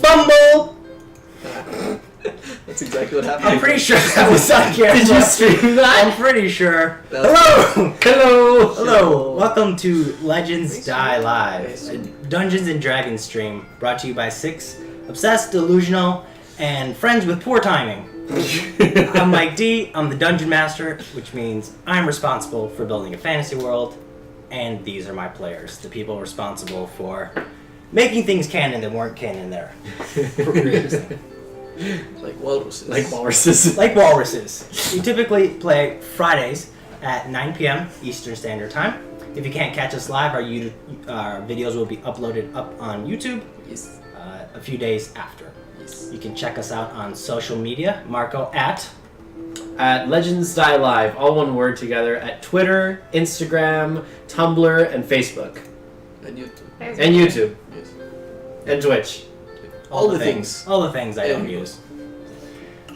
Fumble! That's exactly what happened. I'm pretty sure that was on camera. Did you stream that? I'm pretty sure. Hello! Hello! Welcome to Legends Die Live, a Dungeons and Dragons stream brought to you by 6 obsessed, delusional, and friends with poor timing. I'm Mike D. I'm the Dungeon Master, which means I'm responsible for building a fantasy world, and these are my players, the people responsible for making things canon that weren't canon there. Like walruses. Like walruses. We typically play Fridays at 9 p.m. Eastern Standard Time. If you can't catch us live, our videos will be uploaded up on YouTube a few days after. Yes. You can check us out on social media. Marco at Legends Die Live, all one word together, at Twitter, Instagram, Tumblr, and Facebook. And YouTube. And YouTube. Yes. And Twitch. All the things. All the things I don't use.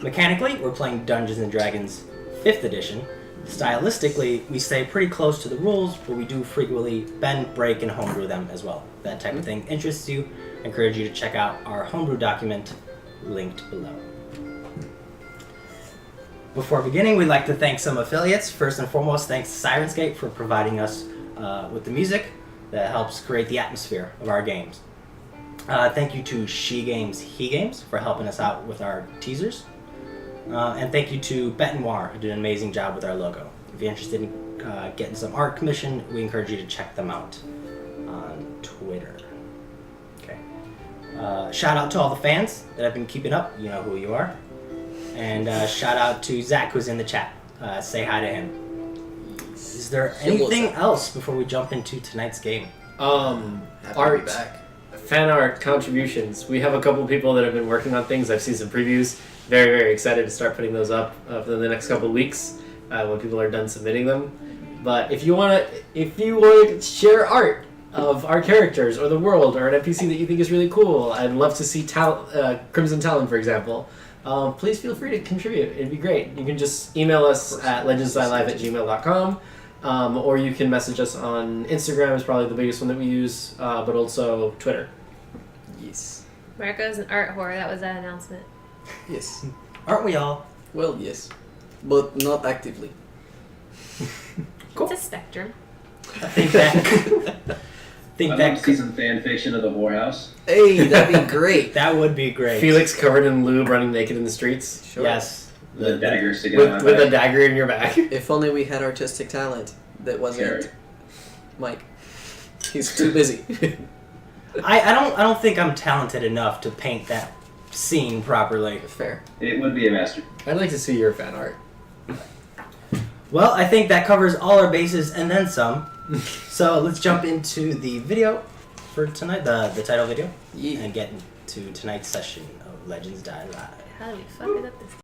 Mechanically, we're playing Dungeons and Dragons 5th edition. Stylistically, we stay pretty close to the rules, but we do frequently bend, break, and homebrew them as well. If that type of thing interests you, I encourage you to check out our homebrew document linked below. Before beginning, we'd like to thank some affiliates. First and foremost, thanks to Sirenscape for providing us with the music that helps create the atmosphere of our games. Thank you to She Games, He Games for helping us out with our teasers. And thank you to Bet Noir, who did an amazing job with our logo. If you're interested in getting some art commissioned, we encourage you to check them out on Twitter. Okay. Shout out to all the fans that have been keeping up. You know who you are. And shout out to Zach, who's in the chat. Say hi to him. Is there anything else before we jump into tonight's game? Happy Art. to be back. Fan art contributions. We have a couple people that have been working on things. I've seen some previews. Very, very excited to start putting those up for the next couple of weeks when people are done submitting them. But if you want to share art of our characters or the world or an NPC that you think is really cool, I'd love to see Crimson Talon, for example. Please feel free to contribute. It'd be great. You can just email us at legendsdielive@gmail.com. Or you can message us on Instagram, is probably the biggest one that we use, but also Twitter. Yes. Marco's an art whore. That was that announcement. Yes. Aren't we all? Well, yes. But not actively. Cool. It's a spectrum. I think that. I'd love to see some fan fiction of the whorehouse. Hey, that'd be great. That would be great. Felix covered in lube, running naked in the streets. Sure. Yes. The dagger sticking out my With a back. dagger in your back. If only we had artistic talent that wasn't Carrot. Mike. He's too busy. I don't think I'm talented enough to paint that scene properly. Fair. It would be a master. I'd like to see your fan art. Well, I think that covers all our bases and then some. So let's jump into the video for tonight, the title video, Yeah. and get into tonight's session of Legends Die Live. How do we fuck it up this time?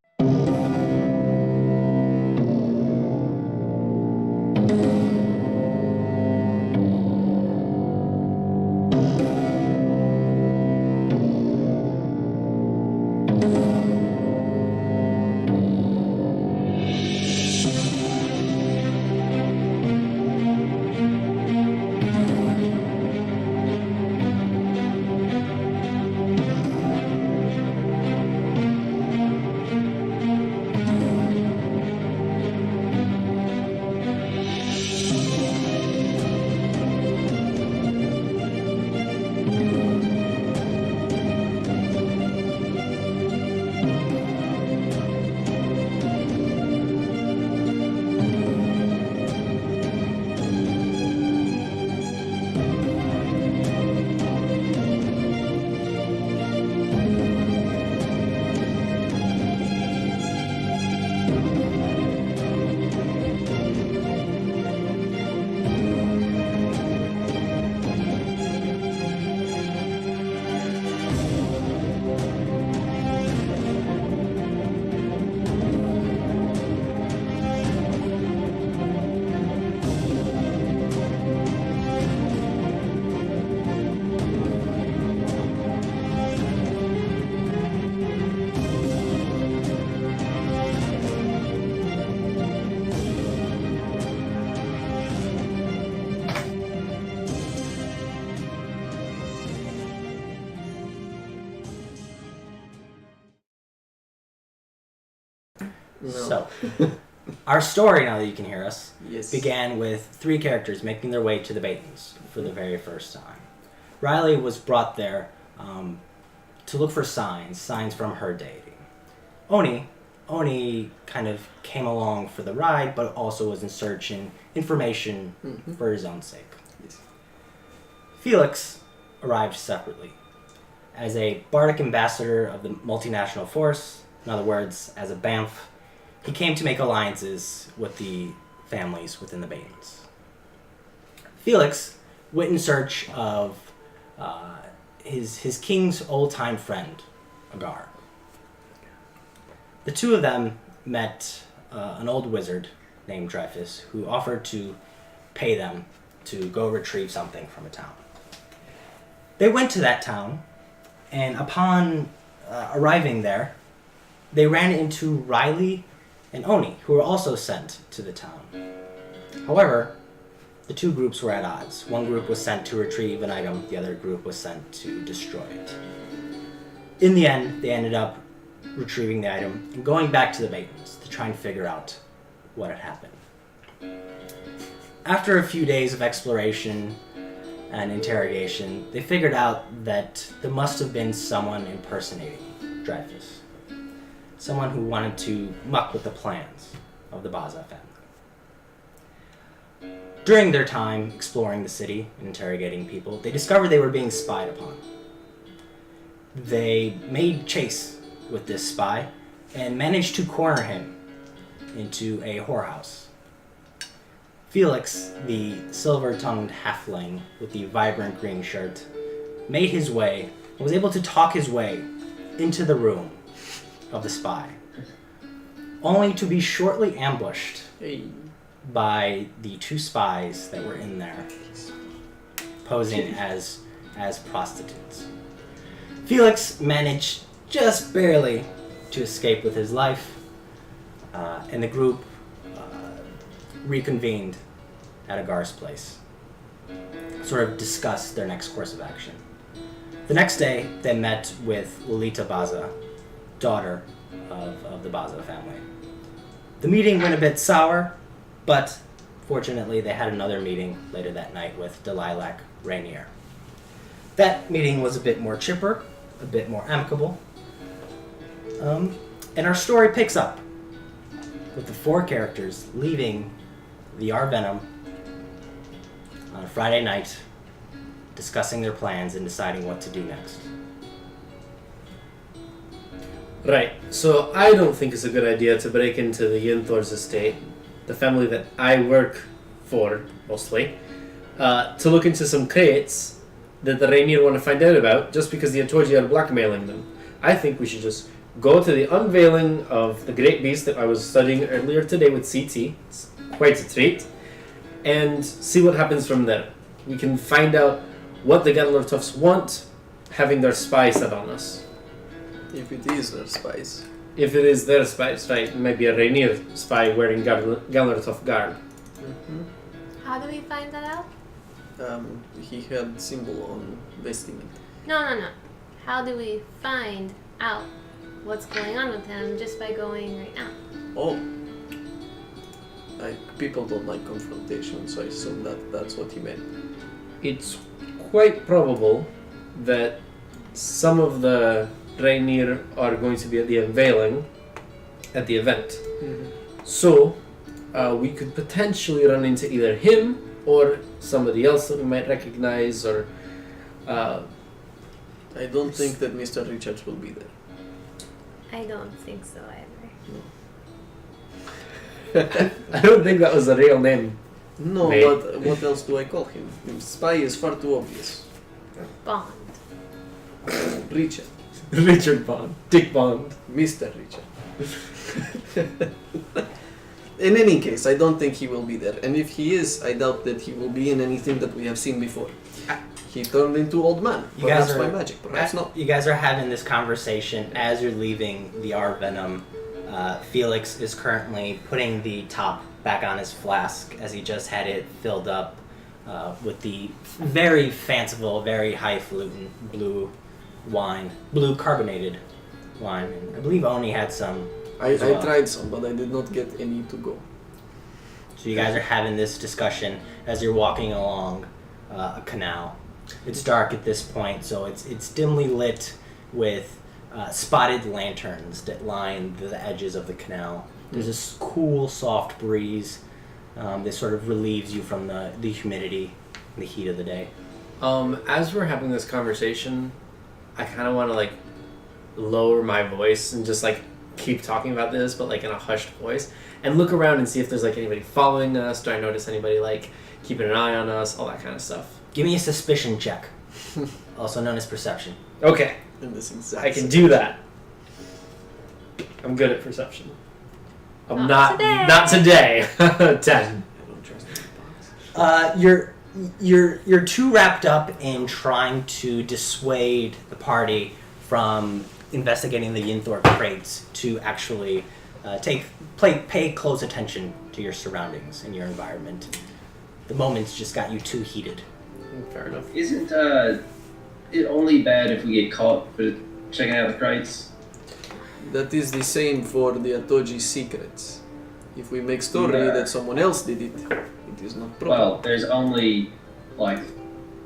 No. So, our story, now that you can hear us, Yes. began with 3 characters making their way to the Batons for the very first time. Riley was brought there to look for signs from her deity. Oni kind of came along for the ride, but also was in search of information for his own sake. Yes. Felix arrived separately as a bardic ambassador of the multinational force. In other words, as a BAMF, he came to make alliances with the families within the Batons. Felix went in search of his king's old-time friend, Agar. The two of them met an old wizard named Dreyfus, who offered to pay them to go retrieve something from a town. They went to that town, and upon arriving there, they ran into Riley and Oni, who were also sent to the town. However, the two groups were at odds. One group was sent to retrieve an item, the other group was sent to destroy it. In the end, they ended up retrieving the item and going back to the Batons to try and figure out what had happened. After a few days of exploration and interrogation, they figured out that there must have been someone impersonating Dreyfus. Someone who wanted to muck with the plans of the Baza family. During their time exploring the city and interrogating people, they discovered they were being spied upon. They made chase with this spy and managed to corner him into a whorehouse. Felix, the silver-tongued halfling with the vibrant green shirt, made his way and was able to talk his way into the room of the spy, only to be shortly ambushed Hey. by the 2 spies that were in there, posing as prostitutes. Felix managed just barely to escape with his life, and the group reconvened at Agar's place, sort of discussed their next course of action. The next day, they met with Lolita Baza, daughter of the Baza family. The meeting went a bit sour, but fortunately they had another meeting later that night with Delilac Rainier. That meeting was a bit more chipper, a bit more amicable, and our story picks up with the 4 characters leaving the Arvenum on a Friday night, discussing their plans and deciding what to do next. Right, so I don't think it's a good idea to break into the Yinthor's estate, the family that I work for, mostly, to look into some crates that the Rainier want to find out about just because the Atoji are blackmailing them. I think we should just go to the unveiling of the great beast that I was studying earlier today with CT. It's quite a treat. And see what happens from there. We can find out what the Gallertoughs want, having their spy set on us. If it is their spies. If it is their spies, right? It might be a Rainier spy wearing Gallertough garb. How do we find that out? He had symbol on vestment. No. How do we find out what's going on with him just by going right now? Oh. People don't like confrontation, so I assume that's what he meant. It's quite probable that some of the Rainier are going to be at the unveiling at the event. So, we could potentially run into either him or somebody else that we might recognize, or... I don't think that Mr. Richards will be there. I don't think so either. I don't think that was a real name. No, Mate. but what else do I call him? Spy is far too obvious. Bond. Richard. Richard Bond. Dick Bond. Mr. Richard. In any case, I don't think he will be there. And if he is, I doubt that he will be in anything that we have seen before. He turned into old man. Perhaps by magic, perhaps not. You guys are having this conversation as you're leaving the Arvenum. Felix is currently putting the top back on his flask as he just had it filled up with the very fanciful, very highfalutin blue carbonated wine. And I believe Oni had some I as well. tried some, but I did not get any to go. So you guys are having this discussion as you're walking along a canal. It's dark at this point, so it's dimly lit with spotted lanterns that line the edges of the canal. There's this cool, soft breeze that sort of relieves you from the humidity and the heat of the day. As we're having this conversation, I kind of want to like lower my voice and just like keep talking about this, but like in a hushed voice, and look around and see if there's like anybody following us. Do I notice anybody like keeping an eye on us? All that kind of stuff. Give me a suspicion check, also known as perception. Okay, In this exact I can do that. I'm good at perception. I'm Not not today. 10. I don't trust that box. You're too wrapped up in trying to dissuade the party from investigating the Yinthor crates to actually pay close attention to your surroundings and your environment. The moment's just got you too heated. Fair enough. Isn't it only bad if we get caught for checking out the crates? That is the same for the Atoji secrets. If we make story Yeah. that someone else did it, it is not proper. Well, there's only like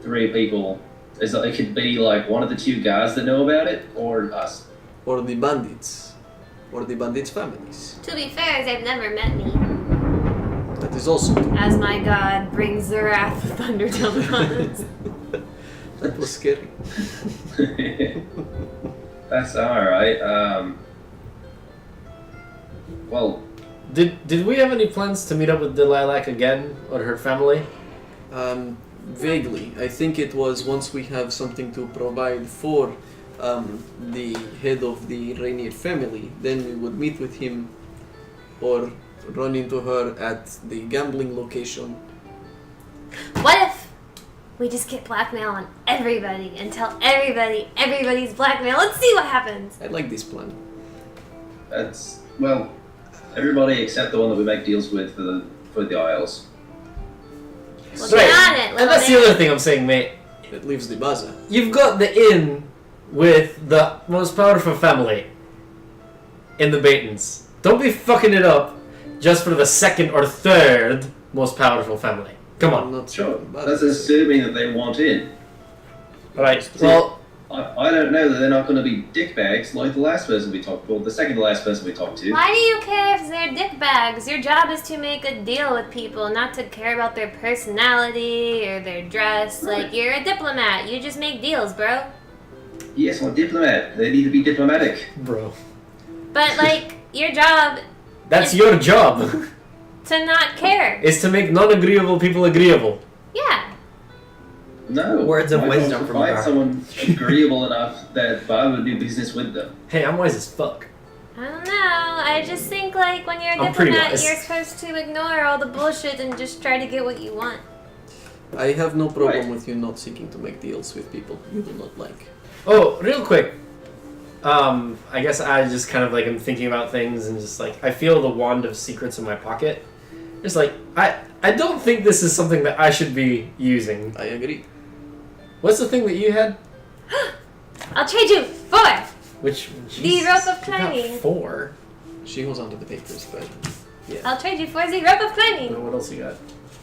3 people. It could be like one of the 2 guys that know about it, or us. Or the bandits. Or the bandits' families. To be fair, they've never met me. That is also true. As my god brings the wrath of thunder down upon us. That was scary. That's alright. Well, Did we have any plans to meet up with Delilac again or her family? Vaguely. I think it was once we have something to provide for the head of the Rainier family, then we would meet with him or run into her at the gambling location. What if we just get blackmail on everybody and tell everybody everybody's blackmail? Let's see what happens. I like this plan. that's well, everybody except the one that we make deals with for the Isles. Well, get on it, And little that's the man. other thing I'm saying, mate. That leaves the bazaar. You've got the inn with the most powerful family in the Batons. Don't be fucking it up just for the second or third most powerful family. Come I'm on. not Sure, about that's it. assuming that they want in. Right. Well, I don't know that they're not going to be dickbags like the last person we talked to, the second to last person we talked to. Why do you care if they're dickbags? Your job is to make a deal with people, not to care about their personality or their dress. Right. Like, you're a diplomat. You just make deals, bro. Yes, I'm a diplomat. They need to be diplomatic. bro. But, like, your job That's your job. to not care. Is to make non-agreeable people agreeable. Yeah. No. Words of I wisdom want to from find Gar. someone agreeable enough that I would do business with them. Hey, I'm wise as fuck. I don't know. I just think, like, when you're a I'm pretty diplomat, wise. you're supposed to ignore all the bullshit and just try to get what you want. I have no problem Right. with you not seeking to make deals with people you do not like. Oh, real quick. I guess I just kind of like am thinking about things and just like I feel the wand of secrets in my pocket. Just like I don't think this is something that I should be using. I agree. What's the thing that you had? I'll trade you 4. Which The rope of you got climbing. 4. She holds onto the papers, but I'll trade you 4 the rope of climbing. What else you got?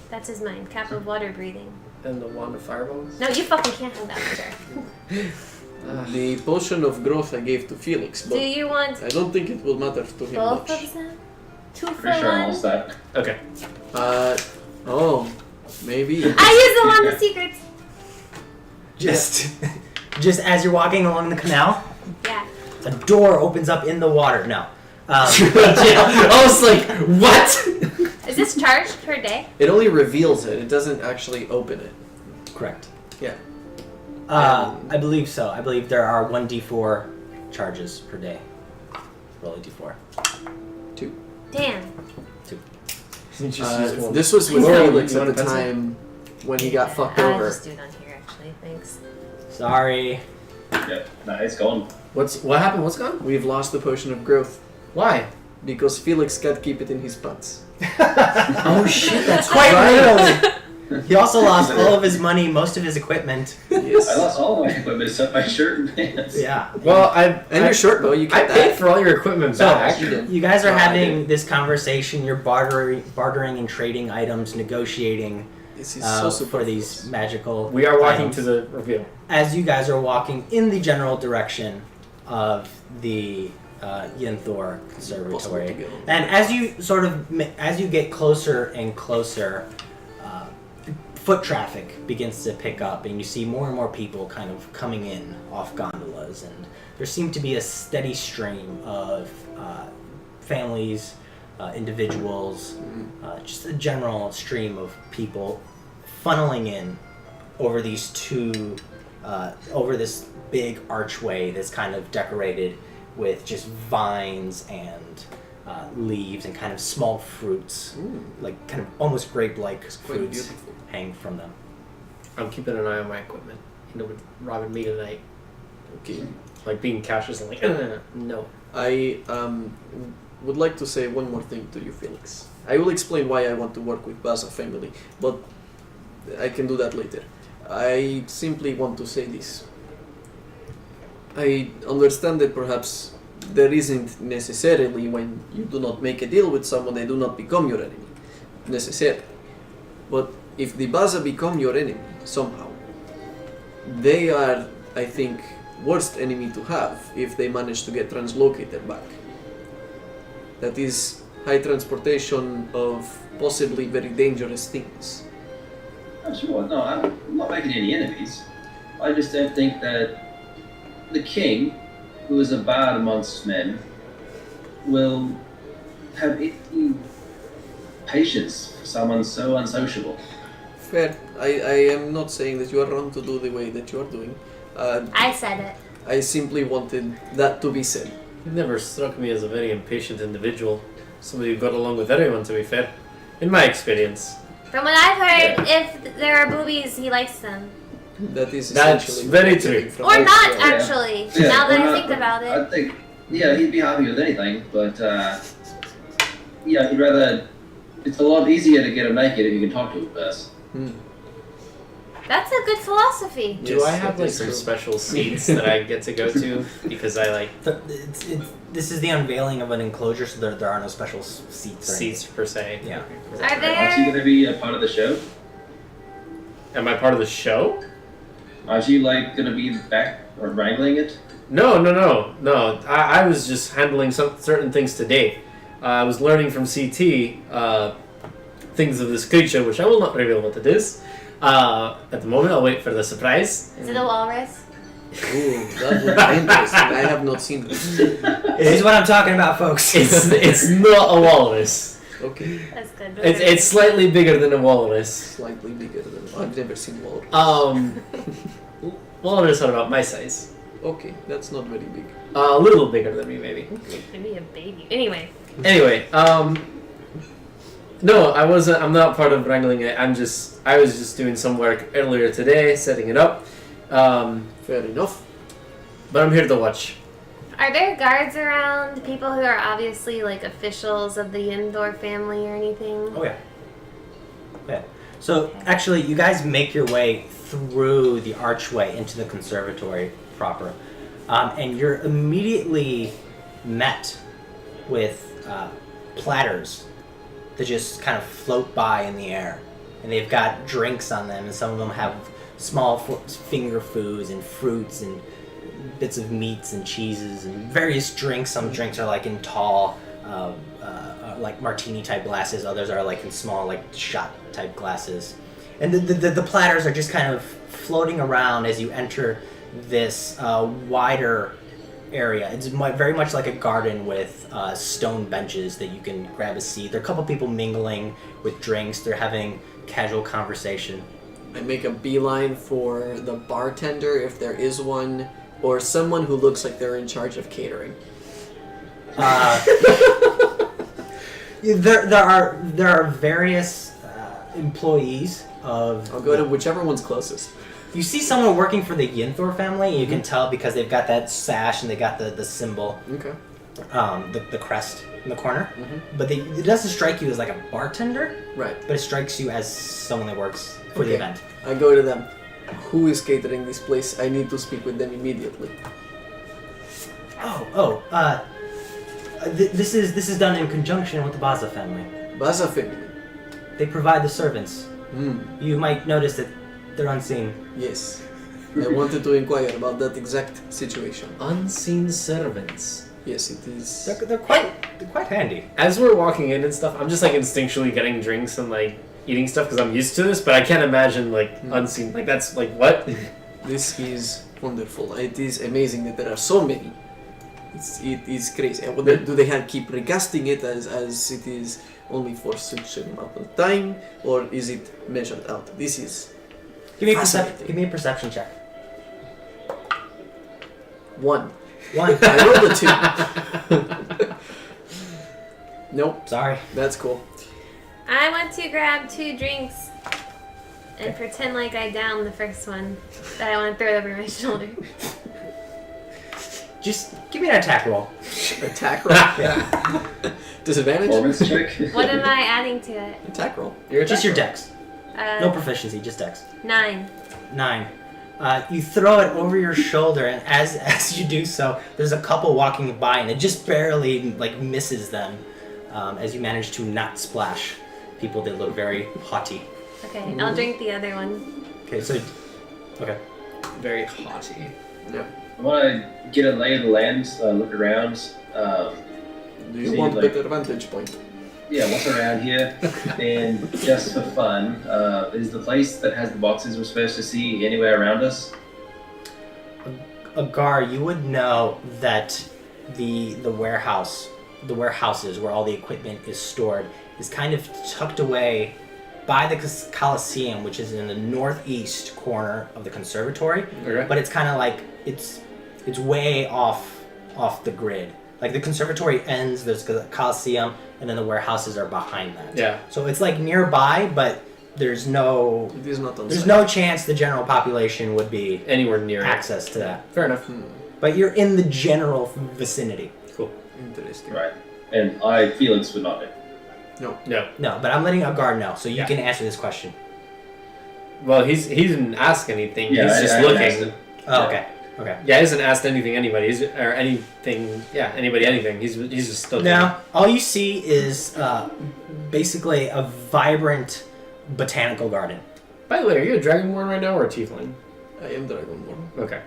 That's his mind. Cap of water breathing. And the wand of fireballs. No, you fucking can't have that for sure. the potion of growth I gave to Felix, Do but you want I don't think it will matter to him both much. of them? 2 for Pretty sure I 1? lost that. Okay. Maybe. I use the wand of secrets. Just as you're walking along the canal, Yeah. a door opens up in the water. No. I was like, what? Is this charged per day? It only reveals it. It doesn't actually open it. Correct. Yeah. I believe so. I believe there are 1d4 charges per day. Roll a d4. 2. Damn. You just used one. This was with Laura, Felix you at want the a pencil? time when he got fucked I'll over. just do it on here, actually. Thanks. Sorry. Yep, nah, it's gone. What happened? What's gone? We've lost the potion of growth Why? because Felix can't keep it in his pants. Oh shit, that's Quite right. literally. He also lost all of his money, most of his equipment. Yes. I lost all my equipment except my shirt and pants. Yeah. Well, And your shirt, though, you I kept paid that. for all your equipment So, back. You did. you guys are Oh, I having did. this conversation. You're bartering and trading items, negotiating This is so for these magical. We are walking items. to the reveal. As you guys are walking in the general direction of the Yinthor Possible to Conservatory, get on. and as you get closer and closer, foot traffic begins to pick up, and you see more and more people kind of coming in off gondolas, and there seem to be a steady stream of families, individuals, just a general stream of people funneling in over these over this big archway that's kind of decorated with just vines and leaves and kind of small fruits, like kind of almost grape-like Quite fruits beautiful. hang from them. I'm keeping an eye on my equipment. You know, with robbing me tonight. Okay. Like being cautious and like, no. I would like to say one more thing to you, Felix. I will explain why I want to work with Baza family, but I can do that later. I simply want to say this. I understand that perhaps there isn't necessarily, when you do not make a deal with someone, they do not become your enemy. Necessarily. But if the Baza become your enemy somehow, they are, I think, worst enemy to have if they manage to get translocated back. That is high transportation of possibly very dangerous things. I'm sure. No, I'm not making any enemies. I just don't think that the king, who is a bard amongst men, will have any patience for someone so unsociable. Fair. I am not saying that you are wrong to do the way that you are doing. I said it. I simply wanted that to be said. You never struck me as a very impatient individual. Somebody who got along with everyone, to be fair. In my experience. From what I've heard, if there are boobies, he likes them. That is That's essentially very what I'm true. getting from Or it. not, Yeah. actually. Yeah, now that or I not, think but about it. I think, yeah, he'd be happy with anything, but yeah, he'd rather. It's a lot easier to get him naked if you can talk to him first. That's a good philosophy. Do Yes, I have that like is some true. special seats that I get to go to because I like This is the unveiling of an enclosure, so there are no special seats. Or seats per se? Yeah. Are Aren't you there? going to be a part of the show? Am I part of the show? Aren't you like going to be back or wrangling it? No. I was just handling some certain things today. I was learning from CT things of this creature, which I will not reveal what it is. At the moment, I'll wait for the surprise. Is it a walrus? Ooh, that would be interesting. I have not seen this. This is what I'm talking about, folks. It's not a walrus. Okay. That's good. It's slightly bigger than a walrus. Slightly bigger than I've never seen walrus. Walrus are about my size. Okay, that's not very big. A little bigger than me, maybe. Maybe a baby. Anyway. Anyway, no, I wasn't. I'm not part of wrangling it. I was just doing some work earlier today, setting it up. Fair enough. But I'm here to watch. Are there guards around? People who are obviously like officials of the Yinthor family or anything? Oh yeah. Yeah. So actually, you guys make your way through the archway into the conservatory proper, and you're immediately met with platters that just kind of float by in the air, and they've got drinks on them, and some of them have small finger foods and fruits and bits of meats and cheeses and various drinks. Some drinks are like in tall, like martini type glasses. Others are like in small, like shot type glasses. And the platters are just kind of floating around as you enter this wider area. It's very much like a garden with stone benches that you can grab a seat. There are a couple people mingling with drinks. They're having casual conversation. I make a beeline for the bartender, if there is one, or someone who looks like they're in charge of catering. There are various employees of. I'll go to whichever one's closest. You see someone working for the Yinthor family. You can tell because they've got that sash and they got the symbol, Okay. the crest in the corner, Mm-hmm. but it doesn't strike you as like a bartender, Right. but it strikes you as someone that works for the Okay. event. I go to them. Who is catering this place? I need to speak with them immediately. This is done in conjunction with the Baza family. Baza family. They provide the servants. Hmm. You might notice that they're unseen. Yes. I wanted to inquire about that exact situation. Unseen servants. Yes, it is. They're quite handy. As we're walking in and stuff, I'm just like instinctually getting drinks and like eating stuff because I'm used to this, but I can't imagine like unseen. Like that's like what? This is wonderful. It is amazing that there are so many. It is crazy. And do they keep recasting it as it is only for such an amount of time, or is it measured out? This is Give me fascinating. a perception check. 1. 1. I rolled a 2. Nope, Sorry. that's cool. I want to grab 2 drinks and pretend like I downed the first one. That I want to throw it over my shoulder. Just give me an attack roll. Attack roll. Yeah. Disadvantage. Performance check. What am I adding to it? Attack roll. Just your dex. No Uh, proficiency, just dex. 9. 9. You throw it over your shoulder, and as you do so, there's a couple walking by, and it just barely like misses them as you manage to not splash people that look very haughty. Okay, I'll drink the other one. Okay, so Very haughty. Yeah. I want to get a lay of the land, look around. Do you See, want like- better vantage point? Yeah, what's around here? And just for fun, is the place that has the boxes we're supposed to see anywhere around us? Agar, you would know that the warehouses where all the equipment is stored is kind of tucked away by the Coliseum, which is in the northeast corner of the conservatory. Okay. But it's kind of like it's way off the grid. Like the conservatory ends, there's the Coliseum, and then the warehouses are behind that. Yeah. So it's like nearby, but there's no It is not on there's site. no chance the general population would be Anywhere near access to that. it. Fair enough. But you're in the general vicinity. Cool. Interesting. Right. And I, Felix, would not know. No. No, but I'm letting Agar know, so you Yeah. can answer this question. Well, he didn't ask anything. Yeah, he's just I asked looking. it. Oh, okay. Okay. Yeah, he hasn't asked anything anybody. Or anything. Yeah, anybody anything. He's just still. Now, all you see is basically a vibrant botanical garden. By the way, are you a dragonborn right now or a tiefling? I am Dragonborn. Okay.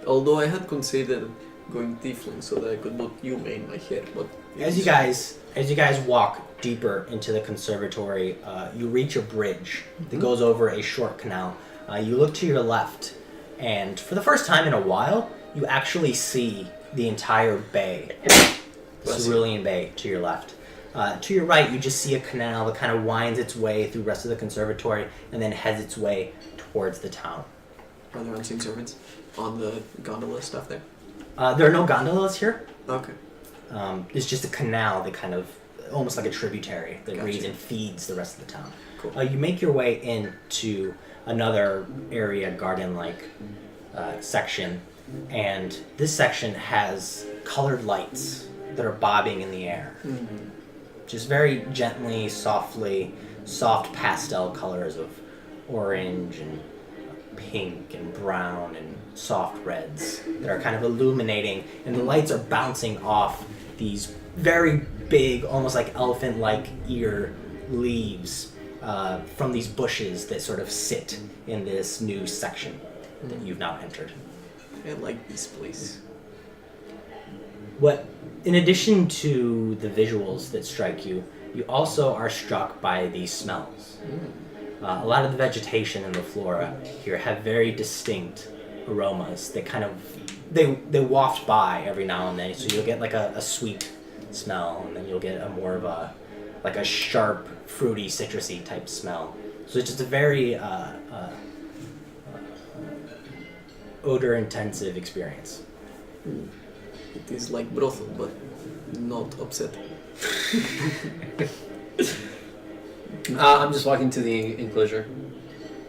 Although I had considered going tiefling so that I could put Yume in my hair, but As you guys walk deeper into the conservatory, you reach a bridge that goes over a short canal. You look to your left, and for the first time in a while, you actually see the entire bay, Cerulean Bay, to your left. To your right, you just see a canal that kind of winds its way through the rest of the conservatory and then heads its way towards the town. are there unseen servants on the gondola stuff there? There are no gondolas here. Okay. It's just a canal that kind of, almost like a tributary that Gotcha. reads and feeds the rest of the town. Cool. You make your way into another area, garden-like section, and this section has colored lights that are bobbing in the air. Mm-hmm. Just very gently, soft pastel colors of orange and pink and brown and soft reds that are kind of illuminating, and the lights are bouncing off these very big, almost like elephant-like ear leaves from these bushes that sort of sit in this new section that you've now entered. I like this place. What, in addition to the visuals that strike you, you also are struck by the smells. A lot of the vegetation and the flora here have very distinct aromas that kind of they waft by every now and then. So you'll get like a sweet smell, and then you'll get a more of a like a sharp, fruity, citrusy type smell. So it's just a very odor intensive experience. It is like brothel, but not upsetting. I'm just walking to the enclosure,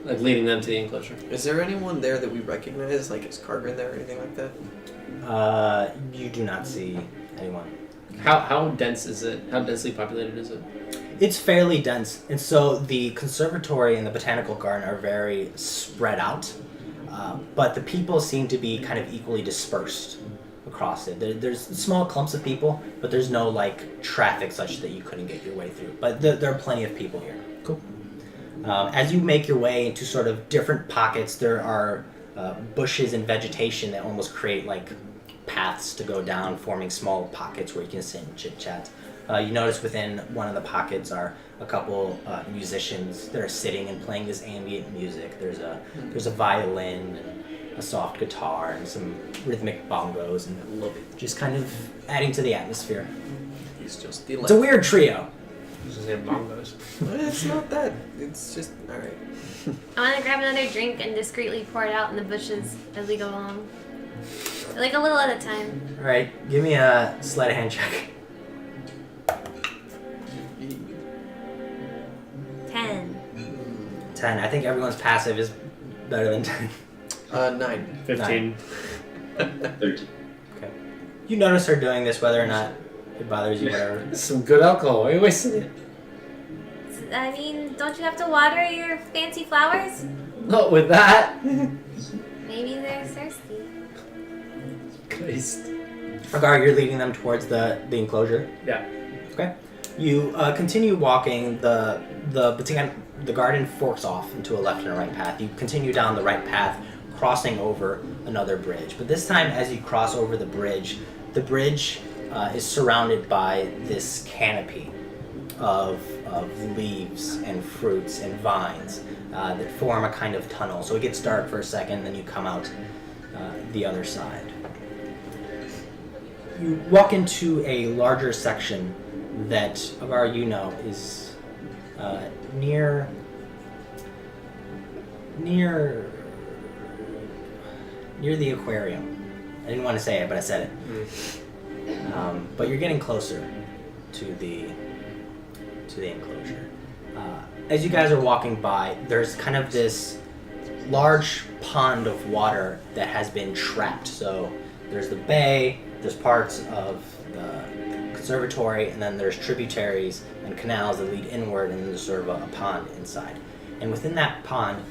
like leading them to the enclosure. Is there anyone there that we recognize? Like, is Cargren there or anything like that? You do not see anyone. How dense is it? How densely populated is it? It's fairly dense, and so the conservatory and the botanical garden are very spread out, but the people seem to be kind of equally dispersed across it. There's small clumps of people, but there's no like traffic such that you couldn't get your way through. But there are plenty of people here. Cool. As you make your way into sort of different pockets, there are bushes and vegetation that almost create like paths to go down, forming small pockets where you can sit and chit chat. You notice within one of the pockets are a couple musicians that are sitting and playing this ambient music. There's a violin and a soft guitar and some rhythmic bongos, and Love it. just kind of adding to the atmosphere. It's just It's a weird trio. This is bongos. It's not that. It's just alright. I want to grab another drink and discreetly pour it out in the bushes as we go along. Like a little at a time. All right, give me a sleight of hand check. 10. 10. I think everyone's passive is better than 10. 9. 15. 13. Okay. You notice her doing this, whether or not it bothers you, whatever. Some good alcohol. Why are you wasting it? I mean, don't you have to water your fancy flowers? Not with that. Maybe they're thirsty. Christ. Agar, you're leading them towards the enclosure. Yeah. Okay. You continue walking. The garden forks off into a left and a right path. You continue down the right path, crossing over another bridge. But this time, as you cross over the bridge is surrounded by this canopy of leaves and fruits and vines that form a kind of tunnel. So it gets dark for a second, then you come out the other side. You walk into a larger section that, Agar, you know, is near the aquarium. I didn't want to say it, but I said it. But you're getting closer to the enclosure. As you guys are walking by, there's kind of this large pond of water that has been trapped. So there's the bay, there's parts of the conservatory, and then there's tributaries and canals that lead inward, and then there's sort of a pond inside. And within that pond,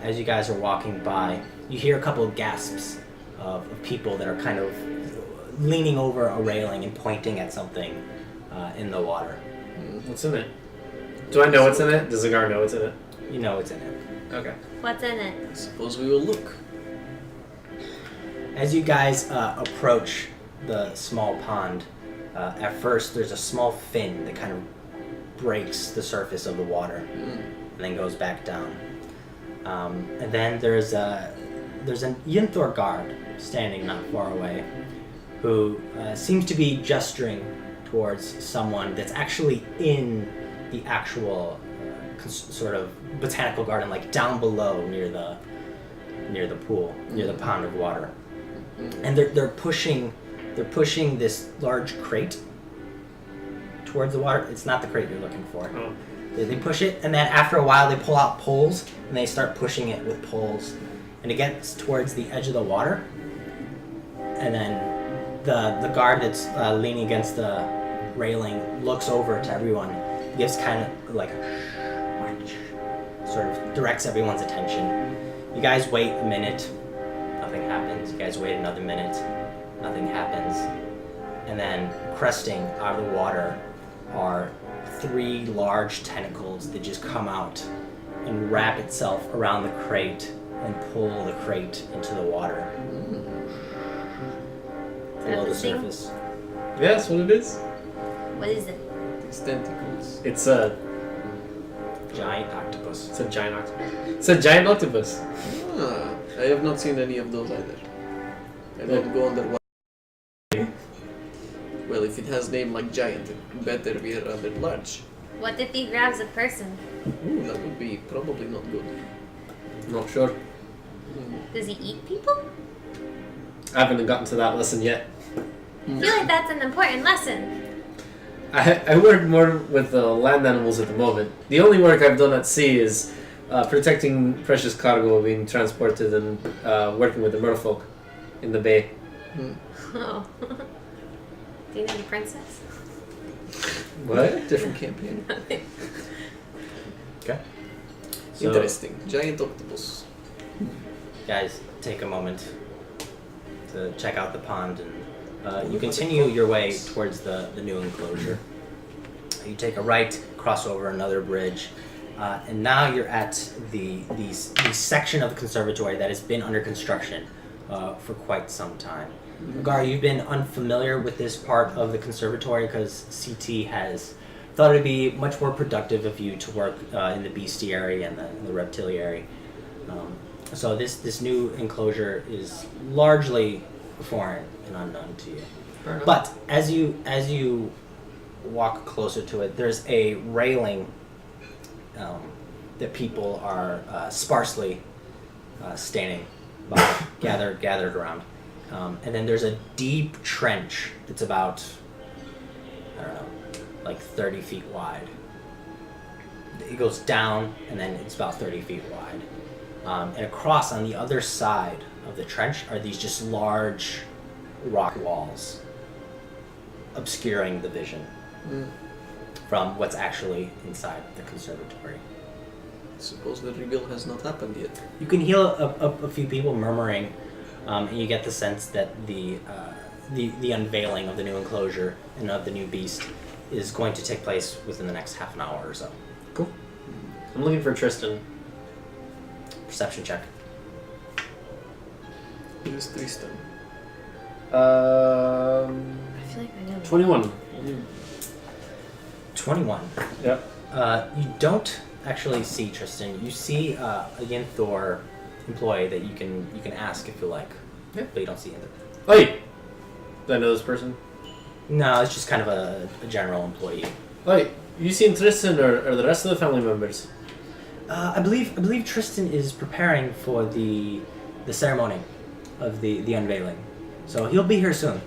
as you guys are walking by, you hear a couple of gasps of people that are kind of leaning over a railing and pointing at something in the water. What's in it? Do I know what's in it? Does Zagar know what's in it? You know what's in it. Okay. What's in it? I suppose we will look. As you guys approach the small pond, at first there's a small fin that kind of breaks the surface of the water and then goes back down. And then there's a Yinthor guard standing not far away who seems to be gesturing towards someone that's actually in the actual sort of botanical garden, like down below near the pool, near the pond of water. And they're pushing this large crate towards the water. It's not the crate you're looking for. Oh. They push it, and then after a while they pull out poles and they start pushing it with poles, and it gets towards the edge of the water, and then the guard that's leaning against the railing looks over to everyone, gives kind of like sort of directs everyone's attention. You guys wait a minute, nothing happens. You guys wait another minute, nothing happens. And then cresting out of the water are 3 large tentacles that just come out and wrap itself around the crate and pull the crate into the water below the Interesting. surface. Yeah, that's what it is. What is it? These tentacles. It's a Giant octopus. giant octopus. It's a giant octopus. Ah, I have not seen any of those either. I don't go underwater. Well, if it has name like giant, it better be rather large. What if he grabs a person? Ooh, that would be probably not good. Not sure. Does he eat people? I haven't gotten to that lesson yet. I feel like that's an important lesson. I work more with land animals at the moment. The only work I've done at sea is protecting precious cargo being transported and working with the merfolk in the bay. Oh. Do you know the princess? What? Different campaign. Okay. So, Interesting. Giant octopus. guys, take a moment to check out the pond, and you continue your way towards the new enclosure. You take a right, cross over another bridge, and now you're at the section of the conservatory that has been under construction for quite some time. Gar, you've been unfamiliar with this part of the conservatory because CT has thought it'd be much more productive of you to work in the bestiary and the reptiliary. So this new enclosure is largely foreign and unknown to you. But as you walk closer to it, there's a railing that people are sparsely standing by, gathered around. And then there's a deep trench that's about, I don't know, like 30 feet wide. It goes down, and then it's about 30 feet wide. And across on the other side of the trench are these just large rock walls obscuring the vision from what's actually inside the conservatory. Suppose the reveal has not happened yet. You can hear a few people murmuring, and you get the sense that the unveiling of the new enclosure and of the new beast is going to take place within the next half an hour or so. Cool. I'm looking for Tristan. Perception check. Who's Tristan? I feel like I know. 21. 21. Yep. You don't actually see Tristan. You see a Yinthor employee that you can ask if you like. Yeah. But you don't see him. Hey! Do I know this person? No, it's just kind of a general employee. Hey, you seen Tristan or the rest of the family members? I believe Tristan is preparing for the ceremony of the unveiling. So he'll be here soon.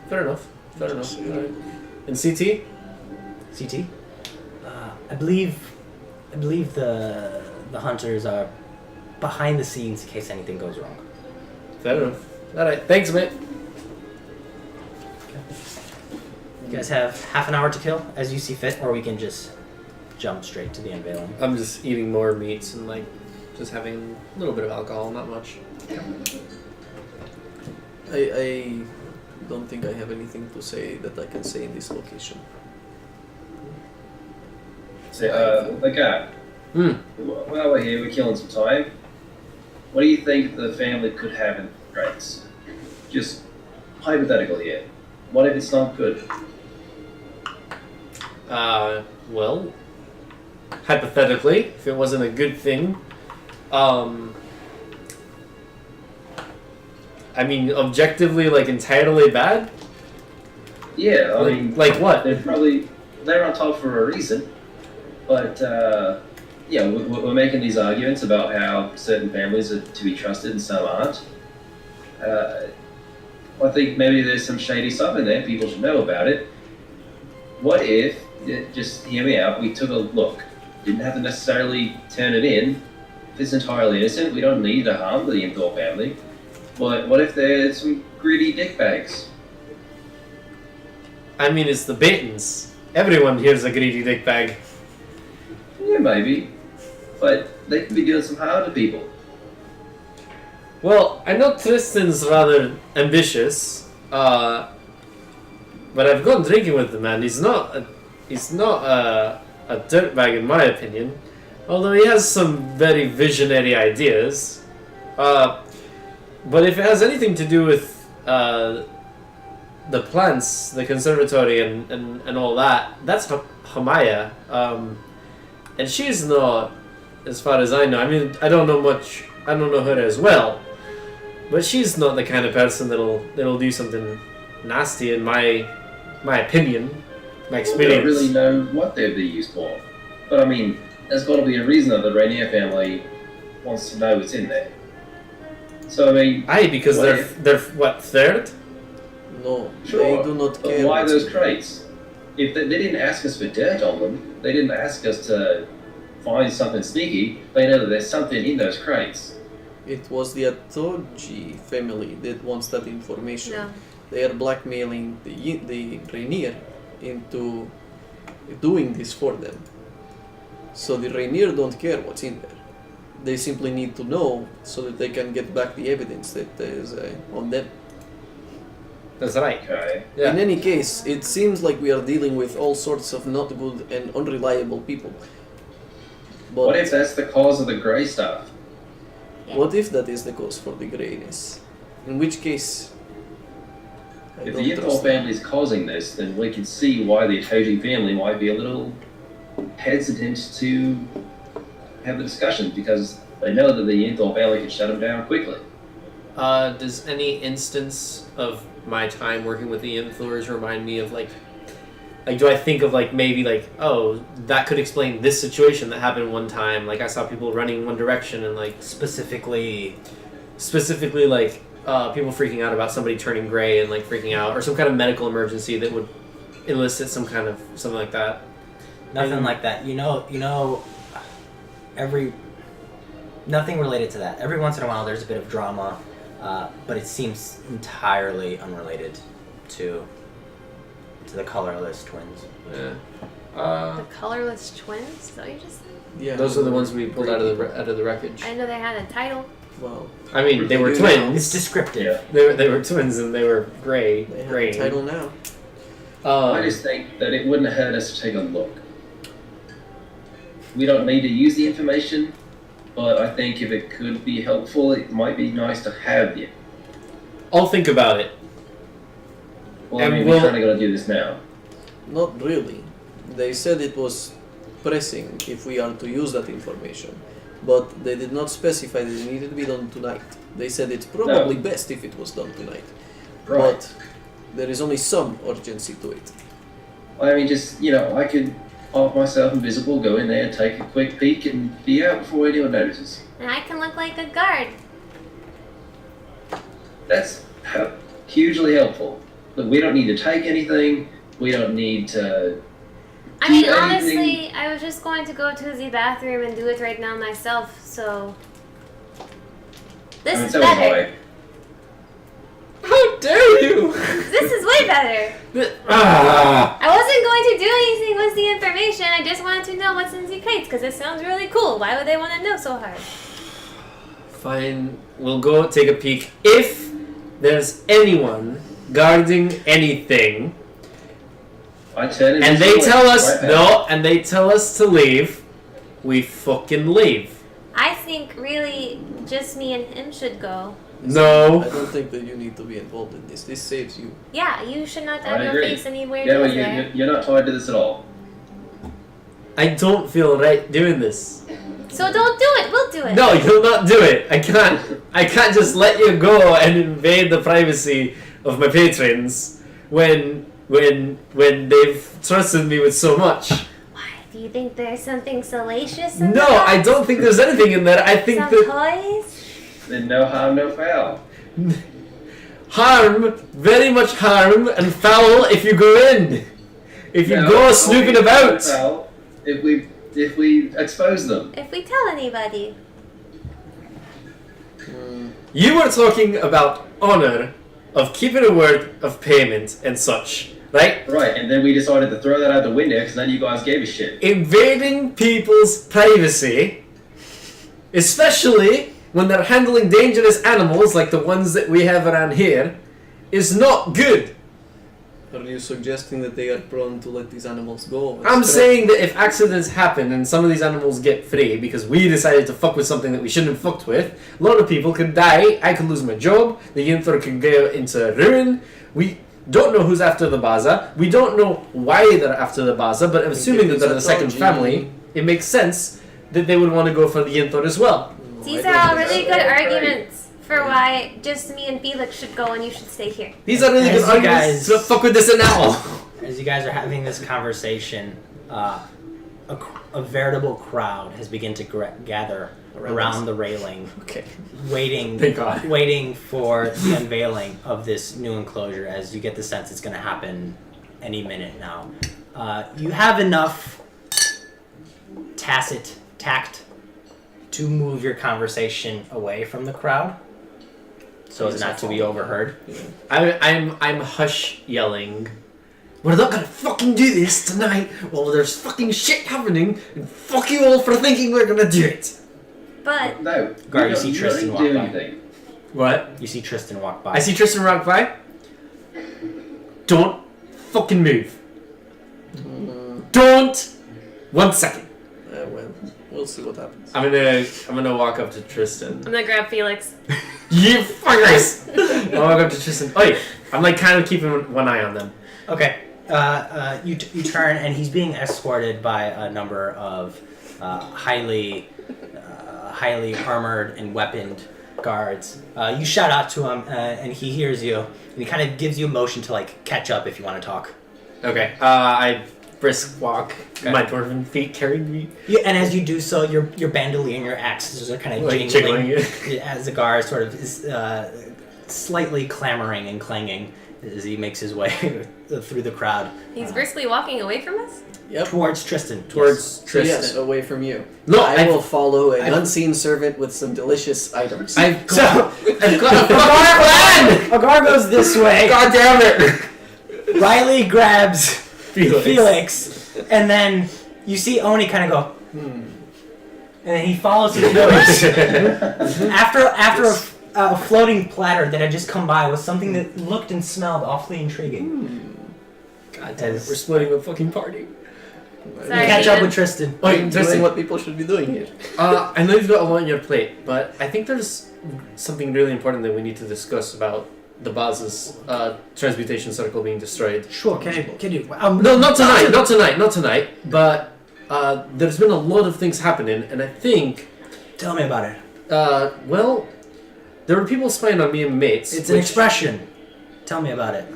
Fair enough. All right. And CT? CT? I believe the hunters are behind the scenes in case anything goes wrong. Fair enough. Alright, thanks, mate. You guys have half an hour to kill as you see fit, or we can just jump straight to the unveiling. I'm just eating more meats and just having a little bit of alcohol, not much. I don't think I have anything to say that I can say in this location. So, okay. While we're here, we're killing some time. What do you think the family could have in drinks? Just hypothetical here. What if it's not good? Well, hypothetically, if it wasn't a good thing, I mean, objectively, entirely bad? Yeah, I mean, like what? they're on top for a reason. But, yeah, we're making these arguments about how certain families are to be trusted and some aren't. I think maybe there's some shady stuff in there. People should know about it. What if, just hear me out, we took a look. Didn't have to necessarily turn it in. If it's entirely innocent, we don't need to harm the Yinthor family. But what if there's some greedy dickbags? I mean, it's the Batons. Everyone here's a greedy dickbag. Yeah, maybe. But they could be doing some harm to people. Well, I know Tristan's rather ambitious, but I've gone drinking with the man. He's not a dirtbag in my opinion, although he has some very visionary ideas. But if it has anything to do with the plants, the conservatory, and all that, that's Hamaya. And she's not, as far as I know. I mean, I don't know much. I don't know her as well. But she's not the kind of person that'll do something nasty in my opinion, my experience. I don't really know what they'd be used for. But I mean, there's got to be a reason that the Rainier family wants to know what's in there. So I mean... Aye, because they're what, third? No, Sure, they do not but care. why what's those in- crates? If they didn't ask us for dirt on them, they didn't ask us to find something sneaky, they know that there's something in those crates. It was the Atoji family that wants that information. No. they are blackmailing the Rainier into doing this for them. So the Rainier don't care what's in there. They simply need to know so that they can get back the evidence that is on them. That's right. Okay. Yeah. In any case, it seems like we are dealing with all sorts of not good and unreliable people. But What if that's the cause of the grey stuff? what if that is the cause for the greyness? In which case, I If don't the Yinthor trust them. family is causing this, then we can see why the Itoji family might be a little hesitant to have the discussion, because they know that the Yinthor family can shut them down quickly. Does any instance of my time working with the Yinthors remind me of like do I think of like maybe like, oh, that could explain this situation that happened one time? Like I saw people running in one direction and like Specifically, like people freaking out about somebody turning gray and like freaking out, or some kind of medical emergency that would elicit some kind of something like that. nothing like that. Nothing related to that. Every once in a while, there's a bit of drama, but it seems entirely unrelated to the colorless twins. Yeah. The colorless twins? Is that what you just said? Yeah, Those are the ones we pulled out of the wreckage. I didn't know they had a title. Well, I mean, they were It's twins. It's descriptive. Yeah. They were twins and they were gray. they have Gray. a title now. I just think that it wouldn't hurt us to take a look. We don't need to use the information, but I think if it could be helpful, it might be nice to have the. I'll think about it. Well, I And mean, we'll- we're kind of going to do this now. Not really. They said it was pressing if we are to use that information, but they did not specify that it needed to be done tonight. They said it's probably best if it was done tonight, Right. but there is only some urgency to it. I mean, just, I could pop myself invisible, go in there, take a quick peek, and be out before anyone notices. And I can look like a guard. That's hugely helpful. But we don't need to take anything. We don't need to. I mean, Do anything. honestly, I was just going to go to the bathroom and do it right now myself, so. This is so was better. How dare you! This is way better. Ah! I wasn't going to do anything with the information. I just wanted to know what's in the crates because it sounds really cool. Why would they want to know so hard? Fine, we'll go take a peek. If there's anyone guarding anything, I turn and they tell us right now. and they tell us to leave, we fucking leave. I think really just me and him should go. No. I don't think that you need to be involved in this. This saves you. Yeah, you should not I have your agree. face anywhere Yeah, near well, there. you're not tied to this at all. I don't feel right doing this. So don't do it. We'll do it. No, you'll not do it. I can't just let you go and invade the privacy of my patrons when they've trusted me with so much. Why? Do you think there's something salacious in No, the I box? don't think there's anything in there. I think Some that toys? Then no harm, no foul. harm, very much harm, and foul if you go in. If you No, go no snooping harm, no about. foul if we expose them. If we tell anybody. You were talking about honor, of keeping a word of payment and such, right? Right, and then we decided to throw that out the window because none of you guys gave a shit. Invading people's privacy, especially when they're handling dangerous animals like the ones that we have around here, is not good. Are you suggesting that they are prone to let these animals go? I'm saying that if accidents happen and some of these animals get free because we decided to fuck with something that we shouldn't have fucked with, a lot of people could die, I could lose my job, the Yinthor could go into ruin, we don't know who's after the Baza, we don't know why they're after the Baza, but assuming that they're the second family, it makes sense that they would want to go for the Yinthor as well. These I are don't all think really so. good Right. arguments for why just me and Felix should go and you should stay here. These are really As good you arguments guys- to fuck with this animal. As you guys are having this conversation, a veritable crowd has begun to gather around the railing, Okay. waiting, Thank God. waiting for the unveiling of this new enclosure. As you get the sense it's going to happen any minute now. You have enough tacit tact to move your conversation away from the crowd. so as not to be overheard. I'm hush yelling. We're not gonna fucking do this tonight while there's fucking shit happening, and fuck you all for thinking we're gonna do it. But No. Gar, you don't- see Tristan don't walk do by. anything. What? You see Tristan walk by. I see Tristan walk by. Don't fucking move. Don't. 1 second. Well, we'll see what happens. I'm gonna walk up to Tristan. I'm gonna grab Felix. You fuckers! I'll walk up to Tristan. Oh, I'm like kind of keeping one eye on them. Okay. You turn, and he's being escorted by a number of highly armored and weaponed guards. You shout out to him, and he hears you, and he kind of gives you a motion to like catch up if you want to talk. Okay. I brisk walk. Okay. My dwarven feet carried me. Yeah, and as you do so, your bandolier and your axes are kind of Like jingling jiggling. as the guard sort of is slightly clamoring and clanging as he makes his way through the crowd. He's briskly walking away from us? Yep. Towards Tristan. Towards So Tristan. yes, away from you. No, I will I've- follow an I've- unseen servant with some delicious items. I've got a fucking plan! Agar goes this way. God damn it! Riley grabs Felix. Felix, and then you see Oni kind of go, and then he follows his nose. after a floating platter that had just come by was something that looked and smelled awfully intriguing. God damn it, we're splitting the fucking party. You Sorry, catch up Ethan. with Tristan. Oh, doing Tristan. what people should be doing here. I know you've got a lot on your plate, but I think there's something really important that we need to discuss about the boss's transmutation circle being destroyed. Sure, can you? No, not tonight. But there's been a lot of things happening, and I think, Tell me about it. well, there were people spying on me and mates. It's an expression. Tell me about it.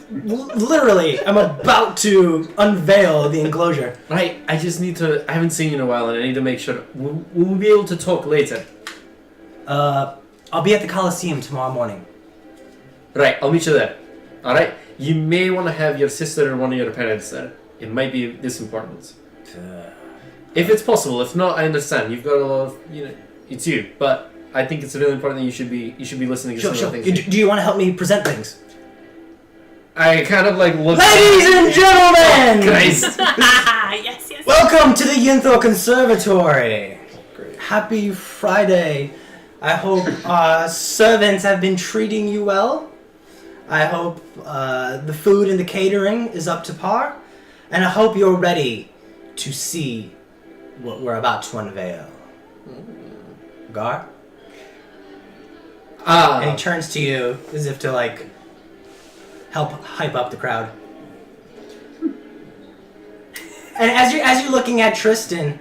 Literally, I'm about to unveil the enclosure. Right, I just need to. I haven't seen you in a while, and I need to make sure we'll be able to talk later. I'll be at the Coliseum tomorrow morning. Right, I'll meet you there. All right. You may want to have your sister or one of your parents there. It might be this important. If it's possible. If not, I understand. You've got a lot of, it's you. But I think it's really important that you should be listening to Sure. some of the things. Do you want to help me present things? I kind of like look. Ladies and gentlemen! Christ. yes. Welcome to the Yinthor Conservatory. Great. Happy Friday. I hope servants have been treating you well. I hope the food and the catering is up to par. And I hope you're ready to see what we're about to unveil. Gar? And he turns to you as if to like help hype up the crowd. And as you're looking at Tristan,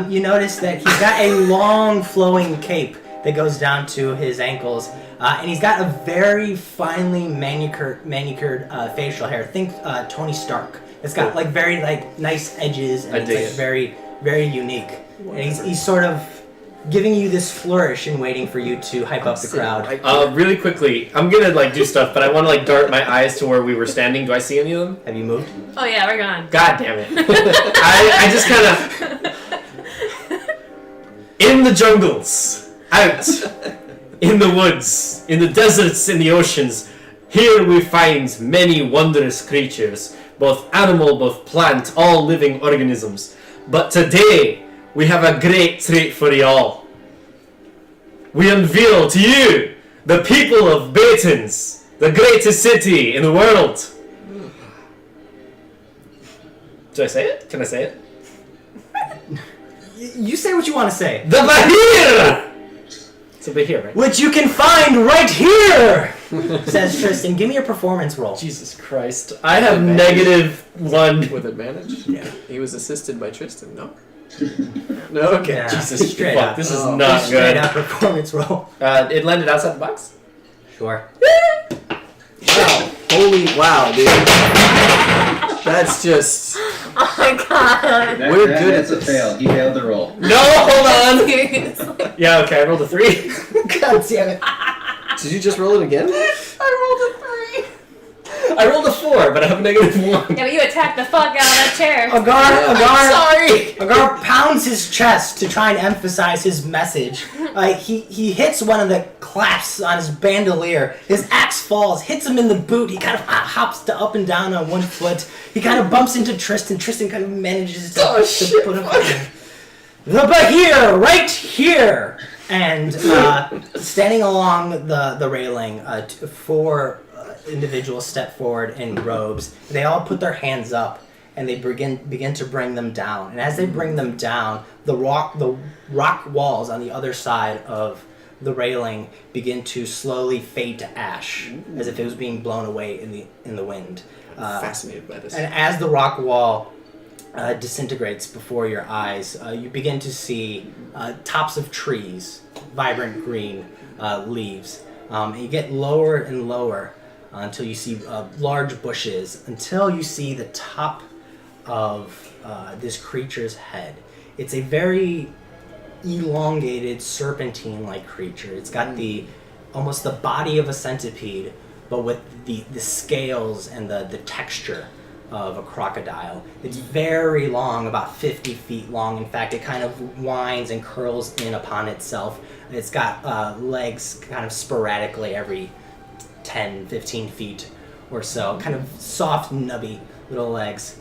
you notice that he's got a long flowing cape that goes down to his ankles, and he's got a very finely manicured facial hair. Think Tony Stark. It's got like very like nice edges, and I it's dig like it. very very unique. And he's sort of giving you this flourish and waiting for you to hype up the crowd. Really quickly, I'm gonna like do stuff, but I want to like dart my eyes to where we were standing. Do I see any of them? Have you moved? Oh yeah, we're gone. God damn it! I just kind of in the jungles, out in the woods, in the deserts, in the oceans. Here we find many wondrous creatures, both animal, both plant, all living organisms. But today we have a great treat for y'all. We unveil to you the people of Batons, the greatest city in the world. Do I say it? Can I say it? You say what you want to say. The Bahir! It's a Bahir, right? Which you can find right here, says Tristan. Give me a performance roll. Jesus Christ. I have -1. With advantage? Yeah. He was assisted by Tristan, no? No, okay. Yeah. Jesus, Straight fuck, up. this is Oh. not Straight good. up performance roll. It landed outside the box? Sure. Wow. Holy wow, dude. That's just... Oh my god. We're good at That's a this. fail. He failed the roll. No, hold on! Seriously. Yeah, okay, I rolled a 3. God damn it. Did you just roll it again? I rolled a 3. I rolled a 4, but I have a -1. Yeah, but you attacked the fuck out of that chair. Agar pounds his chest to try and emphasize his message. He hits one of the clasps on his bandolier. His axe falls, hits him in the boot. He kind of hops up and down on one foot. He kind of bumps into Tristan. Tristan kind of manages to put him on. The Bahir, right here! And standing along the railing, 4 individuals step forward in robes. They all put their hands up, and they begin to bring them down. And as they bring them down, the rock walls on the other side of the railing begin to slowly fade to ash, as if it was being blown away in the wind. Fascinated by this. And as the rock wall disintegrates before your eyes, you begin to see tops of trees, vibrant green leaves. And you get lower and lower until you see large bushes, until you see the top of this creature's head. It's a very elongated, serpentine-like creature. It's got almost the body of a centipede, but with the scales and the texture of a crocodile. It's very long, about 50 feet long. In fact, it kind of winds and curls in upon itself. It's got legs kind of sporadically every 10, 15 feet or so. Kind of soft, nubby little legs.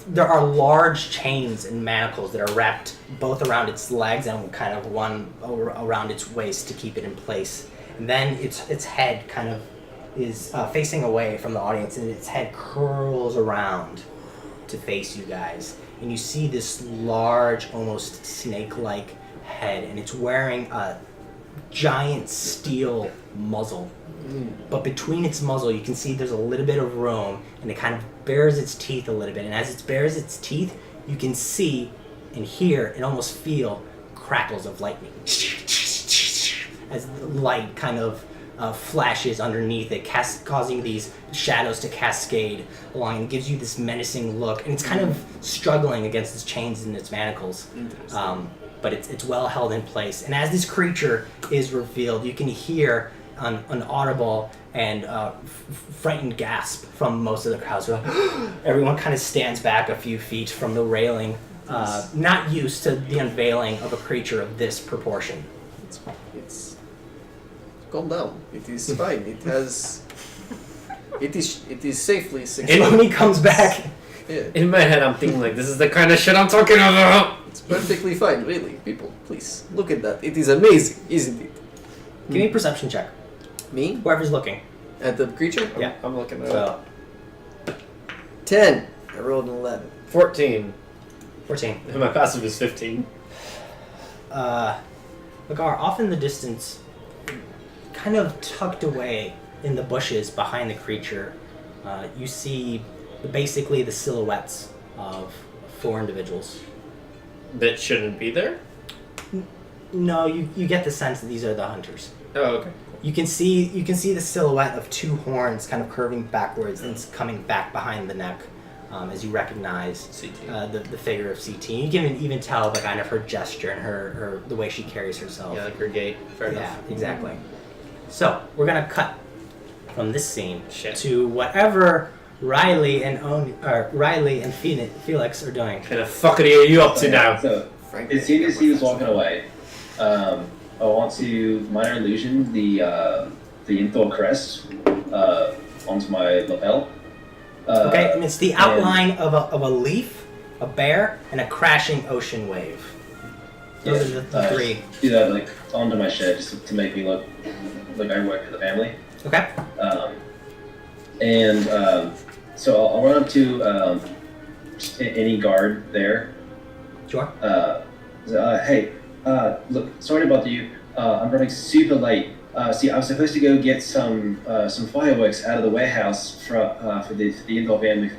There are large chains and manacles that are wrapped both around its legs and kind of one around its waist to keep it in place. And then its head kind of is facing away from the audience, and its head curls around to face you guys. And you see this large, almost snake-like head, and it's wearing a giant steel muzzle. But between its muzzle, you can see there's a little bit of room, and it kind of bares its teeth a little bit. And as it bares its teeth, you can see and hear and almost feel crackles of lightning. As the light kind of flashes underneath it, causing these shadows to cascade along, and gives you this menacing look. And it's kind of struggling against its chains and its manacles. But it's well held in place. And as this creature is revealed, you can hear an audible and frightened gasp from most of the crowd. So everyone kind of stands back a few feet from the railing, not used to the unveiling of a creature of this proportion. It's calm down. It is fine. It is safely secure. And when he comes back, Yeah. In my head, I'm thinking like, this is the kind of shit I'm talking about. It's perfectly fine, really. People, please look at that. It is amazing, isn't it? give me a perception check. Me? Whoever's looking. At the creature? Yeah. I'm looking at So, 10. I rolled an 11. 14. 14. And my passive is 15. Lagar, off in the distance, kind of tucked away in the bushes behind the creature, you see basically the silhouettes of 4 individuals. That shouldn't be there? No, you get the sense that these are the hunters. Oh, okay. You can see the silhouette of 2 horns kind of curving backwards and coming back behind the neck, as you recognize CT. the figure of CT. You can even tell by kind of her gesture and her the way she carries herself. Yeah, like her gait. Fair enough. Yeah, exactly. So we're gonna cut from this scene Shit. to whatever Riley and Felix are doing. What kind of fuckery are you up to now? So, Frankly, as soon as he was walking away, I want to minor illusion the Yinthor crest onto my lapel. Okay, and it's the outline of a leaf, a bear, and a crashing ocean wave. Those are the 3. Do that like onto my shed just to make me look like I work for the family. Okay. So I'll run up to any guard there. Sure. Hey, look, sorry to bother you. I'm running super late. See, I was supposed to go get some fireworks out of the warehouse for the Yinthor family.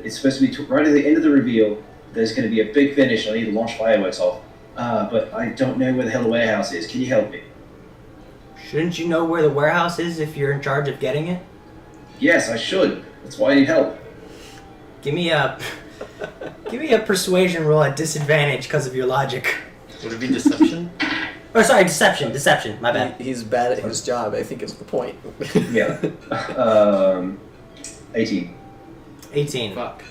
It's supposed to be right at the end of the reveal. There's going to be a big finish. I need to launch fireworks off. But I don't know where the hell the warehouse is. Can you help me? Shouldn't you know where the warehouse is if you're in charge of getting it? Yes, I should. That's why I need help. Give me a persuasion roll at disadvantage because of your logic. Would it be deception? Or sorry, deception. My bad. He's bad at his job, I think is the point. Yeah. 18. 18. Fuck.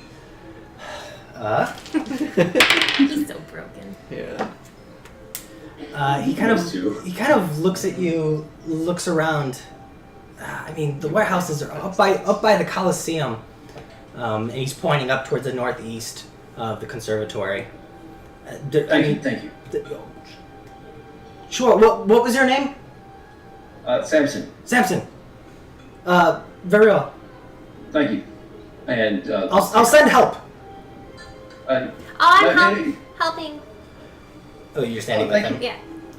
He's so broken. Yeah. He kind Those two. of looks at you, looks around. I mean, the warehouses are up by the Coliseum, and he's pointing up towards the northeast of the conservatory. Thank you. Sure. What was your name? Samson. Samson. Very well. Thank you. And I'll send help. I'm helping. Oh, you're standing Oh, with thank him. Yeah.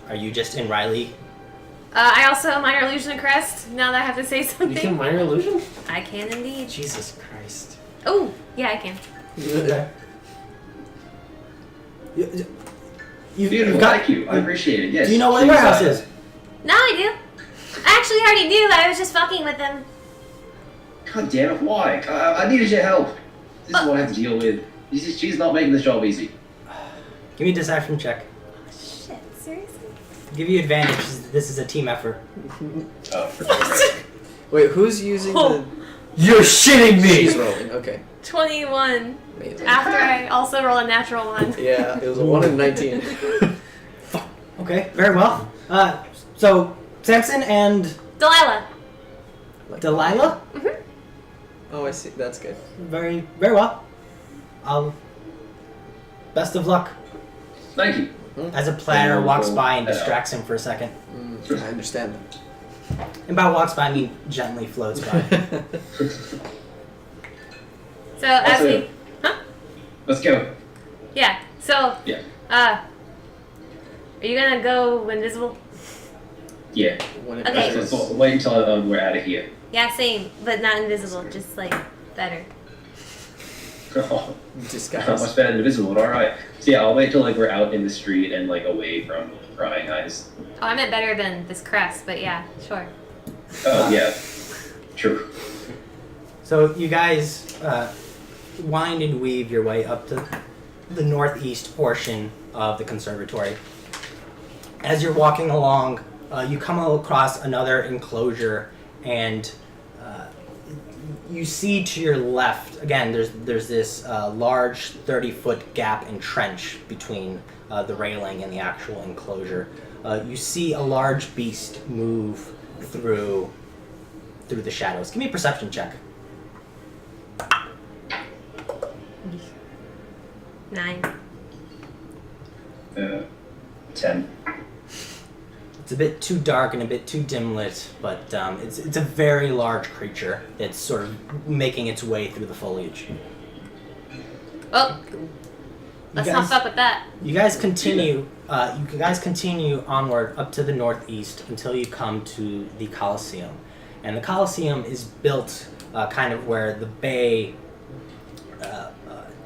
Are you just in Riley? I also minor illusion and crest. Now that I have to say You something, can minor illusion? I can indeed. Jesus Christ. Oh, yeah, I can. Okay. You've beautiful. got. Thank you. I appreciate it. Yes. Do you know where the Please, warehouse is? Now I do. I actually already knew. I was just fucking with them. God damn it! Why? I needed your help. This is what I have to deal with. She's not making this job easy. Give me a deception check. Shit, seriously? Give you advantage. This is a team effort. Oh, for fuck's sake. Wait, who's using Oh. You're shitting She's rolling, okay. 21. Amazing. After I also roll a natural one. Yeah, it was a 1 in 19. Okay, very well. So Samson and Delilah. Like- Delilah. Oh, I see. That's good. Very well. Best of luck. Thank you. As a platter walks by and Yeah. distracts him for a second. I understand. And by walks by, I mean gently floats by. So as Also- we, Let's go. yeah. So Yeah. are you gonna go invisible? Yeah. When it Okay. matters. So wait until we're out of here. Yeah, same, but not invisible. Just like better. Oh, Disguise. not much better than invisible, but alright. So yeah, I'll wait till we're out in the street and away from prying eyes. Oh, I meant better than this crest, but yeah, sure. Oh yeah. True. So you guys wind and weave your way up to the northeast portion of the conservatory. As you're walking along, you come across another enclosure, and you see to your left, again, there's this large 30-foot gap and trench between the railing and the actual enclosure. You see a large beast move through the shadows. Give me a perception check. 9. 10. It's a bit too dark and a bit too dim lit, but it's a very large creature that's sort of making its way through the foliage. Oh, let's guys- not fuck with that. You guys continue. You guys continue onward up to the northeast until you come to the Coliseum, and the Coliseum is built kind of where the bay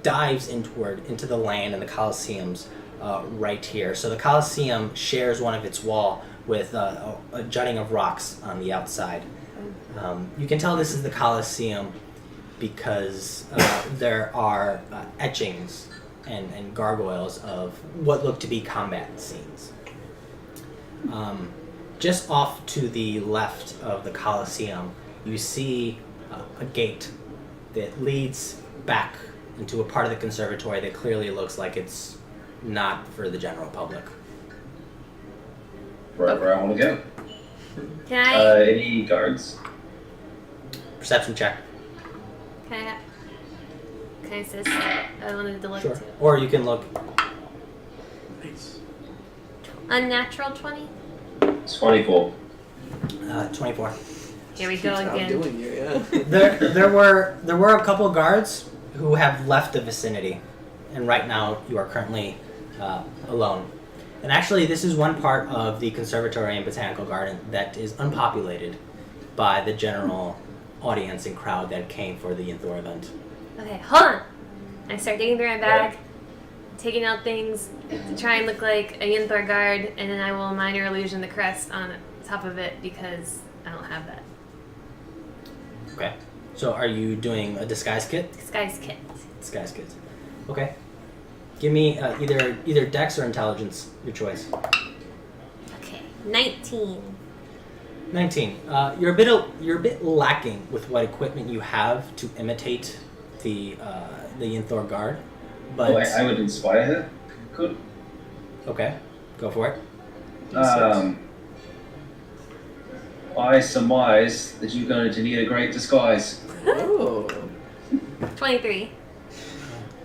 dives into the land, and the Coliseum's right here. So the Coliseum shares one of its wall with a jutting of rocks on the outside. You can tell this is the Coliseum because there are etchings and gargoyles of what look to be combat scenes. Just off to the left of the Coliseum, you see a gate that leads back into a part of the conservatory that clearly looks like it's not for the general public. Wherever I want to go. Can I? Any guards? Perception check. Can I assist? I wanted to look Sure. too. Or you can look. Unnatural 20. 24. 24. Here we go Keeps again. outdoing you, yeah. There were a couple guards who have left the vicinity, and right now you are currently alone. And actually, this is one part of the conservatory and botanical garden that is unpopulated by the general audience and crowd that came for the Yinthor event. Okay, hold on. I start digging through my bag, taking out things to try and look like a Yinthor guard, and then I will minor illusion the crest on top of it because I don't have that. Okay. So are you doing a disguise kit? Disguise kit. Disguise kit. Okay. Give me either Dex or Intelligence, your choice. 19. 19. You're a bit lacking with what equipment you have to imitate the Yinthor guard, but I would inspire her. Could. okay, go for it. I surmise that you're going to need a great disguise. Oh. 23.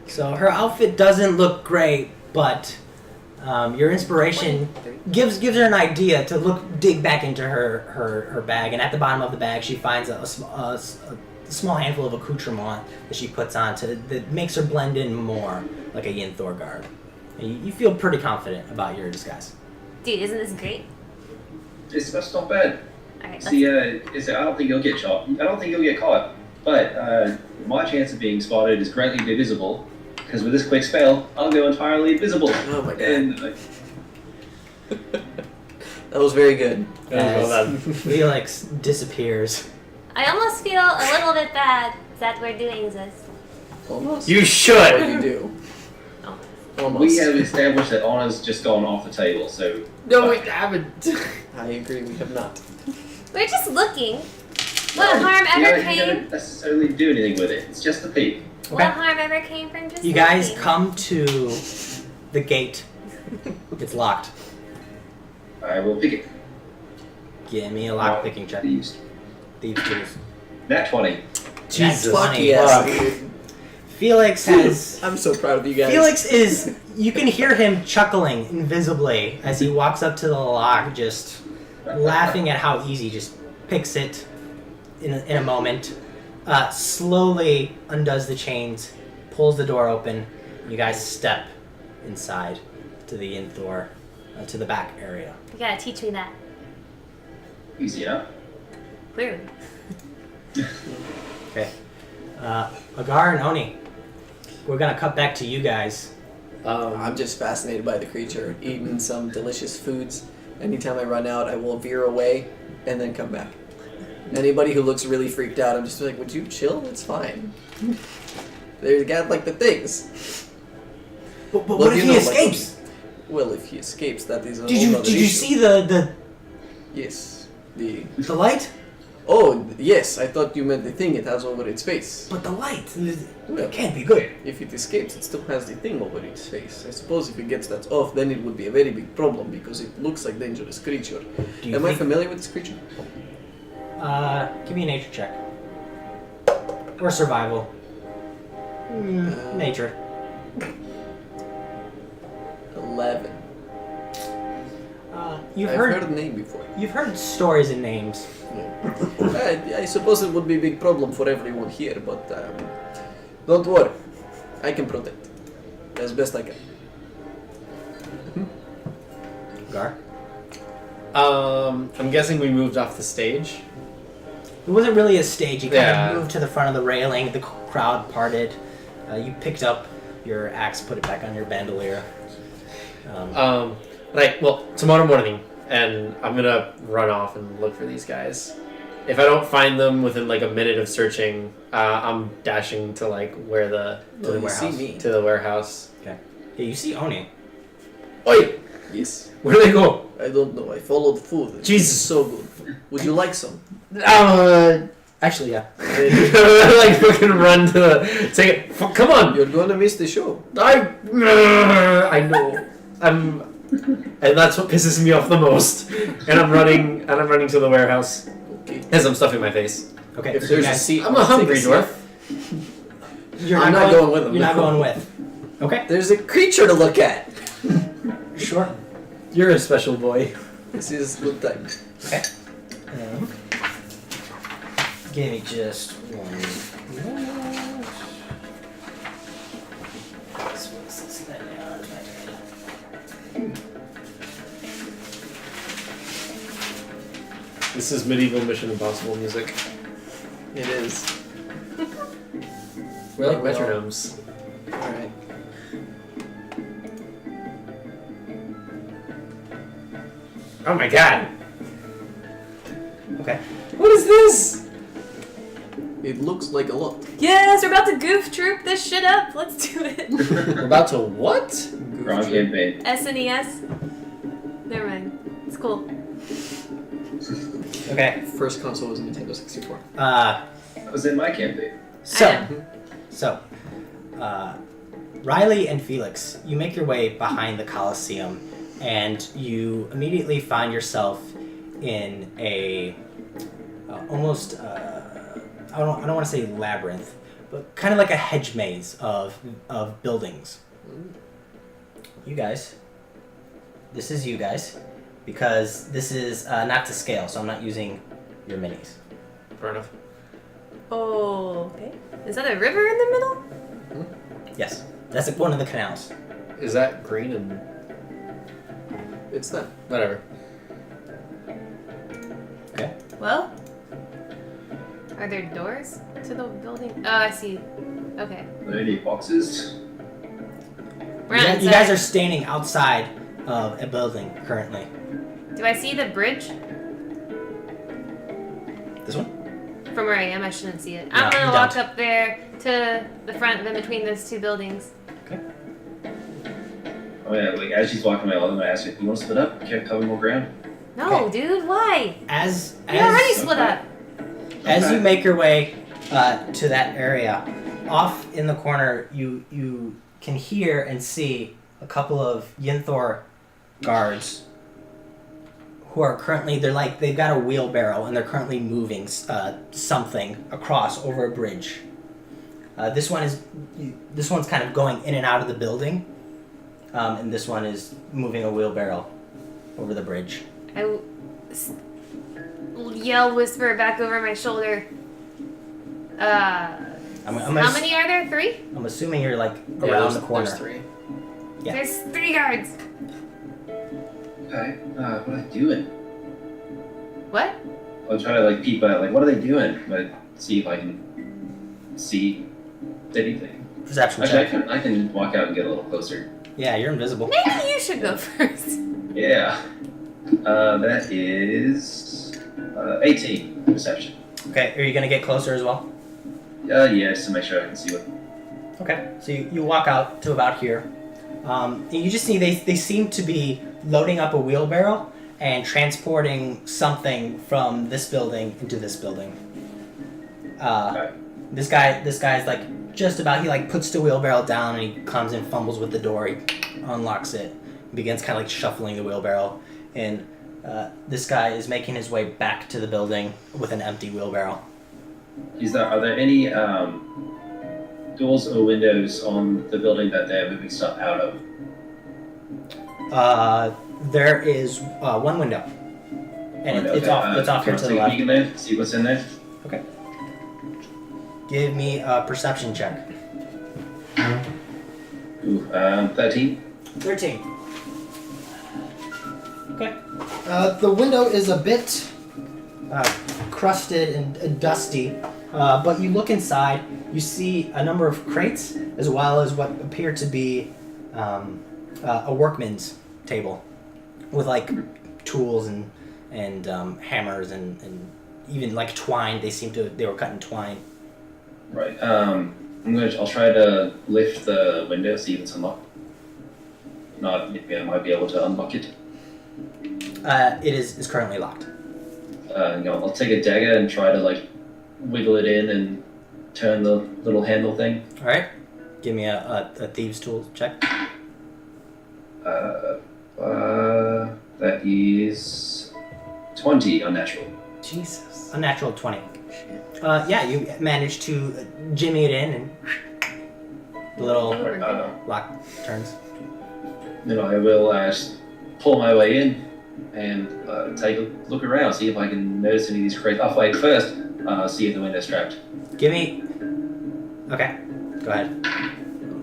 So her outfit doesn't look great, but your inspiration 23. gives her an idea to dig back into her bag, and at the bottom of the bag she finds a small handful of accoutrement that she puts on that makes her blend in more like a Yinthor guard. And you feel pretty confident about your disguise. Dude, isn't this great? That's not bad. Alright, See, I don't think you'll get shot. I don't think you'll get caught. But my chance of being spotted is greatly visible, because with this quick spell, I'll go entirely invisible. Oh my god. And That was very good. As Felix disappears. I almost feel a little bit bad that we're doing this. Almost. You What do should. you do? Oh. Almost. we have established that honor's just gone off the table, so No, we haven't. I agree, we have not. We're just looking. What harm you ever don't came? necessarily do anything with it. It's just a peek. What harm ever came from just You guys looking? come to the gate. It's locked. I will pick it. Give me a lock picking check. Thieves. Thieves tools. Nat 20. Jesus. Fuck Fuck yes, fuck. dude. Felix has. I'm so proud of you guys. Felix is. You can hear him chuckling invisibly as he walks up to the lock, just laughing at how easy he just picks it in a moment. Slowly undoes the chains, pulls the door open. You guys step inside to the Yinthor, to the back area. You gotta teach me that. Easy enough. Clearly. Okay. Agar and Oni, we're gonna cut back to you guys. I'm just fascinated by the creature, eating some delicious foods. Anytime I run out, I will veer away and then come back. Anybody who looks really freaked out, I'm just like, would you chill? It's fine. They got like the things. But Well, what if you he know, like- escapes? Well, if he escapes, that is a Did whole you other did you issue. see the Yes. The light? Oh, yes, I thought you meant the thing it has over its face. But the light, Well, it can't be good. if it escapes, it still has the thing over its face. I suppose if it gets that off, then it would be a very big problem because it looks like dangerous creature. Do you Am I think- familiar with this creature? Give me a nature check. Or survival. Nature. 11. You've I've heard, heard the name before. you've heard stories and names. I suppose it would be a big problem for everyone here, but don't worry. I can protect. As best I can. Gar. I'm guessing we moved off the stage. It wasn't really a stage. You kind Yeah. of moved to the front of the railing. The crowd parted. You picked up your axe, put it back on your bandolier. Right. Well, tomorrow morning, and I'm gonna run off and look for these guys. If I don't find them within like a minute of searching, I'm dashing to like where the To the you see warehouse. me. to the warehouse. Okay. Yeah, you see Oni. Oi! Yes. Where do they go? I don't know. I followed food. It's Jesus. so good. Would you like some? Actually, yeah. I like fucking run to the take it. Come on! You're gonna miss the show. I know. And that's what pisses me off the most. And I'm running to the warehouse Okay. as I'm stuffing my face. Okay. If so you there's a guys- seat, I'm a I'll take hungry seat. dwarf. You're I'm not going with them. You're not going with. Okay. There's a creature to look at. Sure. You're a special boy. This is good time. Okay. Give me just one moment. This is medieval Mission Impossible music. It is. We're like Well. metronomes. Alright. Oh my god! Okay. What is this? It looks like a lot. Yes, we're about to goof troop this shit up. Let's do it. We're about to what? Wrong campaign. SNES. Never mind. It's cool. Okay. First console was a Nintendo 64. That was in my campaign. So, Riley and Felix, you make your way behind the Colosseum, and you immediately find yourself in a almost I don't want to say labyrinth, but kind of like a hedge maze of buildings. You guys, this is you guys, because this is not to scale, so I'm not using your minis. Fair enough. Oh, okay. Is that a river in the middle? Yes, that's like one of the canals. Is that green and It's that. whatever? Okay. Well, are there doors to the building? Oh, I see. Okay. Are there any boxes? We're You not guys, you guys inside. are standing outside of a building currently. Do I see the bridge? This one? From where I am, I shouldn't see it. No, I'm gonna you walk don't. up there to the front of in between those two buildings. Oh yeah, like as she's walking away, I'm gonna ask her, "You want to split up? Can't cover more ground?" No, dude, why? As We already as split up. as Okay. you make your way to that area, off in the corner, you can hear and see a couple of Yinthor guards who are currently they've got a wheelbarrow and they're currently moving something across over a bridge. This one's kind of going in and out of the building, and this one is moving a wheelbarrow over the bridge. Yell, whisper back over my shoulder. How many are there? 3? I'm assuming you're like Yeah, around the corner. There's 3. Yeah. There's 3 guards. Okay. What are they doing? What? I'll try to like peep out. Like, what are they doing? But see if I can see anything. Perception Actually, check. I can walk out and get a little closer. Yeah, you're invisible. Maybe you should go first. Yeah. That is 18 perception. Okay, are you gonna get closer as well? Yeah, just to make sure I can see what. Okay, so you walk out to about here. And you just see they seem to be loading up a wheelbarrow and transporting something from this building into this building. Okay. This guy's like just about, he like puts the wheelbarrow down and he comes and fumbles with the door. He unlocks it, begins kind of like shuffling the wheelbarrow, and this guy is making his way back to the building with an empty wheelbarrow. Are there any doors or windows on the building that they're moving stuff out of? There is one window, and it's off. It's off here to the Take a peek left. in there, see what's in there. Okay. Give me a perception check. Ooh, 13. 13. Okay. The window is a bit crusted and dusty, but you look inside, you see a number of crates, as well as what appear to be a workman's table with like tools and hammers and even like twine. They were cutting twine. Right. I'll try to lift the window, see if it's unlocked. Not, maybe I might be able to unlock it. It is currently locked. I'll take a dagger and try to like wiggle it in and turn the little handle thing. All right. Give me a thieves' tool check. That is 20 unnatural. Jesus. Unnatural 20. Yeah, you managed to jimmy it in, and the little lock turns. Then I will pull my way in and take a look around, see if I can notice any of these crates. I'll fight first, see if the window's trapped. Give me. Okay, go ahead.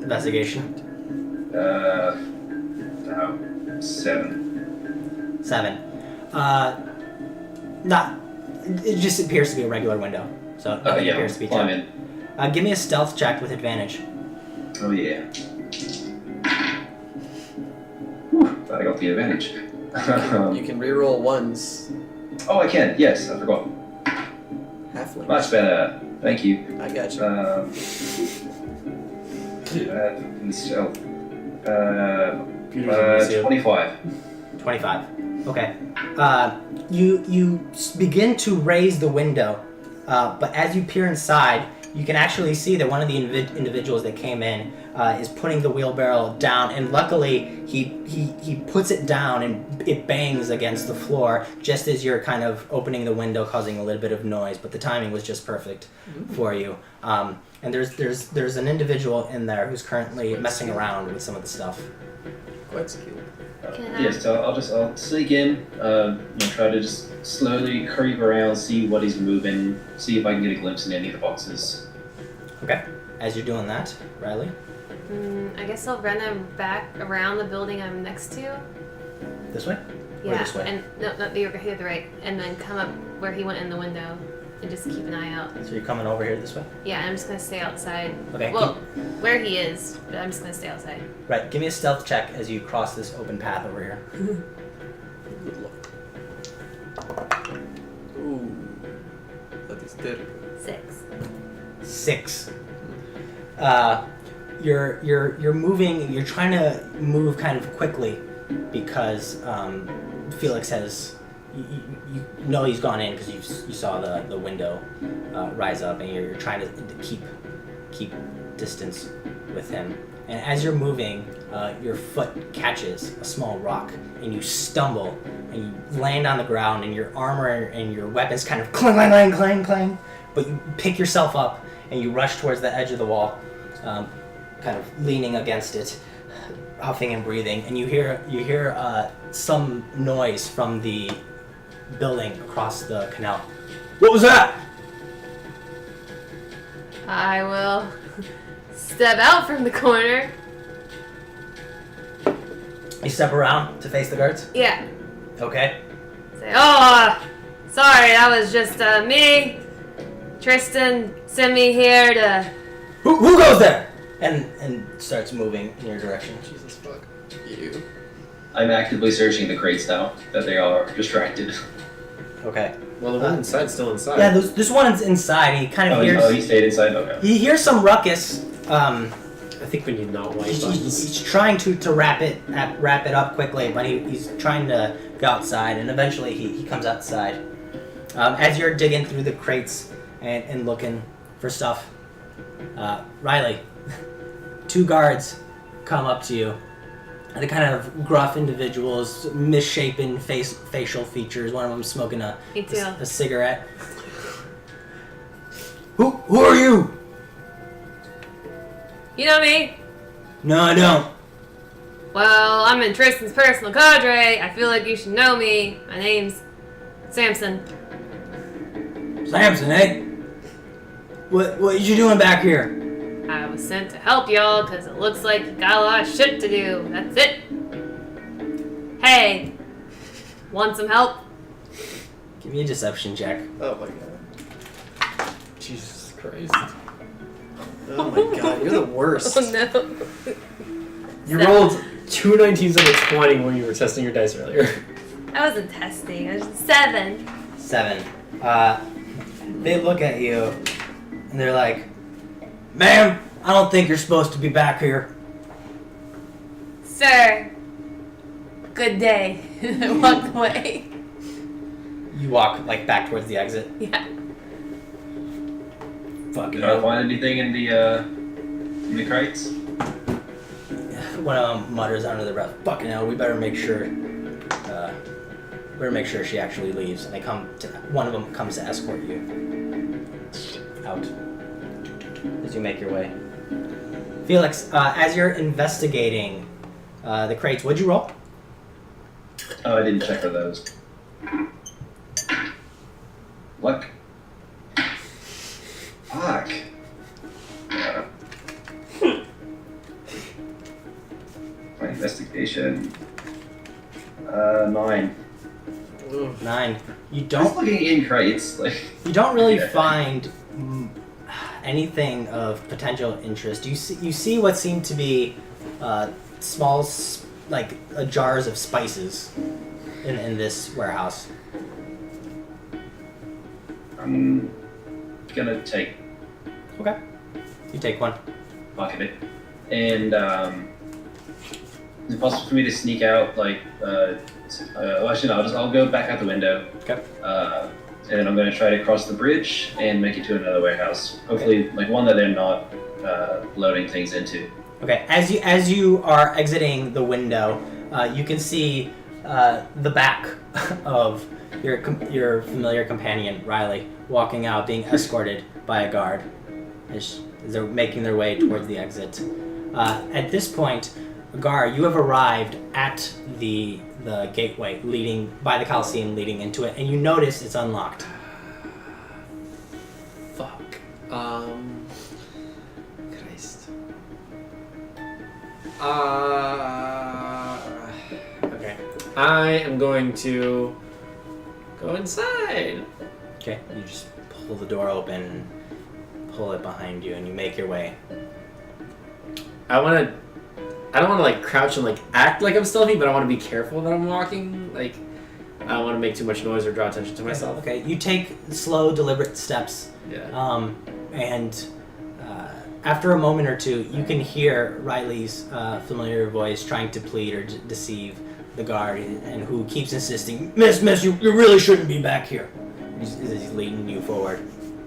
Investigation. 7. 7. Not. It just appears to be a regular window, so nothing appears to be climb trapped. in. Give me a stealth check with advantage. Oh yeah. Whew, thought I got the advantage. You can reroll ones. Oh, I can. Yes, I forgot. Halfling. Much better. Thank you. I got you. Stealth. Peter's 25. 25. Okay. You begin to raise the window, but as you peer inside, you can actually see that one of the individuals that came in is putting the wheelbarrow down, and luckily he puts it down and it bangs against the floor just as you're kind of opening the window, causing a little bit of noise. But the timing was just perfect for you. And there's an individual in there who's currently messing around with some of the stuff. Quite skilled. Yes, so I'll sneak in, try to just slowly creep around, see what he's moving, see if I can get a glimpse in any of the boxes. Okay. As you're doing that, Riley? I guess I'll run him back around the building I'm next to. This way? Yeah, Or this way? and no, the other right, and then come up where he went in the window, and just keep an eye out. So you're coming over here this way? Yeah, I'm just gonna stay outside. Okay. Well, where he is, but I'm just gonna stay outside. Right. Give me a stealth check as you cross this open path over here. Good luck. Ooh, that is terrible. 6. 6. You're moving. You're trying to move kind of quickly because Felix has. You know he's gone in because you saw the window rise up, and you're trying to keep distance with him. And as you're moving, your foot catches a small rock, and you stumble, and you land on the ground, and your armor and your weapons kind of clang, clang, clang, clang, clang. But you pick yourself up, and you rush towards the edge of the wall, kind of leaning against it, huffing and breathing, and you hear some noise from the building across the canal. What was that? I will step out from the corner. You step around to face the guards? Yeah. Okay. Say, oh, sorry, that was just me. Tristan sent me here to... Who goes there? And starts moving in your direction. Jesus fuck. You. I'm actively searching the crates now that they are distracted. Okay. Well, the one inside's still inside. Yeah, this one's inside. He kind of hears... he stayed inside? Okay. He hears some ruckus. I think we need not white buttons. He's trying to wrap it up quickly, but he's trying to go outside, and eventually he comes outside. As you're digging through the crates and looking for stuff, Riley, 2 guards come up to you. The kind of gruff individuals, misshapen facial features. One of them smoking a cigarette. Who are you? You know me? No, I don't. Well, I'm in Tristan's personal cadre. I feel like you should know me. My name's Samson. Samson, eh? What are you doing back here? I was sent to help y'all because it looks like you got a lot of shit to do. That's it. Hey, want some help? Give me a deception check. Oh my god. Jesus Christ. Oh my god, you're the worst. Oh no. You rolled 2 19s out of 20 when you were testing your dice earlier. I wasn't testing. I was 7. 7. They look at you and they're like, "Ma'am, I don't think you're supposed to be back here." Sir, good day. I walked away. You walk back towards the exit. Yeah. Fucking Did I find anything in the crates? One of them mutters under their breath, "Fucking hell, we better make sure she actually leaves." And one of them comes to escort you out as you make your way. Felix, as you're investigating the crates, what'd you roll? Oh, I didn't check for those. Luck. Fuck. My investigation. 9. 9. You Just don't looking in crates, You don't really Yeah. find anything of potential interest. You see what seem to be small, jars of spices in this warehouse. I'm gonna take Okay. You take one. a bucket of it, and Is it possible for me to sneak out? Like, well, actually, no. I'll go back out the window. Okay. And then I'm going to try to cross the bridge and make it to another warehouse. Hopefully, like one that they're not loading things into. Okay. As you are exiting the window, you can see the back of your familiar companion Riley walking out, being escorted by a guard as they're making their way towards the exit. At this point, Gar, you have arrived at the gateway leading by the Coliseum, leading into it, and you notice it's unlocked. Fuck. Christ. Okay. I am going to go inside. Okay, you just pull the door open, pull it behind you, and you make your way. I don't want to like crouch and like act like I'm stealthy, but I want to be careful that I'm walking. Like, I don't want to make too much noise or draw attention to myself. Okay, you take slow, deliberate steps. Yeah. And after a moment or two, you can hear Riley's familiar voice trying to plead or deceive the guard, and who keeps insisting, Miss, you really shouldn't be back here. He's leading you forward.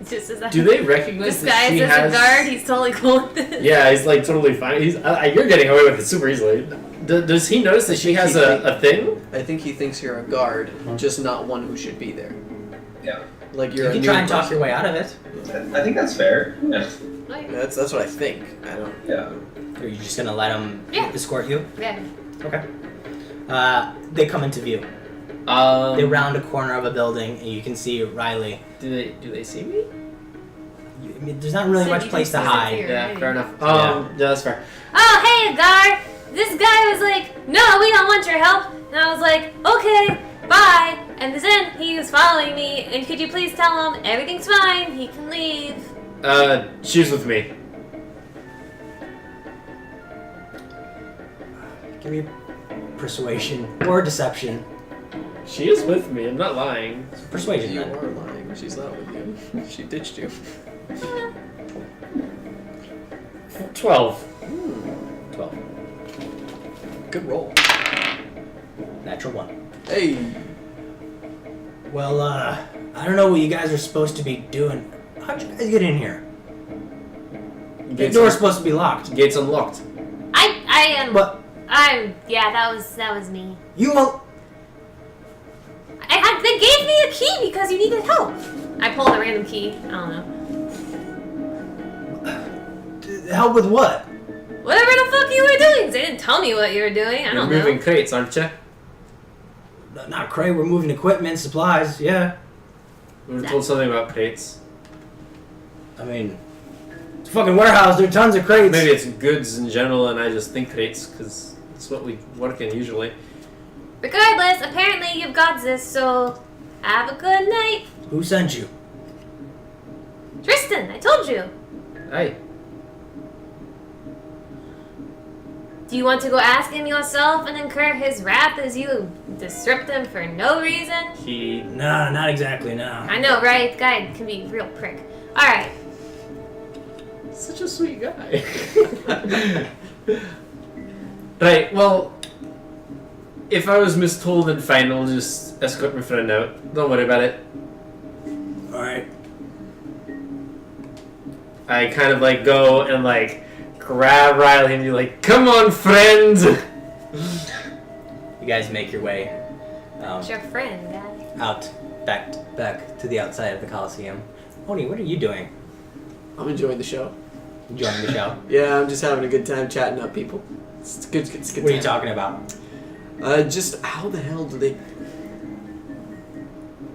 Just as Do they recognize that disguised she as has... a guard, he's totally cool with it. Yeah, he's like totally fine. He's you're getting away with it super easily. Does he notice that she has a thing? I think he thinks you're a guard, just not one who should be there. Yeah. Like You you're. can a try new and talk person. your way out of it. I think that's fair. Yeah. That's what I think. I don't. Yeah. Or are you just gonna let him escort you? Yeah. Okay. They come into view. They round a corner of a building, and you can see Riley. Do they see me? I mean, there's not really So much you place to can see hide. it here. Yeah, Right. fair enough. Yeah. Yeah, that's fair. Oh, hey, guard. This guy was like, no, we don't want your help. And I was like, okay, bye. And then he was following me, and could you please tell him everything's fine, he can leave. She's with me. Give me persuasion or deception. She is with me. I'm not lying. Persuasion You then. are lying. She's not with you. She ditched you. 12. 12. Good roll. Natural 1. Hey. Well, I don't know what you guys are supposed to be doing. How'd you guys get in here? The Gates door's supposed to be locked. Gates unlocked. But Yeah, that was me. you won't. They gave me a key because you needed help. I pulled a random key. I don't know. Help with what? Whatever the fuck you were doing. They didn't tell me what you were doing. I You're don't moving know. crates, aren't you? Not Cray, we're moving equipment, supplies, yeah. We were told something about crates. I mean, it's a fucking warehouse, there are tons of crates. Maybe it's goods in general, and I just think crates because it's what we work in usually. Regardless, apparently you've got this, so have a good night. Who sent you? Tristan, I told you. Hey, Do you want to go ask him yourself and incur his wrath as you disrupt him for no reason? No, not exactly, no. I know, right? The guy can be a real prick. Alright. such a sweet guy. Right, well, if I was mistold, then fine, I'll just escort my friend out. Don't worry about it. Alright. I kind of like go and like grab Riley and be like, come on, friend! You guys make your way It's your friend, guy. out, back to the outside of the Coliseum. Oni, what are you doing? I'm enjoying the show. Enjoying the show? Yeah, I'm just having a good time chatting up people. It's good. It's a good. What are you time. talking about? Just how the hell do they?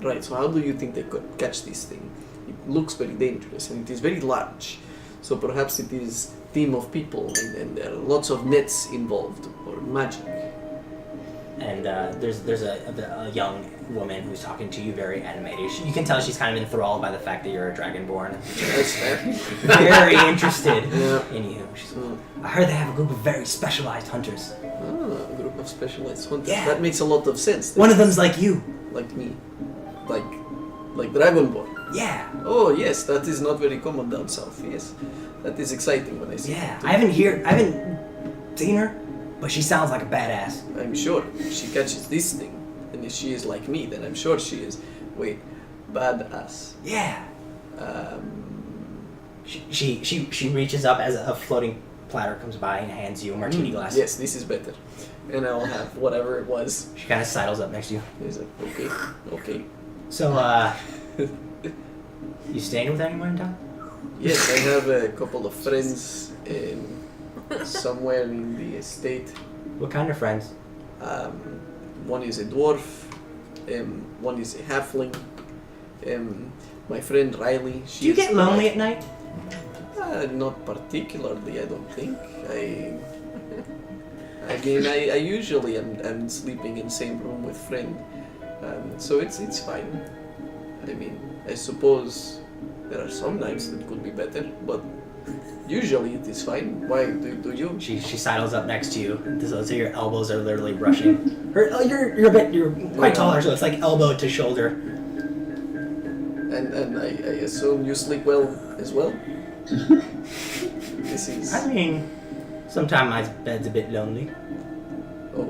Right. So how do you think they could catch this thing? It looks very dangerous and it is very large. So perhaps it is team of people and there are lots of nets involved or magic. And there's a young woman who's talking to you, very animated. You can tell she's kind of enthralled by the fact that you're a dragonborn. That's fair. Very interested Yeah. in you. She's like, I heard they have a group of very specialized hunters. Ah, a group of specialized hunters. Yeah. That makes a lot of sense. One of them's like you. Like me. Like Dragonborn. Yeah. Oh yes, that is not very common down south. Yes, that is exciting when I see. Yeah. it. I haven't seen her, but she sounds like a badass. I'm sure she catches this thing, and if she is like me, then I'm sure she is. Wait, badass. Yeah. Um, She reaches up as a floating platter comes by and hands you a martini glass. Yes, this is better. And I'll have whatever it was. She kind of sidles up next to you. He's like, okay. So, you staying with anyone in town? Yes, I have a couple of friends somewhere in the estate. What kind of friends? One is a dwarf, one is a halfling. My friend Riley. Do you get lonely at night? Not particularly, I don't think. I mean, I usually am sleeping in the same room with friend, so it's fine. I mean, I suppose there are some nights that could be better, but usually it is fine. Why do you? She sidles up next to you, so your elbows are literally brushing. You're quite taller, so it's like elbow to shoulder. And I assume you sleep well as well. This is. I mean, sometimes my bed's a bit lonely. Oh,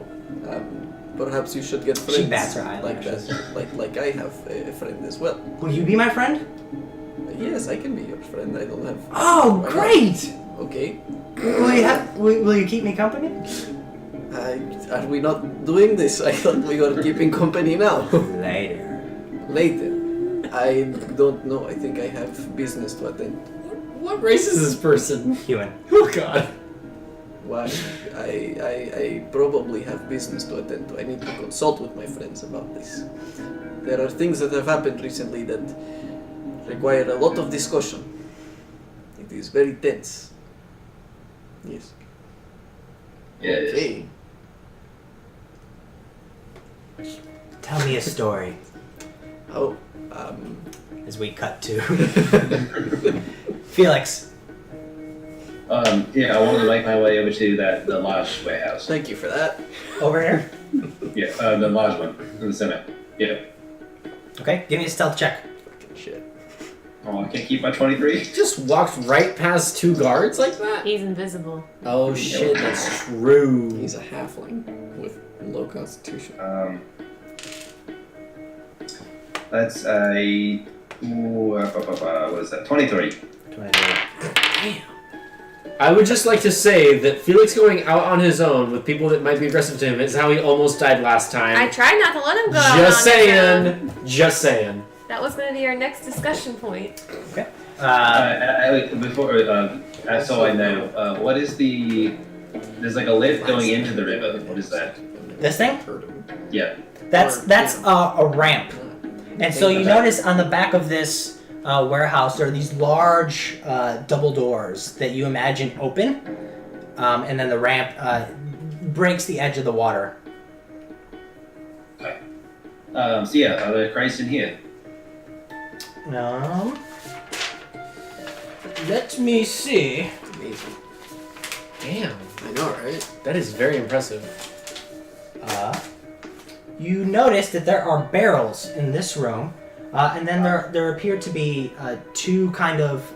perhaps you should get She friends bats her like eyelashes. that. Like I have a friend as well. Will you be my friend? Yes, I can be your friend. I don't have. Oh, Why not? great! Okay. Will you keep me company? Are we not doing this? I thought we were keeping company now. Later. Later. I don't know. I think I have business to attend. What race is this person? Human. Oh god. Why? I probably have business to attend to. I need to consult with my friends about this. There are things that have happened recently that require a lot of discussion. It is very tense. Yes. Yeah, it is. Okay. Tell me a story. Oh, As we cut to Felix. Yeah, I want to make my way over to the large warehouse. thank you for that. Over here. Yeah, the large one in the center. Yeah. Okay, give me a stealth check. Shit. Oh, I can't keep my 23. Just walked right past two guards like that? He's invisible. Oh shit, that's true. He's a halfling with low constitution. That's a what is that? 23. 23. I would just like to say that Felix going out on his own with people that might be aggressive to him is how he almost died last time. I tried not to let him go out Just on his own. saying. Just saying. That was going to be our next discussion point. Okay. Before, so I know, what is the? There's like a lift going into the river. What is that? This thing? Yeah. That's a ramp. And so you notice on the back of this warehouse there are these large double doors that you imagine open, and then the ramp breaks the edge of the water. Okay. So yeah, are there crates in here? Let me see. Amazing. Damn. I know, right? That is very impressive. You notice that there are barrels in this room, and then there appear to be two kind of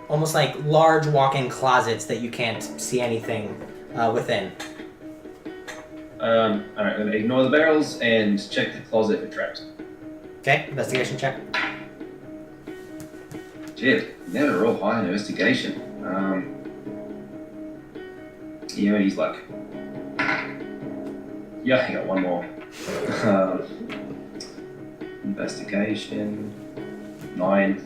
almost like large walk-in closets that you can't see anything within. Alright, I'm gonna ignore the barrels and check the closet for traps. Okay, investigation check. Shit, never roll high in investigation. Yeah, he's luck. Yeah, I got one more. Investigation 9.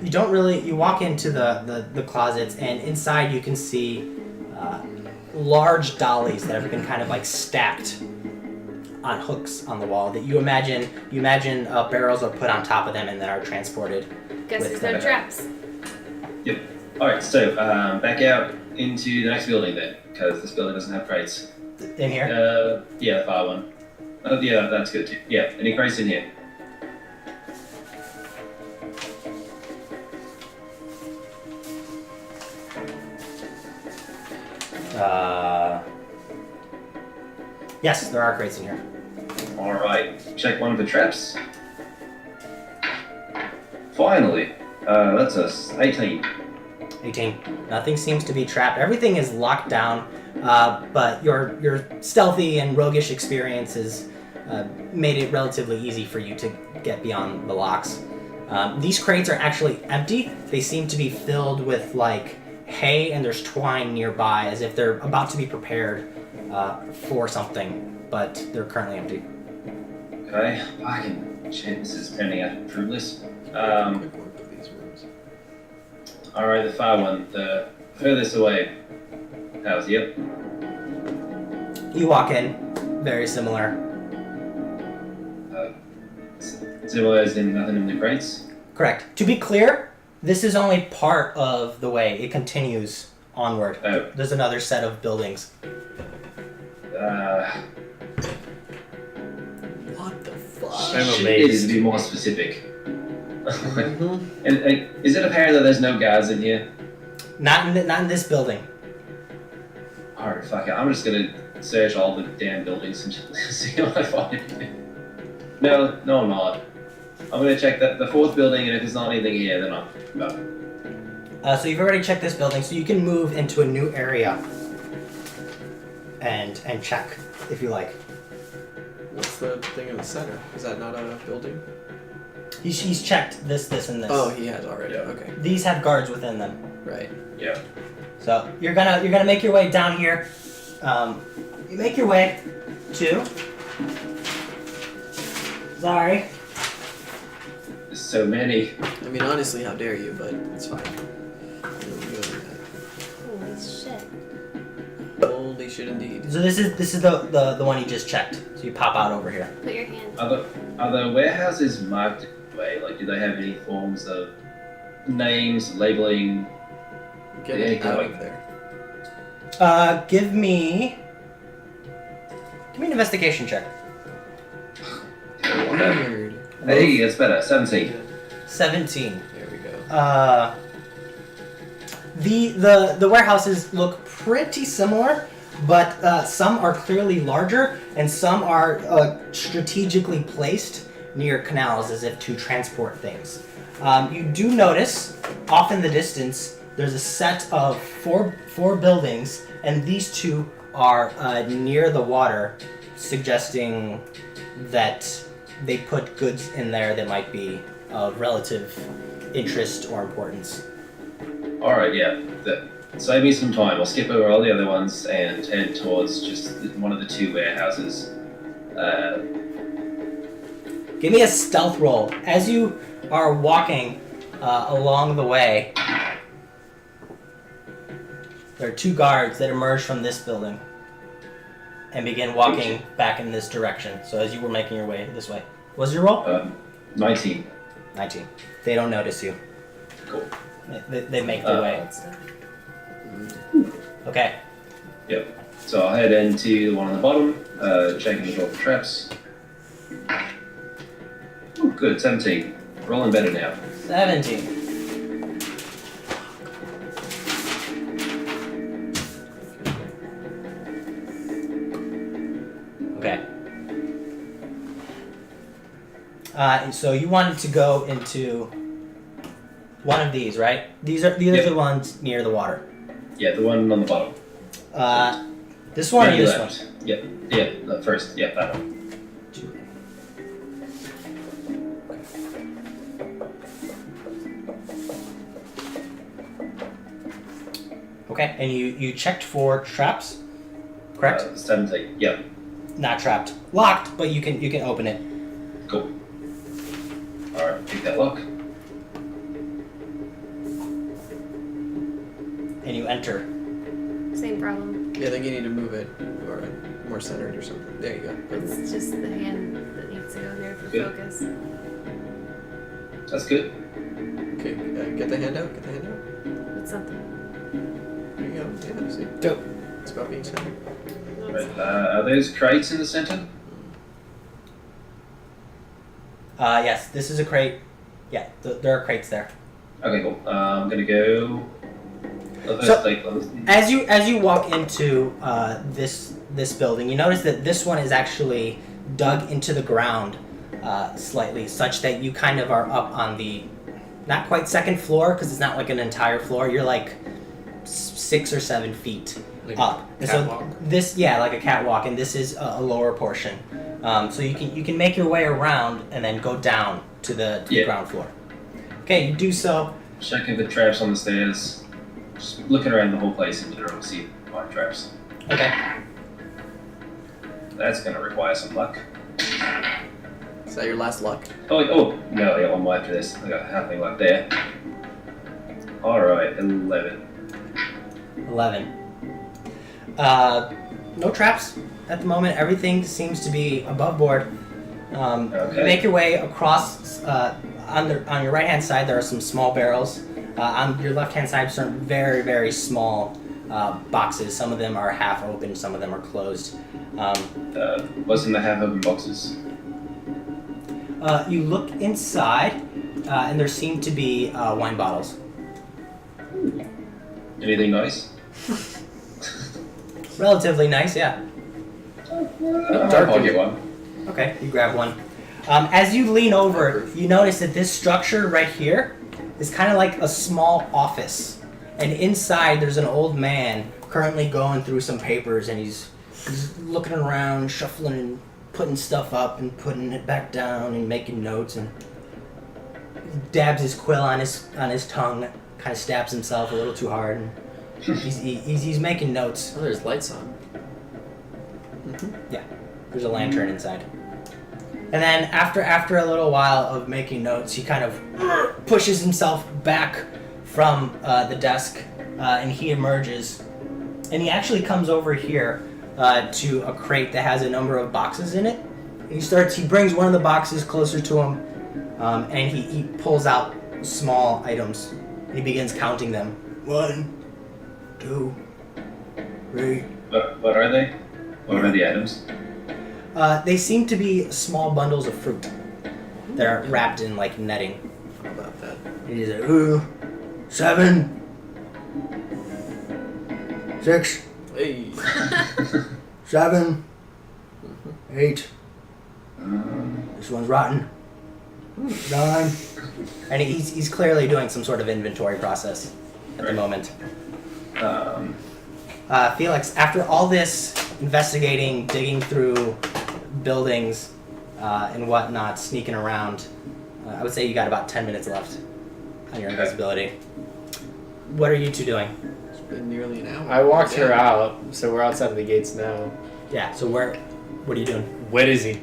You don't really. You walk into the closets, and inside you can see large dollies that have been kind of like stacked on hooks on the wall. That you imagine barrels are put on top of them and then are transported. Guess With there's no that. traps. Yep. Alright, so back out into the next building then, because this building doesn't have crates. In here. Yeah, the far one. Oh, yeah, that's good too. Yeah, any crates in here? Yes, there are crates in here. Alright, check one of the traps. Finally, that's a 18. 18. Nothing seems to be trapped. Everything is locked down. but your stealthy and roguish experiences made it relatively easy for you to get beyond the locks. These crates are actually empty. They seem to be filled with like hay, and there's twine nearby as if they're about to be prepared for something, but they're currently empty. Okay, I can check this is pending approval list. Quick work of these rooms. Alright, the far one, the furthest away house, yep. You walk in, very similar. Similar as in nothing in the crates. Correct. To be clear, this is only part of the way. It continues onward. Oh. There's another set of buildings. What the fuck? I'm Shit amazed. is to be more specific. Mm-hmm. And is it apparent that there's no guards in here? Not in this building. Alright, fuck it. I'm just gonna search all the damn buildings and see what I find. No, I'm not. I'm gonna check the fourth building, and if there's not anything here, then I'm done. So you've already checked this building, so you can move into a new area and check if you like. What's the thing in the center? Is that not a building? He's checked this, and this. Oh, he has already. Yeah. Okay. These have guards within them. Right. Yeah. So you're gonna make your way down here. You make your way to. Sorry. There's so many. I mean, honestly, how dare you? But it's fine. Holy shit. Holy shit, indeed. So this is the one you just checked. So you pop out over here. Put your hand. Are the warehouses marked way? Like, do they have any forms of names, labeling? Get Yeah, it out like- of there. Give me an investigation check. Weird. Hey, that's better. 17. 17. There we go. The warehouses look pretty similar, but some are clearly larger and some are strategically placed near canals as if to transport things. You do notice off in the distance there's a set of four buildings, and these two are near the water, suggesting that they put goods in there that might be of relative interest or importance. Alright, yeah. Save me some time. I'll skip over all the other ones and head towards just one of the two warehouses. Give me a stealth roll. As you are walking along the way, there are two guards that emerge from this building and begin walking back in this direction. So as you were making your way this way. What's your roll? 19. 19. They don't notice you. Cool. They make their way. Okay. Yep. So I'll head into the one on the bottom, checking the door for traps. Ooh, good, 17. Rolling better now. 17. Okay. So you wanted to go into one of these, right? These are Yep. the ones near the water. Yeah, the one on the bottom. This one or Yeah, you this left. one? Yep. Yeah, the first. Yeah, that one. Okay, and you checked for traps, correct? 17. Yep. Not trapped, locked, but you can open it. Cool. Alright, pick that lock. And you enter. Same problem. Yeah, I think you need to move it or more centered or something. There you go. It's just the hand that needs to go there for Good. focus. That's good. Okay, get the hand out. Get the hand out. It's something. There you go. Yeah, see. Dope. It's about being centered. Right, are those crates in the center? Yes, this is a crate. Yeah, there are crates there. Okay, cool. I'm gonna go. So- As you walk into this building, you notice that this one is actually dug into the ground slightly, such that you kind of are up on the not quite second floor because it's not like an entire floor. You're like 6 or 7 feet Like up. a And catwalk? so this, yeah, like a catwalk, and this is a lower portion. So you can make your way around and then go down to the ground floor. Okay, you do so. Checking the traps on the stairs. Just looking around the whole place in general to see if I find traps. Okay. That's gonna require some luck. Is that your last luck? Oh, no, I got one more after this. I got halfling luck there. Alright, 11. 11. No traps at the moment. Everything seems to be above board. Okay. You make your way across. On your right hand side, there are some small barrels. On your left hand side, some very, very small boxes. Some of them are half open, some of them are closed. What's in the half open boxes? You look inside, and there seem to be wine bottles. Anything nice? Relatively nice, yeah. I'll get one. Okay, you grab one. As you lean over, you notice that this structure right here is kind of like a small office. And inside there's an old man currently going through some papers, and he's looking around, shuffling and putting stuff up and putting it back down and making notes, and dabs his quill on his tongue, kind of stabs himself a little too hard, and he's making notes. Oh, there's lights on. Yeah, there's a lantern inside. And then after a little while of making notes, he kind of pushes himself back from the desk, and he emerges. And he actually comes over here to a crate that has a number of boxes in it. And he brings one of the boxes closer to him, and he pulls out small items. And he begins counting them. 1, 2, 3. What are they? What are the items? They seem to be small bundles of fruit. They're wrapped in like netting. How about that? And he's like, 7, 6, Hey. 7, 8. This one's rotten. 9. And he's clearly doing some sort of inventory process at the moment. Felix, after all this investigating, digging through buildings and whatnot, sneaking around, I would say you got about 10 minutes left on your invisibility. What are you two doing? It's been nearly an hour. I walked her out, so we're outside of the gates now. Yeah, so what are you doing? Where is he?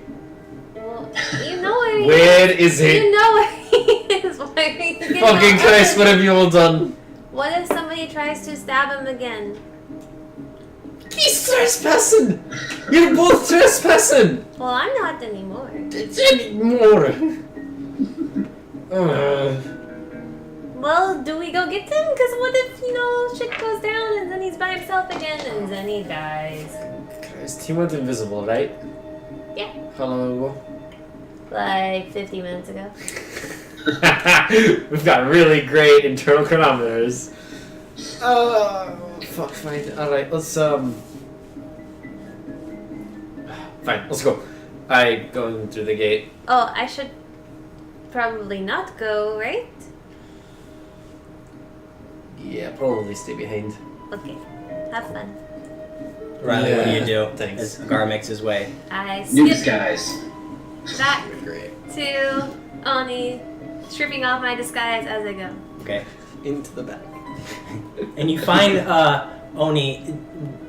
Well, you know where he Where is is. he? You know where he is. Why are you getting Fucking all Christ, what upset? have you all done? What if somebody tries to stab him again? He's trespassing! You're both trespassing! Well, I'm not anymore. Anymore. Well, do we go get him? Because what if, shit goes down and then he's by himself again and then he dies? Christ, he went invisible, right? Yeah. How long ago? Like 50 minutes ago. We've got really great internal chronometers. Fuck, fine. Alright, let's, Fine, let's go. I go through the gate. Oh, I should probably not go, right? Yeah, probably stay behind. Okay. Have fun. Riley, what do you do? Thanks. As Gar makes his way. I New skip disguise. back Great. to Oni, stripping off my disguise as I go. Okay. Into the back. And you find Oni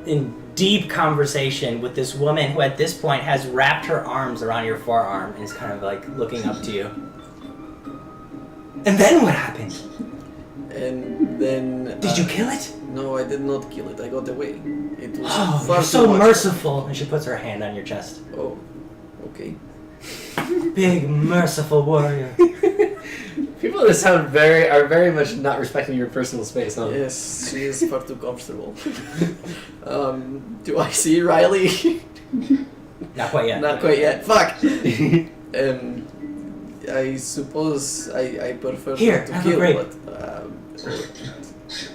in deep conversation with this woman who at this point has wrapped her arms around your forearm and is kind of like looking up to you. And then what happened? And then... Did you kill it? No, I did not kill it. I got away. It was Oh, far you're too so much. merciful. And she puts her hand on your chest. Oh, okay. Big, merciful warrior. People that sound are very much not respecting your personal space, huh? Yes, she is far too comfortable. Do I see Riley? Not quite yet. Not quite yet. Fuck! I suppose I prefer Here, not to have a kill, grape. but...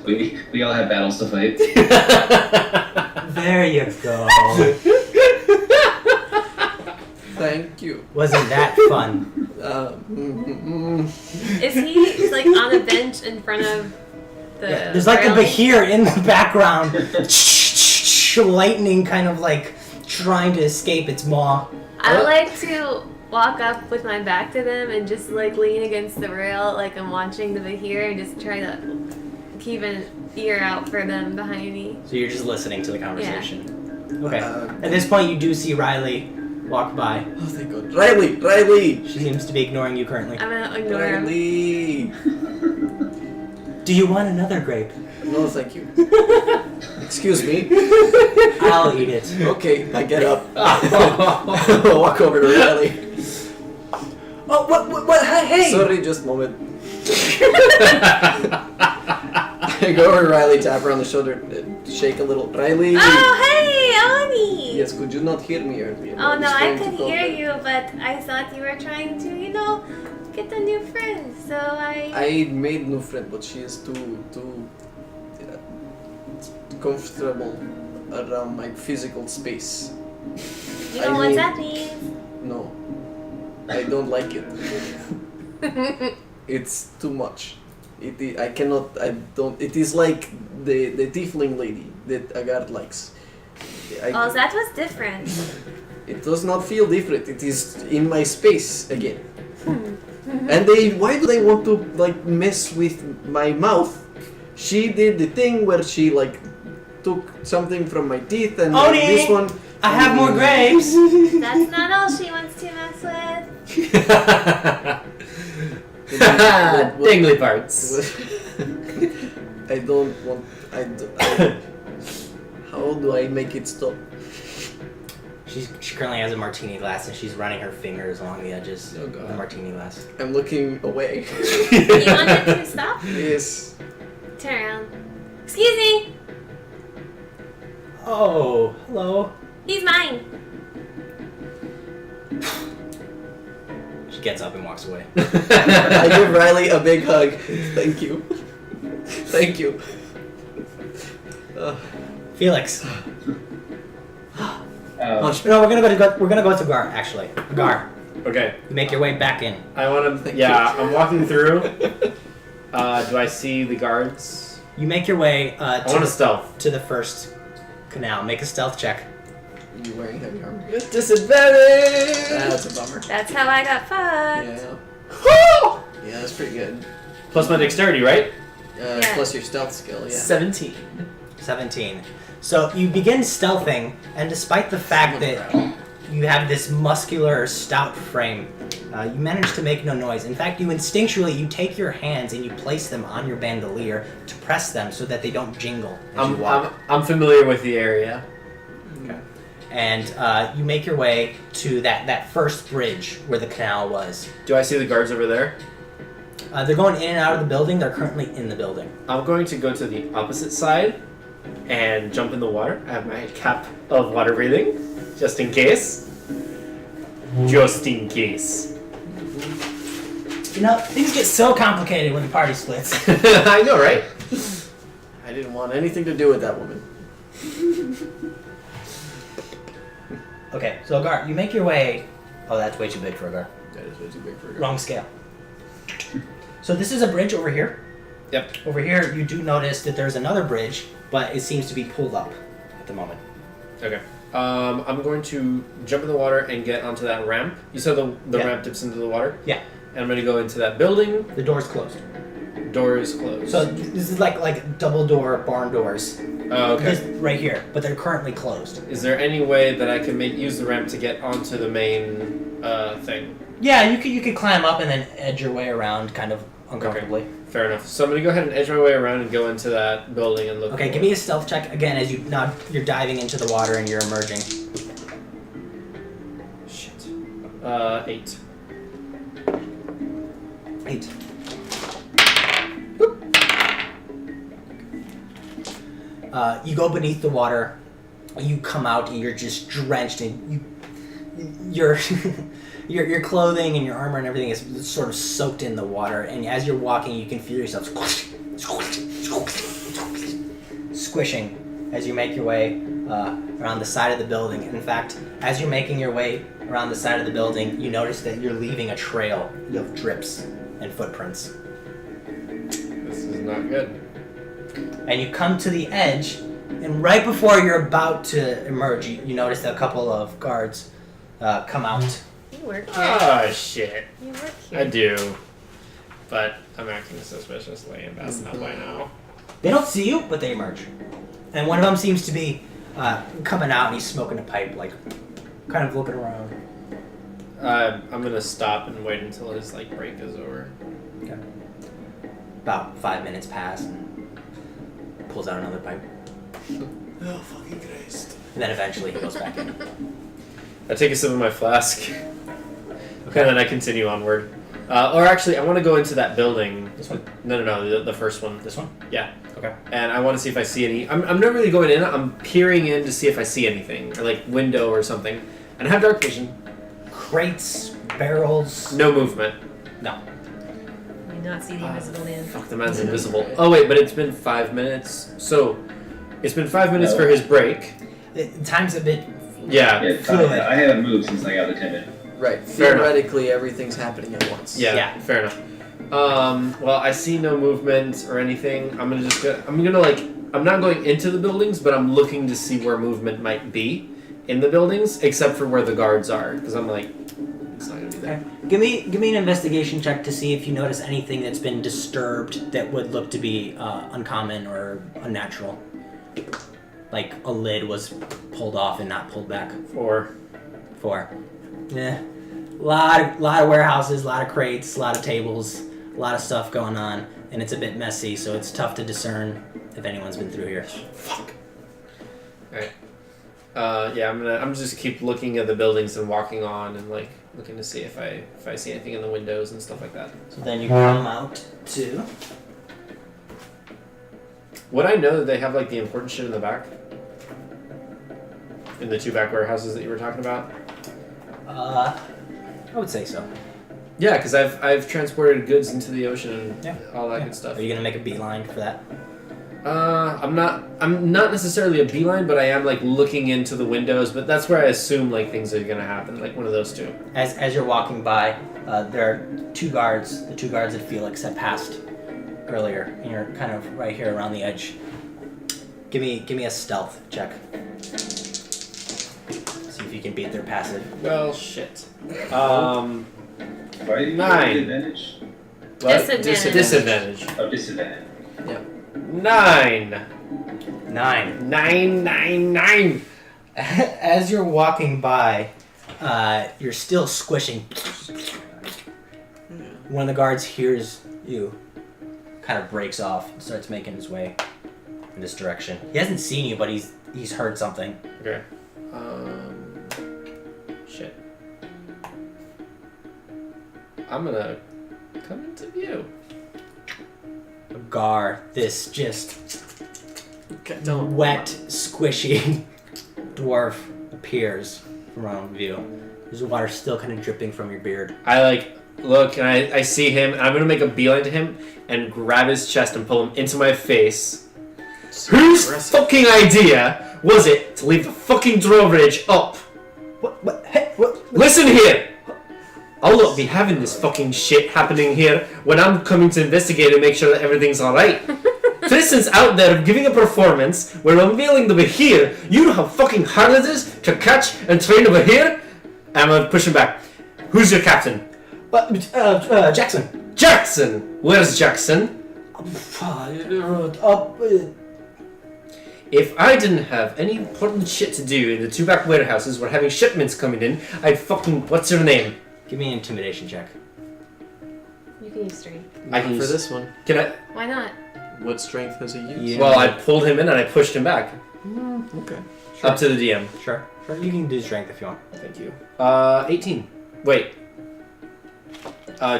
We all have battles to fight. There you go. Thank you. Wasn't that fun? Is he like on a bench in front of the Yeah, there's like a railing? Bahir in the background. lightning kind of like trying to escape its maw. I would like to walk up with my back to them and just like lean against the rail like I'm watching the Bahir and just try to keep an ear out for them behind me. So you're just listening to the conversation. Okay. At this point, you do see Riley walk by. Oh, thank God. Riley! She seems to be ignoring you currently. I'm gonna ignore him. Riley! Do you want another grape? No, thank you. Excuse me. I'll eat it. Okay, I get up. Walk over to Riley. Oh, what? Hey! Sorry, just a moment. I go over to Riley, tap her on the shoulder, shake a little. Riley! Oh, hey, Oni! Yes, could you not hear me earlier? Oh, no, was I trying to could call hear her. you, but I thought you were trying to, get a new friend, so I made new friend, but she is too comfortable around my physical space. You know I what mean- that means? No, I don't like it. It's too much. I cannot. I don't. It is like the tiefling lady that Agard likes. Oh, that was different. It does not feel different. It is in my space again. Mm-hmm. And why do they want to like mess with my mouth? She did the thing where she like took something from my teeth and Oni! this one. I have more grapes! That's not all she wants to mess with. Dingly parts. I don't want. How do I make it stop? She currently has a martini glass and she's running her fingers along the edges Oh, of God. the martini glass. I'm looking away. You want it to stop? Yes. Turn around. Excuse me! Oh, hello. He's mine. She gets up and walks away. I give Riley a big hug. Thank you. Thank you. Felix. Um, No, we're gonna go to Gar, actually. Gar, Okay. you make your way back in. I want to. Yeah, I'm walking through. Do I see the guards? You make your way I want to stealth. to the first canal. Make a stealth check. You wearing heavy armor? Disadvantage. That's a bummer. That's how I got fucked. Yeah. Yeah, that's pretty good. Plus my dexterity, right? Yeah. Plus your stealth skill, yeah. 17. 17. So you begin stealthing, and despite the fact that you have this muscular, stout frame, you manage to make no noise. In fact, you instinctually take your hands and you place them on your bandolier to press them so that they don't jingle as you walk. I'm familiar with the area. And you make your way to that first bridge where the canal was. Do I see the guards over there? They're going in and out of the building. They're currently in the building. I'm going to go to the opposite side and jump in the water. I have my cap of water breathing, just in case. Just in case. You know, things get so complicated when the party splits. I know, right? I didn't want anything to do with that woman. Okay, so Gar, you make your way. Oh, that's way too big for a Gar. That is way too big for a girl. Wrong scale. So this is a bridge over here. Yep. Over here, you do notice that there's another bridge, but it seems to be pulled up at the moment. Okay. I'm going to jump in the water and get onto that ramp. You said the Yeah. ramp dips into the water? Yeah. And I'm going to go into that building. The door's closed. Door is closed. So this is like double door barn doors. Oh, okay. Just right here, but they're currently closed. Is there any way that I can use the ramp to get onto the main thing? Yeah, you could climb up and then edge your way around kind of uncomfortably. Fair enough. So I'm going to go ahead and edge my way around and go into that building and look. Okay, for give me a stealth check again as you're diving into the water and you're emerging. Shit. 8. 8. You go beneath the water. You come out and you're just drenched, and your your clothing and your armor and everything is sort of soaked in the water. And as you're walking, you can feel yourself squishing as you make your way around the side of the building. And in fact, as you're making your way around the side of the building, you notice that you're leaving a trail of drips and footprints. This is not good. And you come to the edge And right before you're about to emerge, you notice that a couple of guards come out. You work here. Oh shit. You work here. I do. But I'm acting suspiciously and that's not by now. They don't see you, but they emerge. And one of them seems to be coming out and he's smoking a pipe, like kind of looking around. I'm gonna stop and wait until his like break is over. Okay. About 5 minutes pass and pulls out another pipe. Oh, fucking Christ. And then eventually he goes back in. I take a sip of my flask. Okay. And then I continue onward. Or actually, I want to go into that building. This one? No, the first one. This one? Yeah. Okay. And I want to see if I see any. I'm not really going in. I'm peering in to see if I see anything, or like window or something. And I have dark vision. Crates, barrels. No movement. No. You do not see the invisible man. Fuck, the man's invisible. Oh wait, but it's been 5 minutes. So, it's been 5 minutes for his break. Time's a bit. Yeah. Yeah, Fluid. I haven't moved since I got the timid. Right. Fair enough. Theoretically, everything's happening at once. Yeah. Fair enough. Well, I see no movement or anything. I'm not going into the buildings, but I'm looking to see where movement might be in the buildings, except for where the guards are, because I'm like, it's not gonna be there. Okay. Give me an investigation check to see if you notice anything that's been disturbed that would look to be uncommon or unnatural. Like a lid was pulled off and not pulled back. 4. Yeah. Lot of warehouses, a lot of crates, a lot of tables, a lot of stuff going on, and it's a bit messy, so it's tough to discern if anyone's been through here. Fuck. Alright. Yeah, I'm just keep looking at the buildings and walking on and like looking to see if I see anything in the windows and stuff like that. So then you come out to. Would I know that they have like the important shit in the back? In the 2 back warehouses that you were talking about? I would say so. Yeah, because I've transported goods into the ocean and all that good stuff. Are you gonna make a beeline for that? I'm not necessarily a beeline, but I am like looking into the windows, but that's where I assume like things are gonna happen, like one of those 2. As you're walking by, there are 2 guards. The 2 guards that Felix had passed earlier, and you're kind of right here around the edge. Give me a stealth check. See if you can beat their passive. Well, shit. Why do you 9. advantage? What? Disadvantage. Disadvantage. Oh, disadvantage. 9. 9. As you're walking by, you're still squishing. One of the guards hears you, kind of breaks off and starts making his way in this direction. He hasn't seen you, but he's heard something. Okay. Shit. I'm gonna come into view. Gar, this just Don't wet, squishy dwarf appears from around view. There's water still kind of dripping from your beard. I like look and I see him and I'm gonna make a beeline to him and grab his chest and pull him into my face. Whose fucking idea was it to leave the fucking drawbridge up? What? Listen here! I'll not be having this fucking shit happening here when I'm coming to investigate and make sure that everything's alright. Tristan's out there giving a performance where I'm unveiling over here. You know how fucking hard it is to catch and train over here? I'm gonna push him back. Who's your captain? Jackson. Jackson! Where's Jackson? If I didn't have any important shit to do in the 2 back warehouses where having shipments coming in, I'd fucking... What's your name? Give me an intimidation check. You can use strength. I can for use- this one. Can I... Why not? What strength has he used? Yeah. Well, I pulled him in and I pushed him back. Okay. Up to the DM. Sure. You can do strength if you want. Thank you. 18. Wait.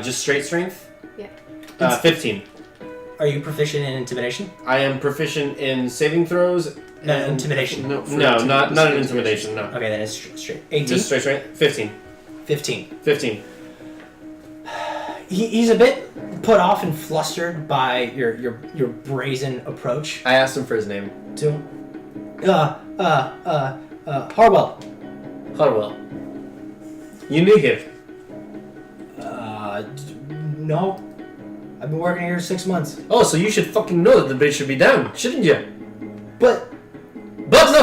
Just straight strength? Yeah. 15. Are you proficient in intimidation? I am proficient in saving throws. No, And intimidation. No, for No, not an intimidation. intimidation, no. Okay, then it's straight. 18? Just straight strength? 15. 15. 15. He's a bit put off and flustered by your brazen approach I asked him for his name. to Harwell. Harwell. You knew him. No. I've been working here 6 months. Oh, so you should fucking know that the bridge should be down, shouldn't you? But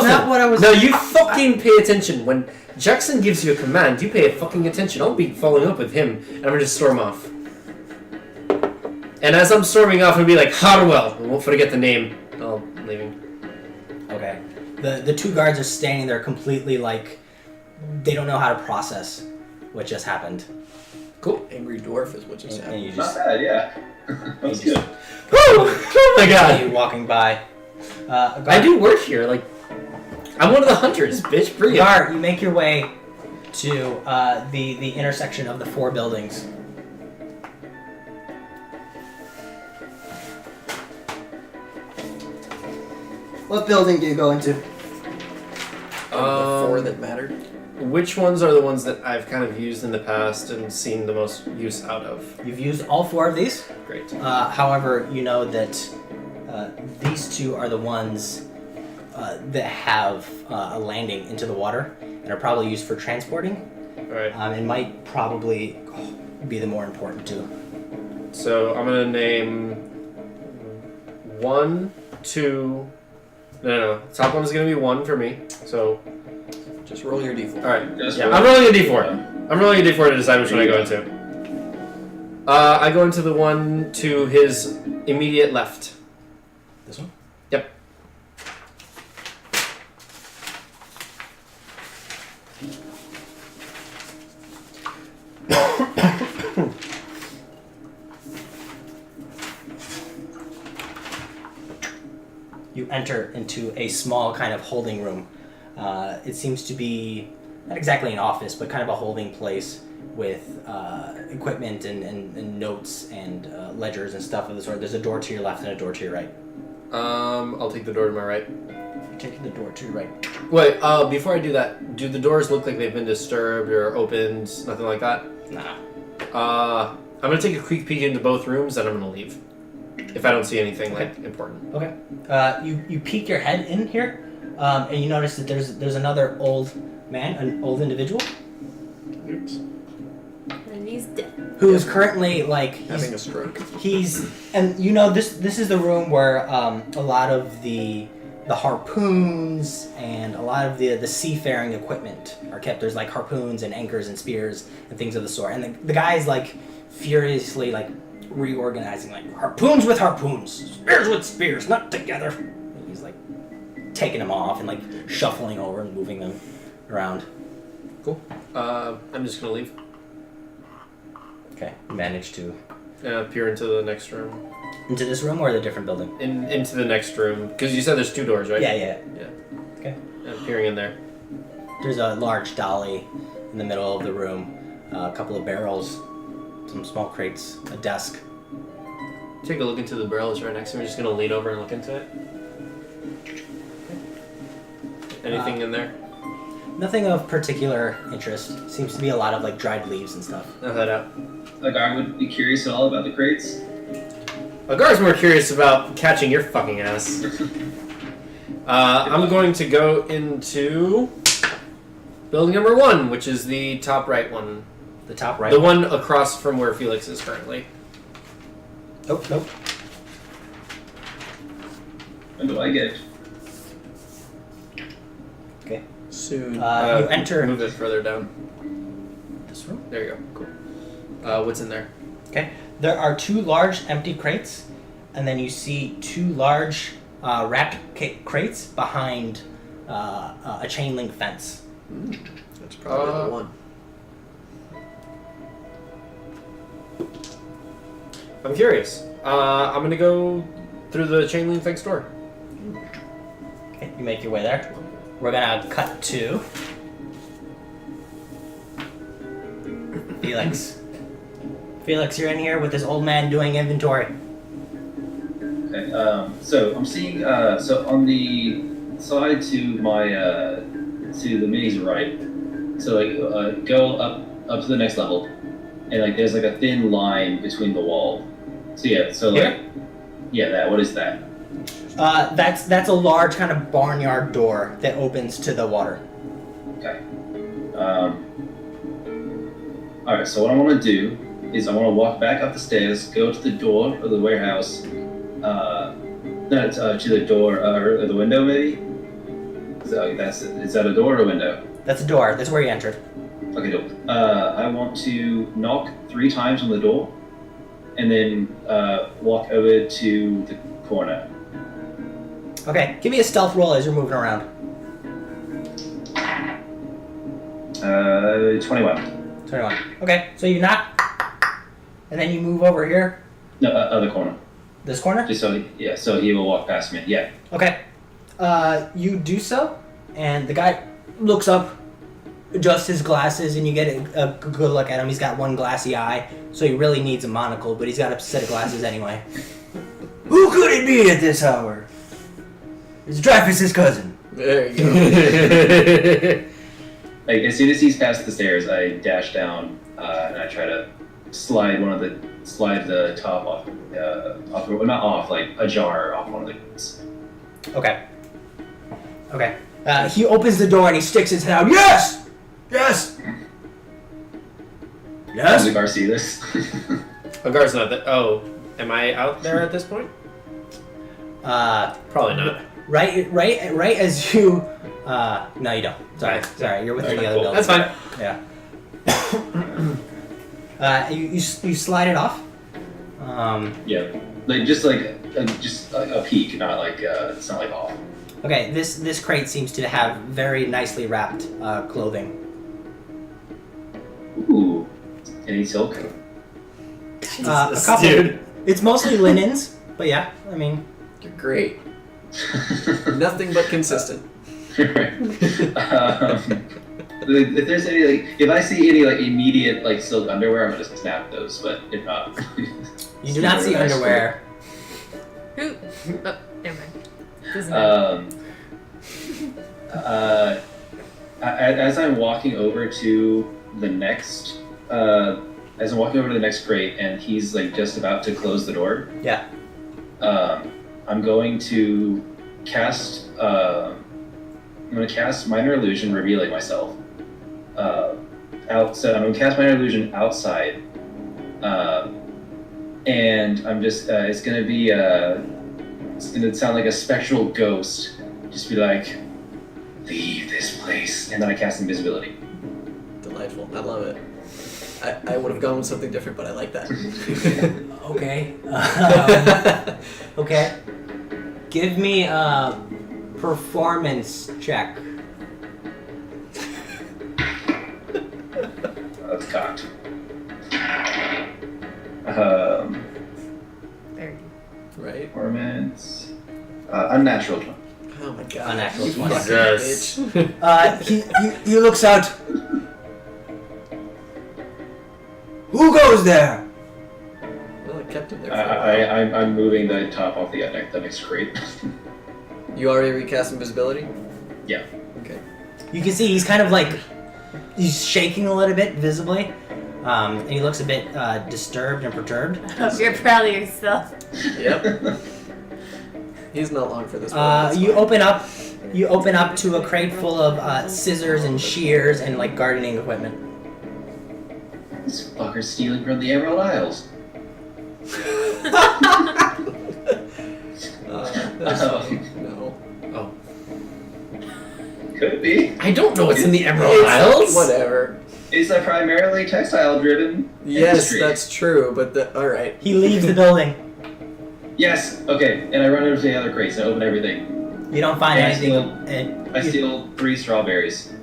not what I was. No, you fucking pay attention. When Jackson gives you a command, you pay fucking attention. I'll be following up with him, and I'm gonna just storm off. And as I'm storming off, I'll be like, Harwell. I won't forget the name. Oh, I'm leaving. Okay. The two guards are standing there completely like they don't know how to process what just happened. Cool. Angry dwarf is what just And happened. you Not just bad, yeah. That's You good. Oh my god. you walking by. I do work here. Like, I'm one of the hunters, bitch. Bring it. Gar, you make your way to the intersection of the four buildings. What building do you go into? The four that mattered. Which ones are the ones that I've kind of used in the past and seen the most use out of? You've used all four of these. Great. However, you know that these two are the ones that have a landing into the water and are probably used for transporting. Alright. And might probably be the more important two. So I'm gonna name 1, 2. No. Top one is gonna be 1 for me. So, Just roll your d4. alright. Just Yeah, roll. I'm rolling a d4. I'm rolling a d4 to decide which one I go into. I go into the one to his immediate left. This one? Yep. You enter into a small kind of holding room. It seems to be not exactly an office, but kind of a holding place with equipment and notes and ledgers and stuff of the sort. There's a door to your left and a door to your right. I'll take the door to my right. Take the door to your right. Wait, before I do that, do the doors look like they've been disturbed or opened? Nothing like that? Nah. I'm gonna take a quick peek into both rooms and I'm gonna leave. If I don't see anything like important. Okay. You peek your head in here, and you notice that there's another old man, an old individual, Oops. And he's dead. who is currently like Having a stroke. he's and you know this is the room where a lot of the harpoons and a lot of the seafaring equipment are kept. There's like harpoons and anchors and spears and things of the sort. And the guy's like furiously like reorganizing, like harpoons with harpoons, spears with spears, not together. And he's like taking them off and like shuffling over and moving them around. Cool. I'm just gonna leave. Okay, you managed to Peer into the next room. into this room or the different building. Into the next room. Because you said there's 2 doors, right? Yeah. Yeah. Okay. I'm peering in there. There's a large dolly in the middle of the room, a couple of barrels, some small crates, a desk. Take a look into the barrels right next to me. Just gonna lean over and look into it. Anything in there? Nothing of particular interest. Seems to be a lot of like dried leaves and stuff. I'll head out. Like, I would be curious at all about the crates. Agar's more curious about catching your fucking ass. I'm going to go into building number 1, which is the top right one. The top right. The one across from where Felix is currently. Nope. When do I get? Okay. Soon. You enter Move it further down. this room. There you go. Cool. What's in there? Okay. There are 2 large empty crates, and then you see 2 large wrapped crates behind a chain link fence. That's probably the one. I'm curious. I'm gonna go through the chain link fence door. Okay, you make your way there. We're gonna cut to Felix. Felix, you're in here with this old man doing inventory. Okay, so I'm seeing, so on the side to my, to the minis right, so like, go up to the next level, and like there's like a thin line between the wall. So yeah, so like, Here? yeah, that, what is that? That's a large kind of barnyard door that opens to the water. Okay. Alright, so what I want to do is I want to walk back up the stairs, go to the door of the warehouse, to the door, or the window maybe, So is that a door or a window? That's a door. That's where you entered. Okay, dope. I want to knock 3 times on the door, and then walk over to the corner. Okay, give me a stealth roll as you're moving around. 21. 21. Okay, so you knock, and then you move over here. No, other corner. This corner? Just so he will walk past me. Yeah. Okay. You do so, and the guy looks up, adjusts his glasses, and you get a good look at him. He's got one glassy eye, so he really needs a monocle, but he's got a set of glasses anyway. Who could it be at this hour? It's Dreyfus' cousin. There you go. Like, as soon as he's past the stairs, I dash down and I try to slide the top off, not off, like ajar off one of the gates. Okay. Okay. He opens the door and he sticks his head out. Yes! Yes! Does Yes? the guard see this? Agar's not there. Oh, am I out there at this point? Probably not. Right as you... no, you don't. Sorry, you're within the other building. That's fine. Yeah. You slide it off. Yeah, like just a peek, not like it's not like off. Okay, this crate seems to have very nicely wrapped clothing. Ooh, any silk? A Jesus, couple. dude. It's mostly linens, but yeah, I mean... You're great. Nothing but consistent. If there's any if I see any immediate silk underwear, I'm gonna snap those. But if not, You do not see underwear. Who? Oh, never mind. Doesn't matter. As I'm walking over to the next, crate, and he's just about to close the door. Yeah. I'm going to cast. I'm going to cast Minor Illusion, revealing myself. So I'm going to cast Minor Illusion outside, and I'm just. It's going to be. It's going to sound like a spectral ghost. Just be like, "Leave this place," and then I cast Invisibility. Delightful. I love it. I would have gone with something different, but I like that. Okay. Okay. Give me a performance check. That's cocked. Very good. Right? Performance. Unnatural 20. Oh my god. Unnatural You 20. fucking Jesus. bitch. He looks out. Who goes there? Well, I kept him there for a while. I'm moving the top off the next crate. You already recast invisibility? Yeah. Okay. You can see he's kind of he's shaking a little bit visibly, and he looks a bit disturbed and perturbed. I hope you're proud of yourself. Yep. He's not long for this one. That's You fine. open up to a crate full of scissors and shears and gardening equipment. This fucker's stealing from the Emerald Isles. That's fine. No. Oh. Could be. I don't know what's in the Emerald It's- Isles. Whatever. It's a primarily textile-driven Yes, industry. that's true, but alright. He leaves the building. Yes. Okay. And I run over to the other crates and open everything. You don't find Yeah, anything. I steal 3 strawberries.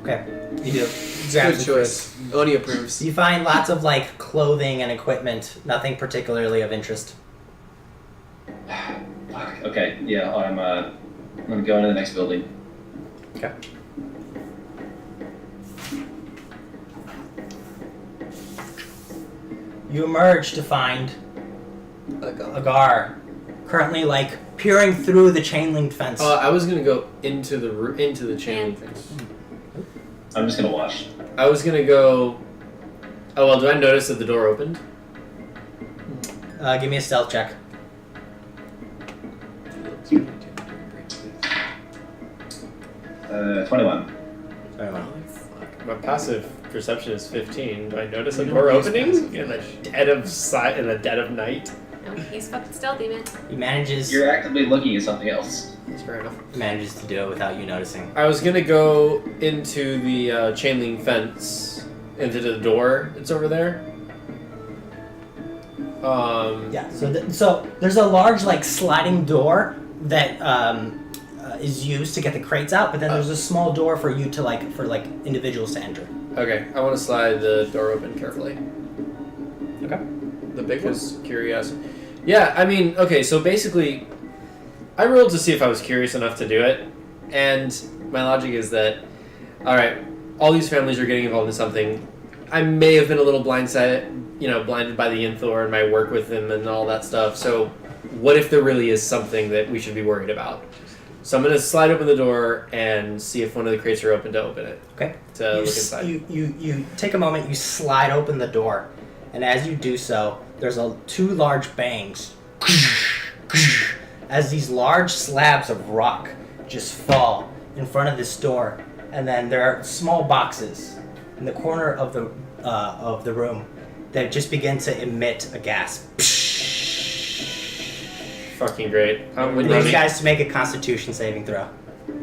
Okay, you do. Good choice. Oni approves. You find lots of clothing and equipment. Nothing particularly of interest. Fuck. Okay. Yeah. I'm gonna go into the next building. Okay. You emerge to find Agar, currently peering through the chain link fence. I was gonna go into the chain link fence. I'm just gonna watch. I was gonna go. Oh well, do I notice that the door opened? Give me a stealth check. 21. Sorry, Oh, fuck. My passive perception is 15. Do I notice a door opening in the dead of night? No, he's fucking stealthy, man. He manages. You're actively looking at something else. That's fair enough. manages to do it without you noticing. I was gonna go into the chain link fence, into the door that's over there. Yeah. So there's a large like sliding door that is used to get the crates out, but then there's a small door for you to for individuals to enter. Okay, I want to slide the door open carefully. Okay. The big one? Because curiosity. Yeah, I mean, okay, so basically, I rolled to see if I was curious enough to do it, and my logic is that, alright, all these families are getting involved in something. I may have been a little blinded by the Yinthor and my work with him and all that stuff, so what if there really is something that we should be worried about? So I'm going to slide open the door and see if one of the crates are open to open it. Okay. To look inside. You take a moment, you slide open the door, and as you do so, there's two large bangs as these large slabs of rock just fall in front of this door, and then there are small boxes in the corner of the room that just begin to emit a gas. Fucking great. I need you guys to make a Constitution saving throw.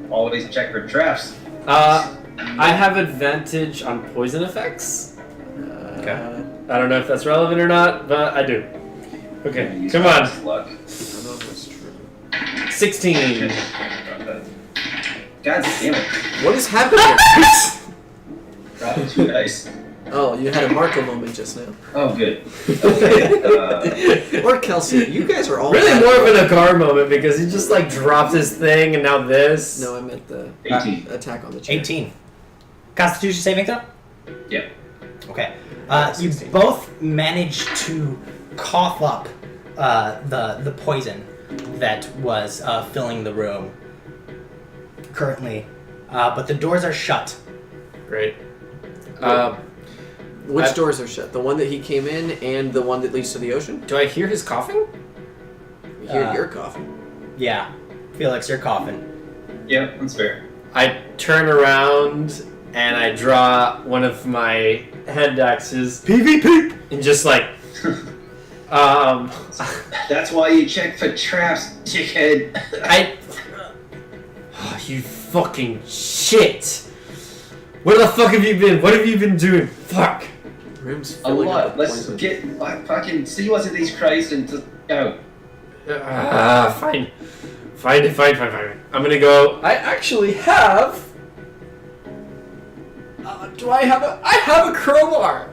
Always check for traps. I have advantage on poison effects. Okay. I don't know if that's relevant or not, but I do. Okay, Use come on. luck. I don't know if that's true. 16. God damn it. What is happening here? Probably too nice. Oh, you had a Marco moment just now. Oh, good. Okay. Or Kelsey. You guys are all Really bad. more of an Agar moment because he just dropped his thing and now this. No, I meant the 18. attack on the chair. 18. Constitution saving throw? Yep. Okay. You both manage to cough up the poison that was filling the room currently, but the doors are shut. Great. Which doors are shut? The one that he came in and the one that leads to the ocean? Do I hear his coughing? We hear your coughing. Yeah. Felix, you're coughing. Yep, that's fair. I turn around and I draw one of my hand axes. PvP! And just That's why you check for traps, dickhead. Oh, you fucking shit! Where the fuck have you been? What have you been doing? Fuck! Room's A filling up lot. with Let's poison. get fucking see what's in these crates and just go. Fine. Fine. I'm gonna go. I actually have. I have a crowbar.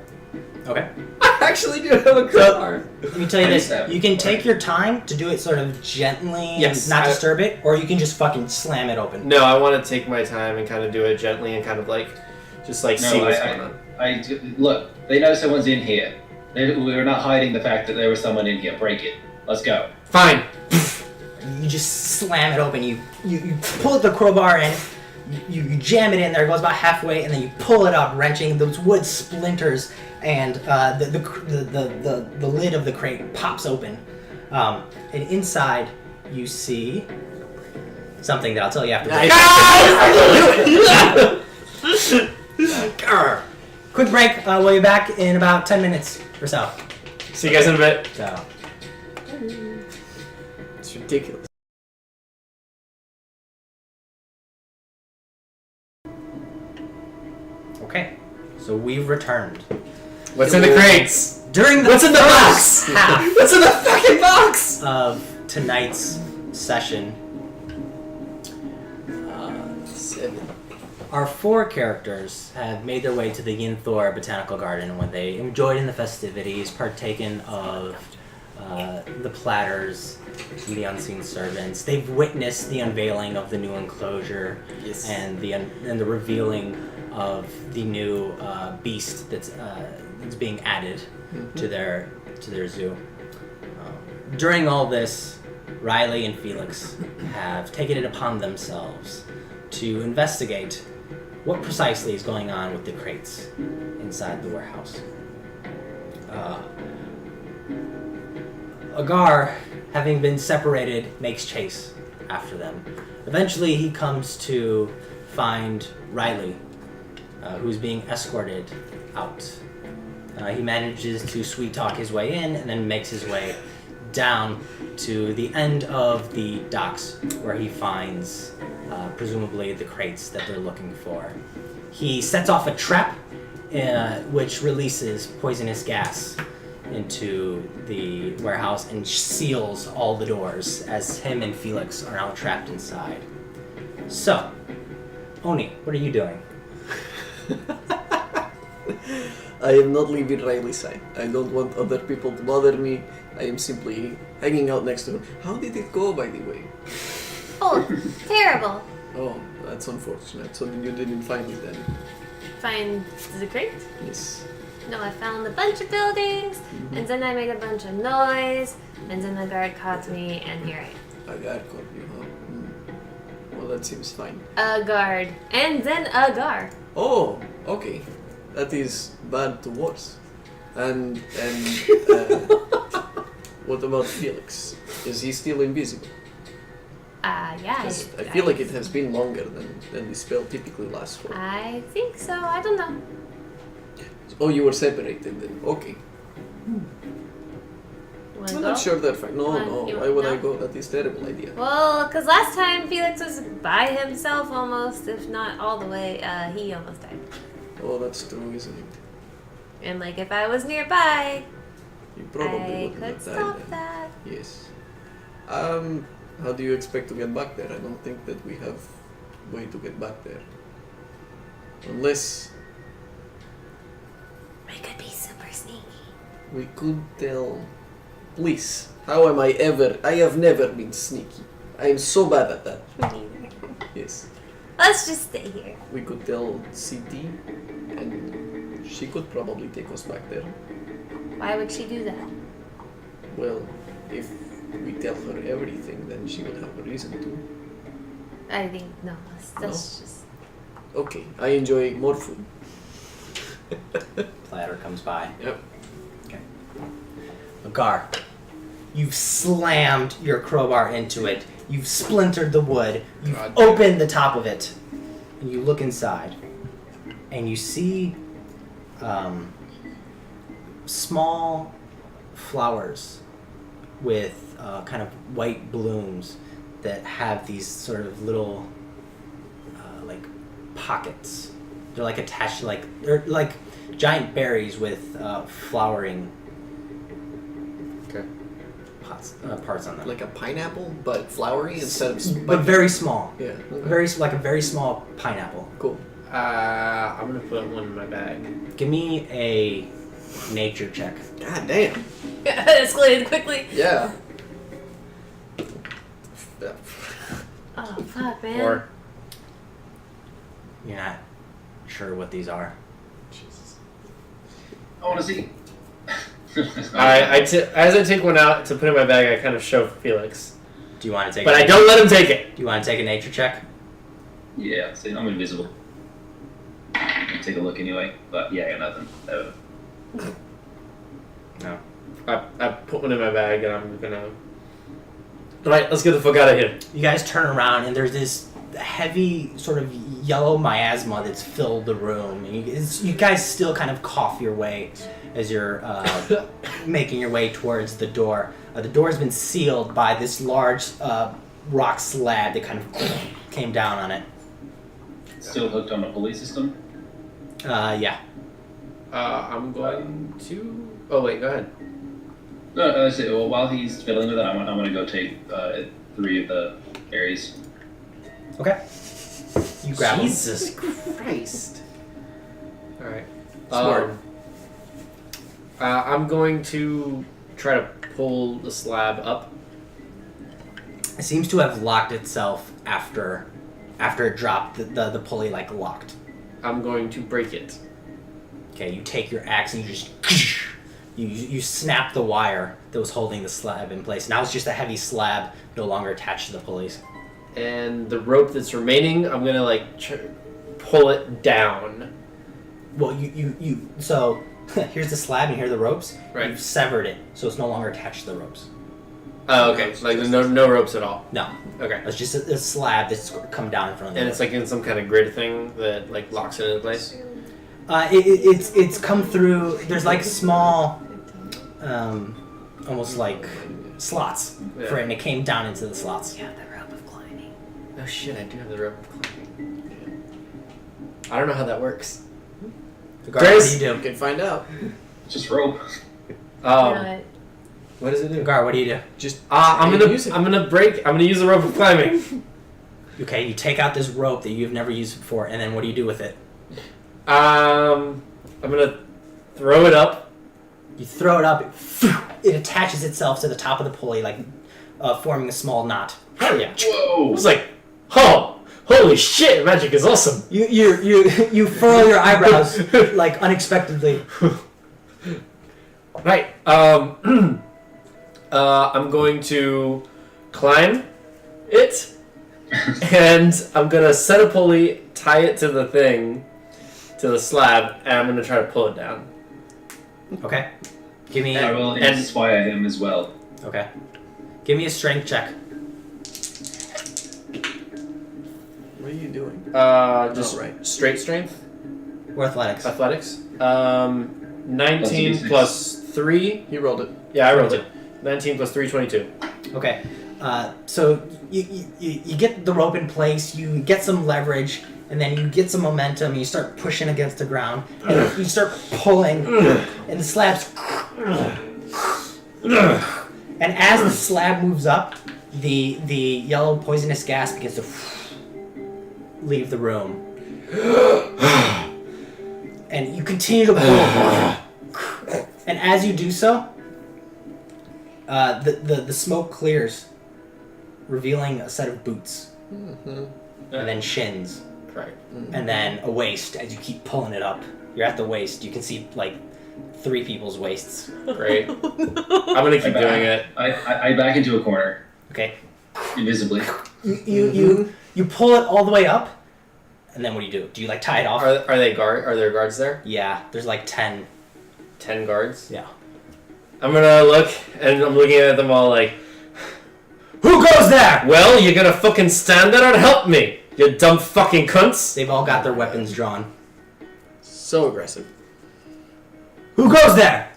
Okay. I actually do have a crowbar. Let me tell you this. You can take your time to do it sort of gently Yes, and not disturb it, or you can just fucking slam it open. No, I want to take my time and kind of do it gently and kind of see what's going on. Look, they know someone's in here. We're not hiding the fact that there was someone in here. Break it. Let's go. Fine. You just slam it open. You pull the crowbar in. You jam it in there. It goes about halfway, and then you pull it up, wrenching. Those wood splinters, and the lid of the crate pops open. And inside, you see something that I'll tell you after. Quick break. We'll be back in about 10 minutes or so. See you guys in a bit. So. It's ridiculous. Okay, so we've returned. What's in the crates? During the What's in the box? half What's in the fucking box? of tonight's session, 7. our 4 characters have made their way to the Yinthor Botanical Garden where they enjoyed in the festivities, partaken of the platters and the unseen servants. They've witnessed the unveiling of the new enclosure and the revealing of the new beast that's being added to their zoo. During all this, Riley and Felix have taken it upon themselves to investigate what precisely is going on with the crates inside the warehouse. Agar, having been separated, makes chase after them. Eventually, he comes to find Riley, who's being escorted out. He manages to sweet talk his way in and then makes his way down to the end of the docks where he finds presumably the crates that they're looking for. He sets off a trap which releases poisonous gas into the warehouse and seals all the doors as him and Felix are now trapped inside. So, Oni, what are you doing? I am not leaving Riley's side. I don't want other people to bother me. I am simply hanging out next to him. How did it go, by the way? Oh, terrible. Oh, that's unfortunate. So you didn't find it then? Find the crate? Yes. No, I found a bunch of buildings, and then I made a bunch of noise, and then the guard caught me, and here I am. A guard caught you, huh? Well, that seems fine. A guard, and then a guard. Oh, okay. That is bad to worse. And what about Felix? Is he still invisible? Yeah. 'Cause I feel like it has been longer than the spell typically lasts for. I think so. I don't know. Oh, you were separated then. Okay. Wanna I'm go? not sure that fact. No, You- why would I no? go? That is terrible idea. Well, because last time Felix was by himself almost, if not all the way. He almost died. Oh, that's true, isn't it? And like, if I was nearby, You probably I wouldn't could have died stop then. that. Yes. How do you expect to get back there? I don't think that we have way to get back there. Unless We could be super sneaky. we could tell. Please, how am I ever? I have never been sneaky. I am so bad at that. Me neither. Yes. Let's just stay here. We could tell CT, and she could probably take us back there. Why would she do that? Well, if we tell her everything, then she would have a reason to. I think no. That's just. Okay, I enjoy more food. Platter comes by. Yep. Okay. Agar, you've slammed your crowbar into it. You've splintered the wood. You've God damn. opened the top of it. And you look inside. And you see small flowers with kind of white blooms that have these sort of little like pockets. They're like attached to they're like giant berries with flowering Okay. parts on them. Like a pineapple, but flowery instead of spiky. But very small. Yeah. Okay. Like a very small pineapple. Cool. I'm gonna put one in my bag. Give me a nature check. God damn. Escalated quickly. Yeah. Oh fuck, man. Or You're not sure what these are. Jesus. I want to see. as I take one out to put in my bag, I kind of show Felix, Do you want to take? but I don't let him take it. Do you want to take a nature check? Yeah, see, I'm invisible. I'll take a look anyway, but yeah, I got nothing. No. I put one in my bag, and I'm gonna. All right, let's get the fuck out of here. You guys turn around and there's this heavy sort of yellow miasma that's filled the room. And you guys still kind of cough your way as you're making your way towards the door. The door has been sealed by this large rock slab that kind of came down on it. Still hooked on a pulley system? Yeah. I'm going to. Oh wait, go ahead. No, I say, well, while he's fiddling with it, I'm going to go take 3 of the berries. Okay. You grab them. Jesus Christ. All right. Smart. I'm going to try to pull the slab up. It seems to have locked itself after it dropped. The pulley like locked. I'm going to break it. Okay, you take your axe and you just you snap the wire that was holding the slab in place. Now it's just a heavy slab, no longer attached to the pulleys. And the rope that's remaining, I'm gonna like pull it down. Well, you so here's the slab and here are the ropes. Right. You've severed it, so it's no longer attached to the ropes. Oh, okay. Like there's no ropes at all. No, Okay. it's just a slab that's come down in front of the And it's like in some kind of grid thing that like locks it into place. it's come through. There's like small almost like slots for it, and it came down into the slots. Yeah, the rope of climbing. Oh shit, I do have the rope of climbing. I don't know how that works. Guard, what do You you do? can find out. Just rope. What does it do? Guard, what do you do? Just I'm use it. gonna use the rope of climbing. Okay, you take out this rope that you've never used before, and then what do you do with it? I'm gonna throw it up. You throw it up, it attaches itself to the top of the pulley, like forming a small knot. Hell yeah. Whoa! I was like, oh, holy shit, magic is awesome. You furrow your eyebrows like unexpectedly. Right. I'm going to climb it, and I'm gonna set a pulley, tie it to the thing, to the slab, and I'm gonna try to pull it down. Okay. Give me. I will inspire him as well. Okay. Give me a strength check. What are you doing? Just right. straight strength, Or athletics. athletics. 19 plus 3. He rolled it. Yeah, I rolled it. 19 plus 3, 22. Okay. So you get the rope in place, you get some leverage, and then you get some momentum, and you start pushing against the ground, and you start pulling, and the slabs. And as the slab moves up, the yellow poisonous gas begins to leave the room. And you continue to pull. And as you do so, the smoke clears, revealing a set of boots, and then shins, Right. and then a waist. As you keep pulling it up, you're at the waist. You can see like 3 people's waists. Great. I'm gonna keep doing it. I back into a corner, Okay, invisibly. you pull it all the way up, and then what do you do? Do you like tie it off? Are there guards there? Yeah, there's like 10. 10 guards? Yeah. I'm gonna look, and I'm looking at them all like, Who goes there? well, you're gonna fucking stand there and help me, you dumb fucking cunts! They've all got their weapons drawn. So aggressive. Who goes there?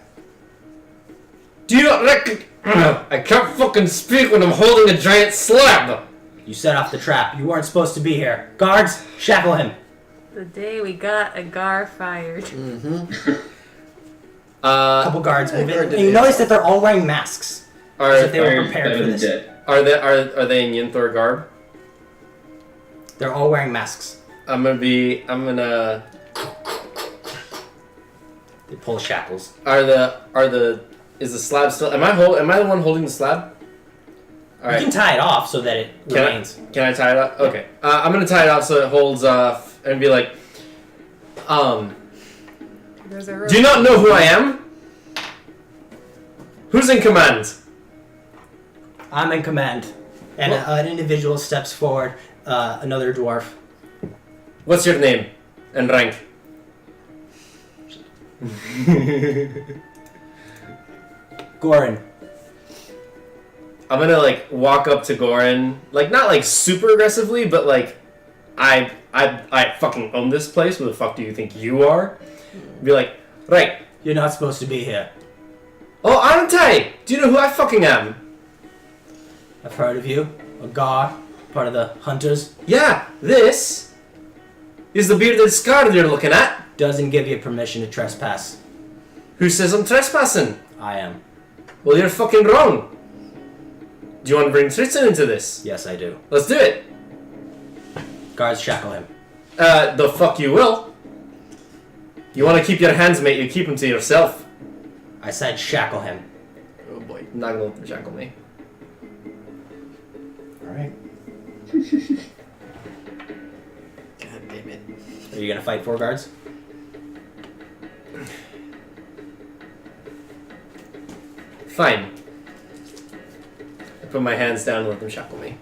Do you not reckon? I can't fucking speak when I'm holding a giant slab! You set off the trap. You weren't supposed to be here. Guards, shackle him. The day we got a gar fired. A couple guards move in. guard And you notice that they're all wearing masks. As if they were Fired prepared better for than this. dead. Are they in Yinthor garb? They're all wearing masks. I'm gonna They pull the shackles. is the slab still, am I the one holding the slab? You Alright, can tie it off so that it remains. can I tie it up? Okay, I'm gonna tie it off so it holds off and be like, There's a rope. do you not know who I am? Who's in command? I'm in command. And an individual steps forward, another dwarf. What's your name and rank? Goran. I'm gonna like walk up to Goran, like not like super aggressively, but like I fucking own this place. Who the fuck do you think you are? Be like, right. You're not supposed to be here. Oh, aren't I? Do you know who I fucking am? I've heard of you. A Gar, part of the hunters. Yeah, this is the bearded scar you're looking at. Doesn't give you permission to trespass. Who says I'm trespassing? I am. Well, you're fucking wrong. Do you want to bring Tristan into this? Yes, I do. Let's do it. Guards, shackle him. The fuck you will. You want to keep your hands, mate, you keep them to yourself. I said shackle him. Oh boy. I'm not gonna let them shackle me. Alright. God damn it. Are you gonna fight 4 guards? Fine. I put my hands down and let them shackle me.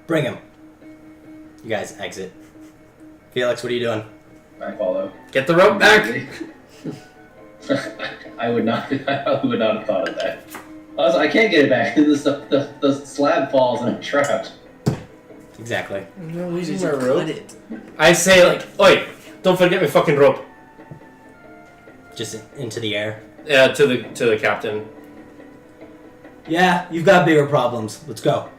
Bring him. You guys exit. Felix, what are you doing? I follow. Get the rope back! I would not have thought of that. I can't get it back. The slab falls and I'm trapped. Exactly. No, Why did you cut it? I say like, oi, don't forget my fucking rope. just into the air. Yeah, to the captain. Yeah, you've got bigger problems. Let's go.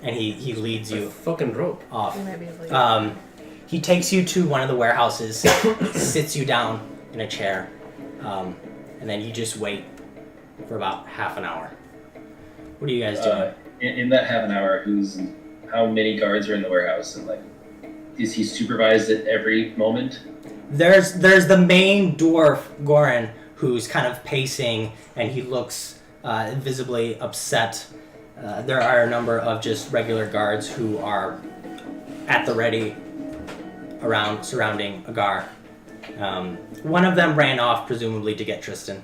And he leads A you fucking rope. off. We might be able to He takes you to one of the warehouses, sits you down in a chair, and then you just wait for about half an hour. What are you guys doing? In that half an hour, how many guards are in the warehouse, and like, is he supervised at every moment? There's the main dwarf, Goran, who's kind of pacing, and he looks visibly upset. There are a number of just regular guards who are at the ready surrounding Agar. One of them ran off, presumably to get Tristan.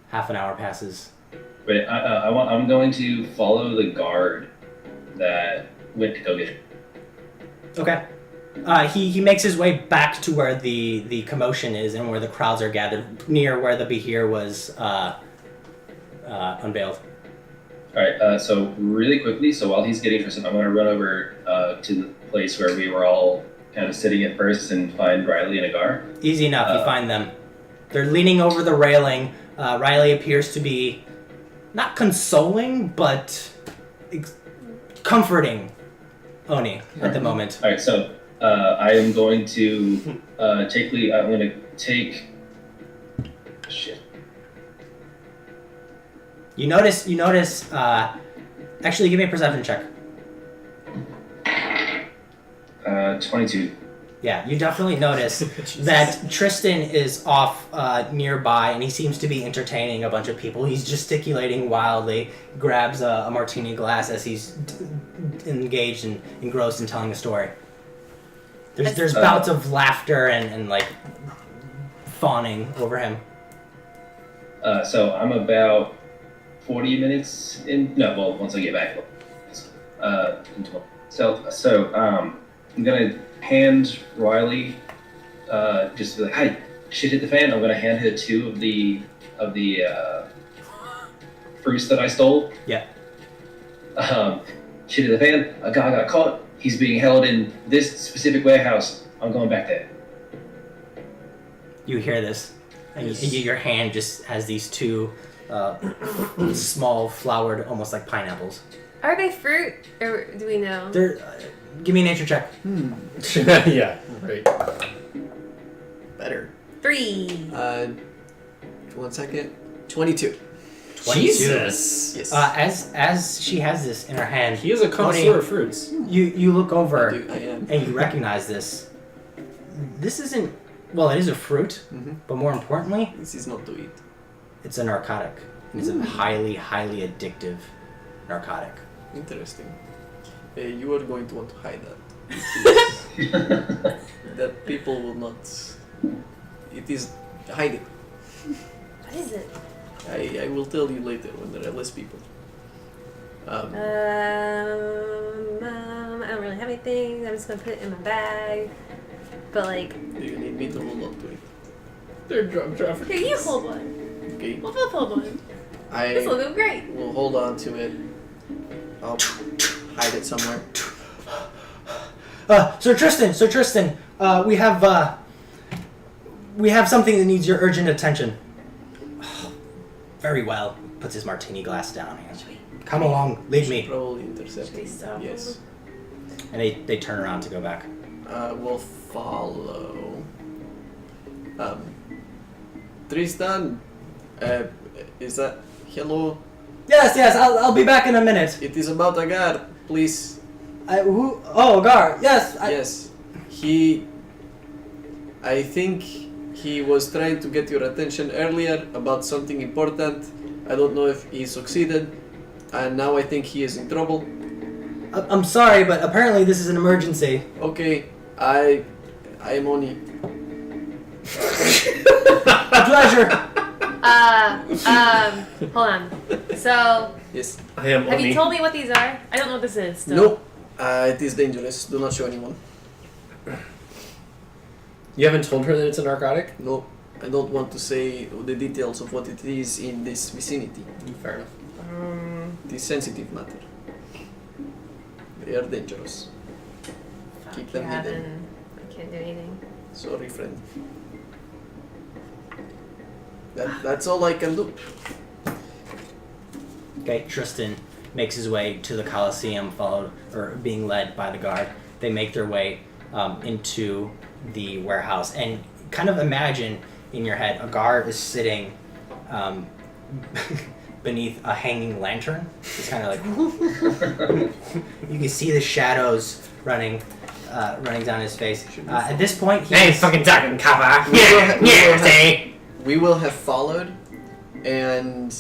Half an hour passes. Wait, I'm going to follow the guard that went to go get him. Okay. He makes his way back to where the commotion is and where the crowds are gathered, near where the Behir was unveiled. Alright, so really quickly, so while he's getting Tristan, I'm going to run over to the place where we were all kind of sitting at first and find Riley and Agar. Easy enough, you find them. They're leaning over the railing. Riley appears to be not consoling, but comforting Oni at the moment. Alright, so I am going to I'm going to take... Shit. You notice, actually give me a perception check. 22. Yeah, you definitely notice that Tristan is off nearby, and he seems to be entertaining a bunch of people. He's gesticulating wildly, grabs a martini glass as he's engaged and engrossed in telling a story. There's bouts of laughter and like fawning over him. So I'm about 40 minutes in. No, well, once I get back. I'm gonna hand Riley, just be like, "Hi, shit hit the fan." I'm gonna hand her 2 of the fruits that I stole. Yeah. Shit hit the fan. A guy got caught. He's being held in this specific warehouse. I'm going back there. You hear this, and your hand just has these 2 small flowered, almost like pineapples. Are they fruit, or do we know? They're. Give me a nature check. Yeah, right. Better. 3. 1 second. 22. 22. Jesus. Yes. As she has this in her hand, He is a connoisseur of fruits. you look over I am. and you recognize this. This isn't. Well, it is a fruit, but more importantly, This is not to eat. it's a narcotic. And it's a highly, highly addictive narcotic. Interesting. You are going to want to hide that. That people will not. It is. Hide it. What is it? I will tell you later when there are less people. I don't really have anything. I'm just gonna put it in my bag. But like, Do you need me to hold on to it? They're drug traffickers. here, you hold one. Okay. We'll both hold one. This will I go great. will hold on to it. I'll hide it somewhere. Sir Tristan, we have something that needs your urgent attention. Very well. Puts his martini glass down. Come along, lead me. Probably intercept. Should we stop Yes. And they turn around to go back. We'll follow. Tristan, is that hello? Yes, I'll be back in a minute. It is about Agar, please. Who? Oh, Gar. Yes. Yes, I think he was trying to get your attention earlier about something important. I don't know if he succeeded, and now I think he is in trouble. I'm sorry, but apparently this is an emergency. Okay, I am on it. A pleasure. Hold on. So, Yes. I am have you Oni. told me what these are? I don't know what this is. Still. No, it is dangerous. Do not show anyone. You haven't told her that it's a narcotic? No, I don't want to say the details of what it is in this vicinity. Fair enough. It is sensitive matter. They are dangerous. Keep them hidden. I can't do anything. Sorry, friend. That's all I can do. Okay, Tristan makes his way to the Colosseum, being led by the guard. They make their way into the warehouse, and kind of imagine in your head a guard is sitting beneath a hanging lantern. It's kind of like you can see the shadows running down his face. At this point, Hey, fucking talking, copper. We will have followed, and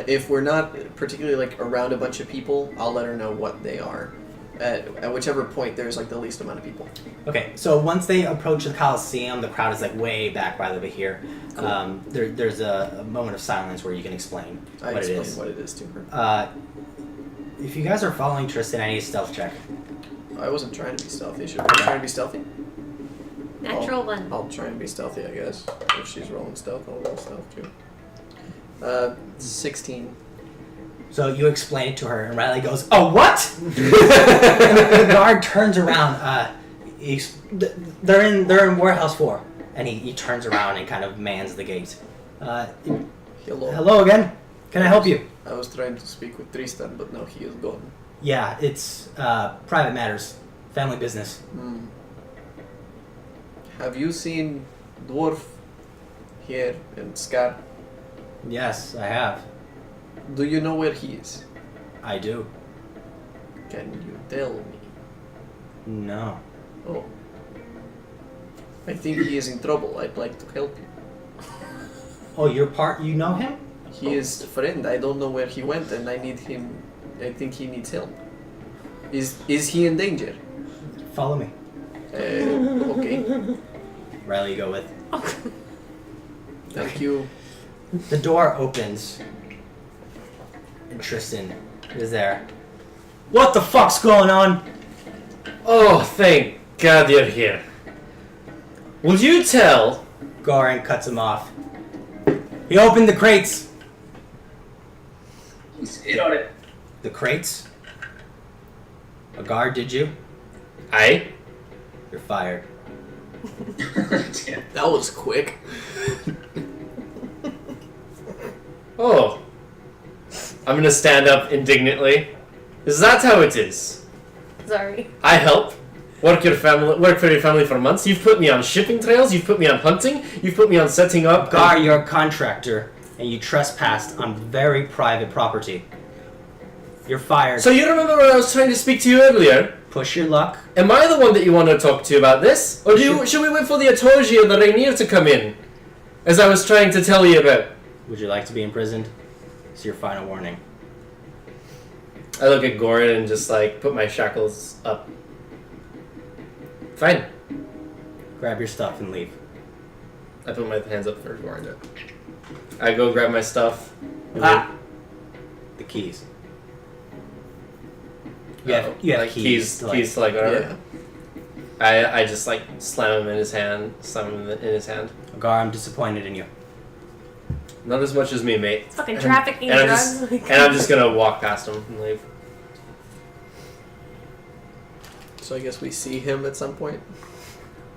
if we're not particularly like around a bunch of people, I'll let her know what they are. At whichever point there's like the least amount of people. Okay, so once they approach the Colosseum, the crowd is like way back by over here. Cool. There's a moment of silence where you can explain what it is. What it is to her. If you guys are following Tristan, I need a stealth check. I wasn't trying to be stealthy. Should I be trying to be stealthy? Natural one. I'll try and be stealthy, I guess. If she's rolling stealth, I'll roll stealth too. 16. So you explain it to her, and Riley goes, "Oh, what?" And the guard turns around. They're in warehouse 4, and he turns around and kind of mans the gate. Hello. Hello again. Can I help you? I was trying to speak with Tristan, but now he is gone. Yeah, it's private matters, family business. Have you seen Dwarf here in Scar? Yes, I have. Do you know where he is? I do. Can you tell me? No. Oh. I think he is in trouble. I'd like to help him. Oh, you know him? He is a friend. I don't know where he went, and I need him. I think he needs help. Is he in danger? Follow me. Okay. Riley, you go with. Thank you. The door opens. And Tristan is there. What the fuck's going on? Oh, thank God you're here. Will you tell? Goran cuts him off. He opened the crates. He's in on it. The crates? A guard, did you? Aye. You're fired. Damn. That was quick. Oh. I'm gonna stand up indignantly. Is that how it is? Sorry. I help. Work for your family for months. You've put me on shipping trails. You've put me on hunting. You've put me on setting up. Gar, you're a contractor, and you trespassed on very private property. You're fired. So you remember when I was trying to speak to you earlier? Push your luck. Am I the one that you want to talk to about this? Or should we wait for the Atoji or the Rainier to come in? As I was trying to tell you about. Would you like to be imprisoned? It's your final warning. I look at Goran and just like put my shackles up. Fine. Grab your stuff and leave. I put my hands up for Goran. I go grab my stuff. The keys. You have like keys. keys to like whatever. Yeah. I just like slam him in his hand. Gar, I'm disappointed in you. Not as much as me, mate. Fucking trafficking and drugs. And I'm just gonna walk past him and leave. So I guess we see him at some point.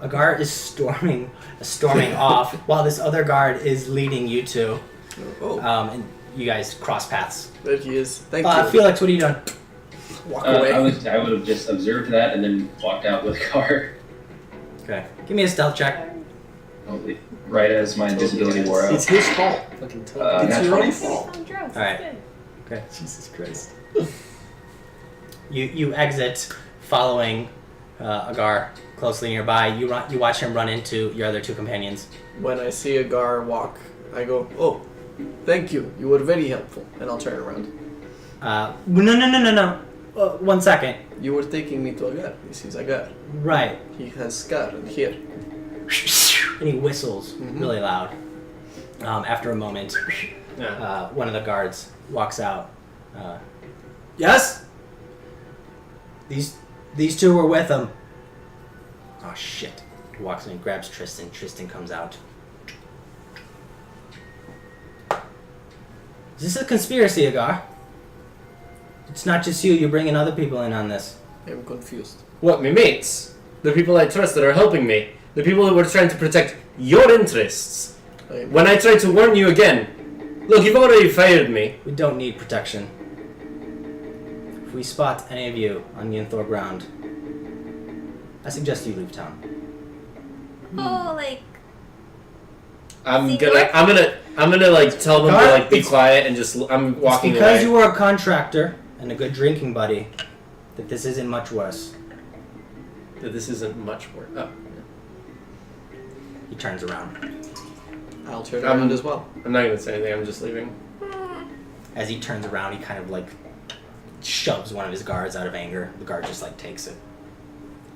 A guard is storming off while this other guard is leading you two. Oh, And you guys cross paths. there he is. Thank you. Felix, what are you doing? Walk away. I would have just observed that and then walked out with Car. Okay. Give me a stealth check. Probably right as my invisibility wore out. It's his fault. Fucking It's That's your own right. fault. On drugs. All right. That's good. Okay. Jesus Christ. You exit, following Agar closely nearby. You watch him run into your other two companions. When I see a Gar walk, I go, "Oh, thank you. You were very helpful." And I'll turn around. No. 1 second. You were taking me to a Gar. This is a Gar. Right. He has Scar and here. And he whistles really loud. After a moment, one of the guards walks out. Yes? These two were with him. Oh shit. He walks in and grabs Tristan. Tristan comes out. Is this a conspiracy, Agar? It's not just you. You're bringing other people in on this. I'm confused. What, me mates? The people I trust that are helping me. The people that were trying to protect your interests. When I tried to warn you again, look, you've already fired me. We don't need protection. If we spot any of you on Yinthor ground, I suggest you leave town. Oh, like I'm Secret? gonna like tell them to like be quiet and just I'm walking it's because away. you were a contractor and a good drinking buddy that this isn't much worse. That this isn't much work. Oh, He turns around. I'll turn around as well. I'm not gonna say anything. I'm just leaving. As he turns around, he kind of like shoves one of his guards out of anger. The guard just like takes it.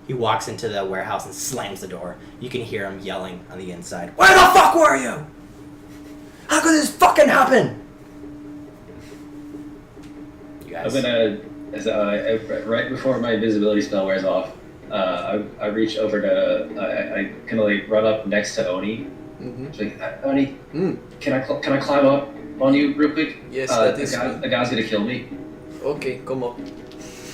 He walks into the warehouse and slams the door. You can hear him yelling on the inside. Where the fuck were you? How could this fucking happen? You guys. I'm gonna, right before my invisibility spell wears off, I reach over to, I kind of like run up next to Oni. Mm-hmm. It's like, Oni, can I climb up on you real quick? Yes, that is the guy's gonna kill me. Okay, come up.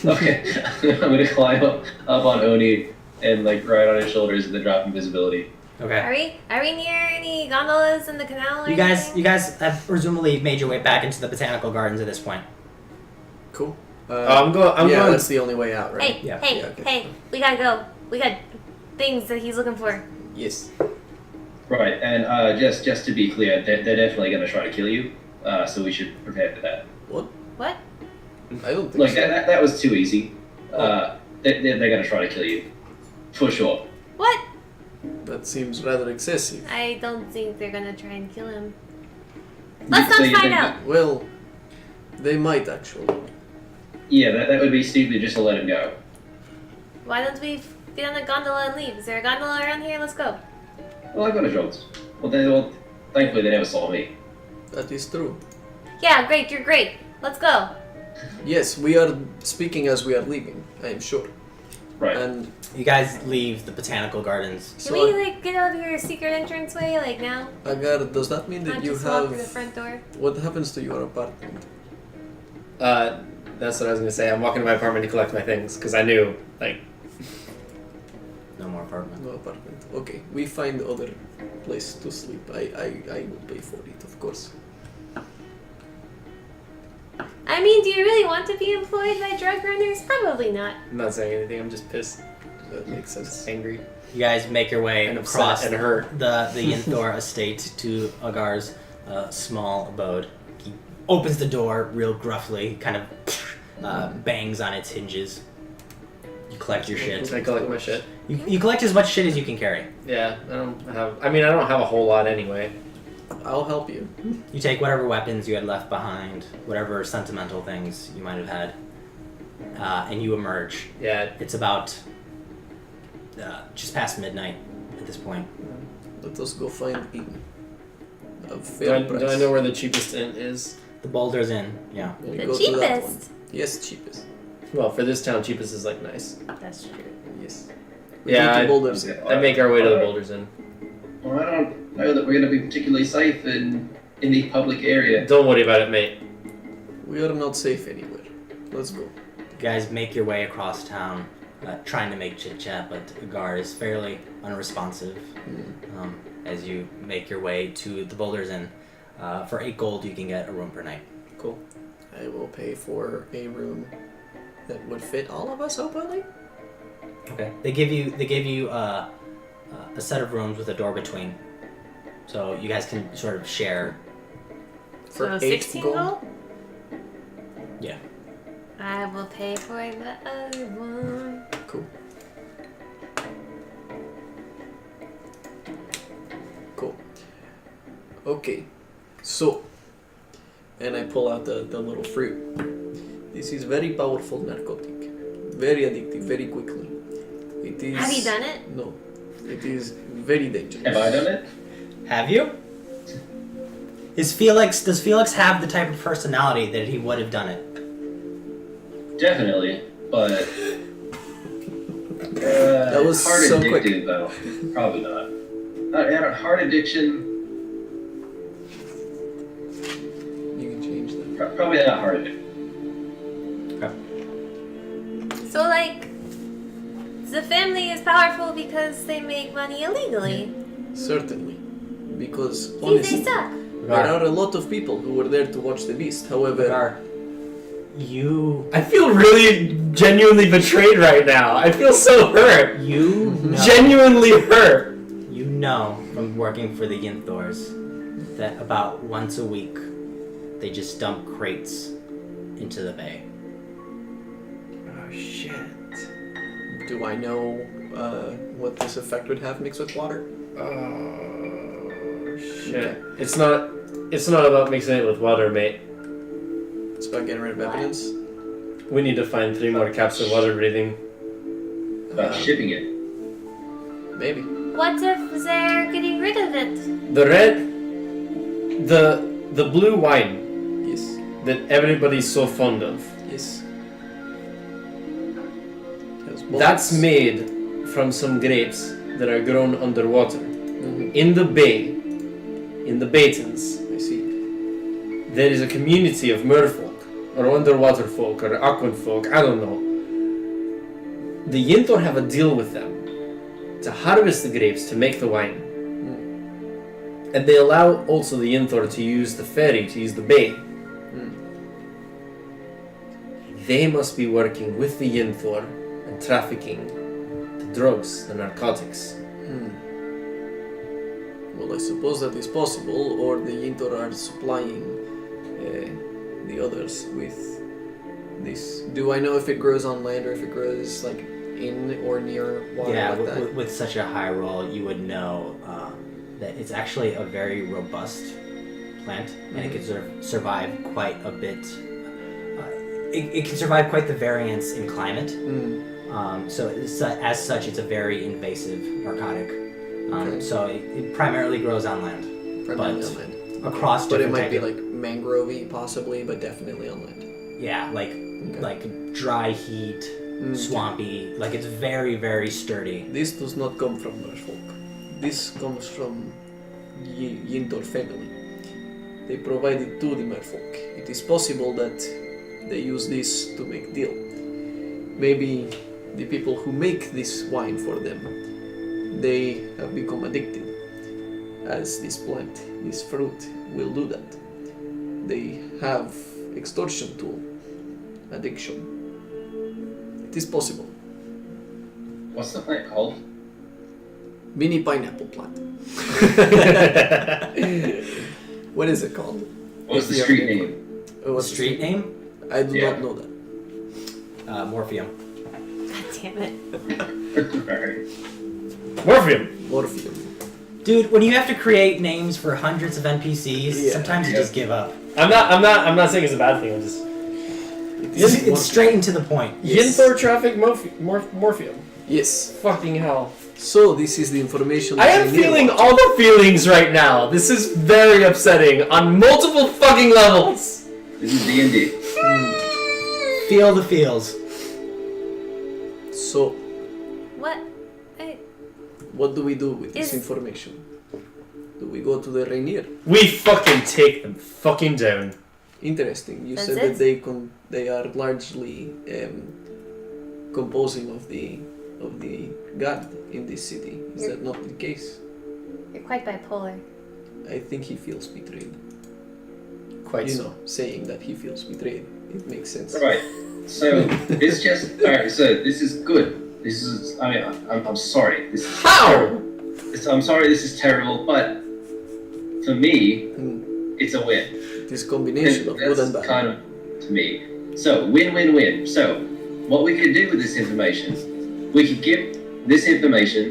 Okay, I'm gonna climb up on Oni and like right on his shoulders and then drop invisibility. Okay. Are we near any gondolas in the canal? Or You guys anything? have presumably made your way back into the botanical gardens at this point. Cool. I'm going. That's the only way out, right? Hey, Yeah. hey, Yeah, okay. hey! We gotta go. We got things that he's looking for. Yes. Right, and just to be clear, they're definitely gonna try to kill you. So we should prepare for that. What? What? I don't think Like so. that was too easy. They're gonna try to kill you, for sure. What? That seems rather excessive. I don't think they're gonna try and kill him. So Let's not you find think- out. Well, they might actually. Yeah, that would be stupid just to let him go. Why don't we get on a gondola and leave? Is there a gondola around here? Let's go. Well, I got a shot. Well, thankfully they never saw me. That is true. Yeah, great. You're great. Let's go. Yes, we are speaking as we are leaving, I am sure. Right. And You guys leave the botanical gardens. Can so, we like get out of your secret entranceway like now? Agar, does that mean that Not you just walk have... through the front door. What happens to your apartment? That's what I was gonna say. I'm walking to my apartment to collect my things because I knew like No more apartment. No apartment. Okay, we find other place to sleep. I will pay for it, of course. I mean, do you really want to be employed by drug runners? Probably not. I'm not saying anything. I'm just pissed, That makes sense. angry, You guys make your way and across upset and hurt. the Yinthor estate to Agar's small abode. He opens the door real gruffly, kind of bangs on its hinges. You collect your shit. I collect my shit. You collect as much shit as you can carry. Yeah, I don't have a whole lot anyway. I'll help you. You take whatever weapons you had left behind, whatever sentimental things you might have had, and you emerge. Yeah, It's about just past midnight at this point. Let us go find inn. A do fair I price. know where the cheapest inn is? The Boulder's Inn, yeah. We The go to that one. cheapest. Yes, cheapest. Well, for this town, cheapest is like nice. That's true. Yes. We Yeah, go to I- Boulder's. I make our way to the Boulders Inn. Well, I don't know that we're going to be particularly safe in the public area. Don't worry about it, mate. We are not safe anywhere. Let's go. You guys make your way across town, trying to make chit chat, but Agar is fairly unresponsive. As you make your way to the Boulder's Inn, for 8 gold you can get a room per night. Cool. I will pay for a room that would fit all of us, hopefully. Okay. They give you a set of rooms with a door between, so you guys can sort of share. For So 8 16 gold. gold? Yeah. I will pay for the other one. Cool. Cool. Okay. So, and I pull out the little fruit. This is very powerful narcotic. Very addictive, very quickly. It is... Have you done it? No. It is very dangerous. Have I done it? Have you? Does Felix have the type of personality that he would have done it? Definitely, but That was heart so addicted quick. though. Probably not. Heart addiction. You can change that. Probably not heart addiction. So like, The family is powerful because they make money illegally. Certainly. Because, See, they honestly, suck. there are a lot of people who were there to watch the beast. However, I feel really genuinely betrayed right now. I feel so hurt. You know, Genuinely hurt. you know from working for the Yinthors that about once a week they just dump crates into the bay. Oh shit. do I know what this effect would have mixed with water? Oh shit. It's not about mixing it with water, mate. It's about getting rid of evidence. We need to find 3 more caps of water breathing. About shipping it. Maybe. What if they're getting rid of it? The blue wine Yes. that everybody's so fond of. Yes. That's made from some grapes that are grown underwater. Mhm. In the bay, in the Batons, I see. there is a community of merfolk, or underwater folk, or aquan folk, I don't know. The Yinthor have a deal with them to harvest the grapes to make the wine. And they allow also the Yinthor to use the ferry, to use the bay. They must be working with the Yinthor and trafficking the drugs, the narcotics. Well, I suppose that is possible, or the Yinthor are supplying the others with this. Do I know if it grows on land or if it grows like in or near water Yeah, like that? with such a high roll, you would know that it's actually a very robust plant, and it can survive quite a bit. It can survive quite the variance in climate. So as such, it's a very invasive narcotic. Okay. So it primarily grows on land. Primarily but on land. Across But it different might be type of- like mangrove-y possibly, but definitely on land. yeah, like dry heat, swampy. Like it's very, very sturdy. This does not come from merfolk. This comes from Yinthor family. They provide it to the merfolk. It is possible that they use this to make deal. Maybe the people who make this wine for them, they have become addicted, as this plant, this fruit, will do that. They have extortion tool, addiction. It is possible. What's the plant called? Mini pineapple plant. What is it called? What's If the you have street any- name? Oh, what's the Street name? I do Yeah. not know that. Morphium. God damn it. Alright. Morphium! Morphium. Dude, when you have to create names for hundreds of NPCs, Yeah. sometimes you Yeah. just give up. I'm not saying it's a bad thing, I'm just... It's straight and to the point. Yes. Yinthor traffic morphium. Yes. Fucking hell. So this is the information. I that am need feeling about- all the feelings right now. This is very upsetting on multiple fucking levels. This is D&D. Feel the feels. So What? what do we do with this Is- information? Do we go to the Rainier? We fucking take them fucking down. Interesting. You That's said it? that they are largely composing of the god in this city. Is that not the case? You're quite bipolar. I think he feels betrayed. Quite You so. know, saying that he feels betrayed. It makes sense. Right. So it's just alright. So this is good. This is. I mean, I'm sorry. This is How? terrible. I'm sorry. This is terrible. But for me, it's a win. This combination of good That's and bad. kind of to me. So win-win-win. So what we could do with this information, we could give this information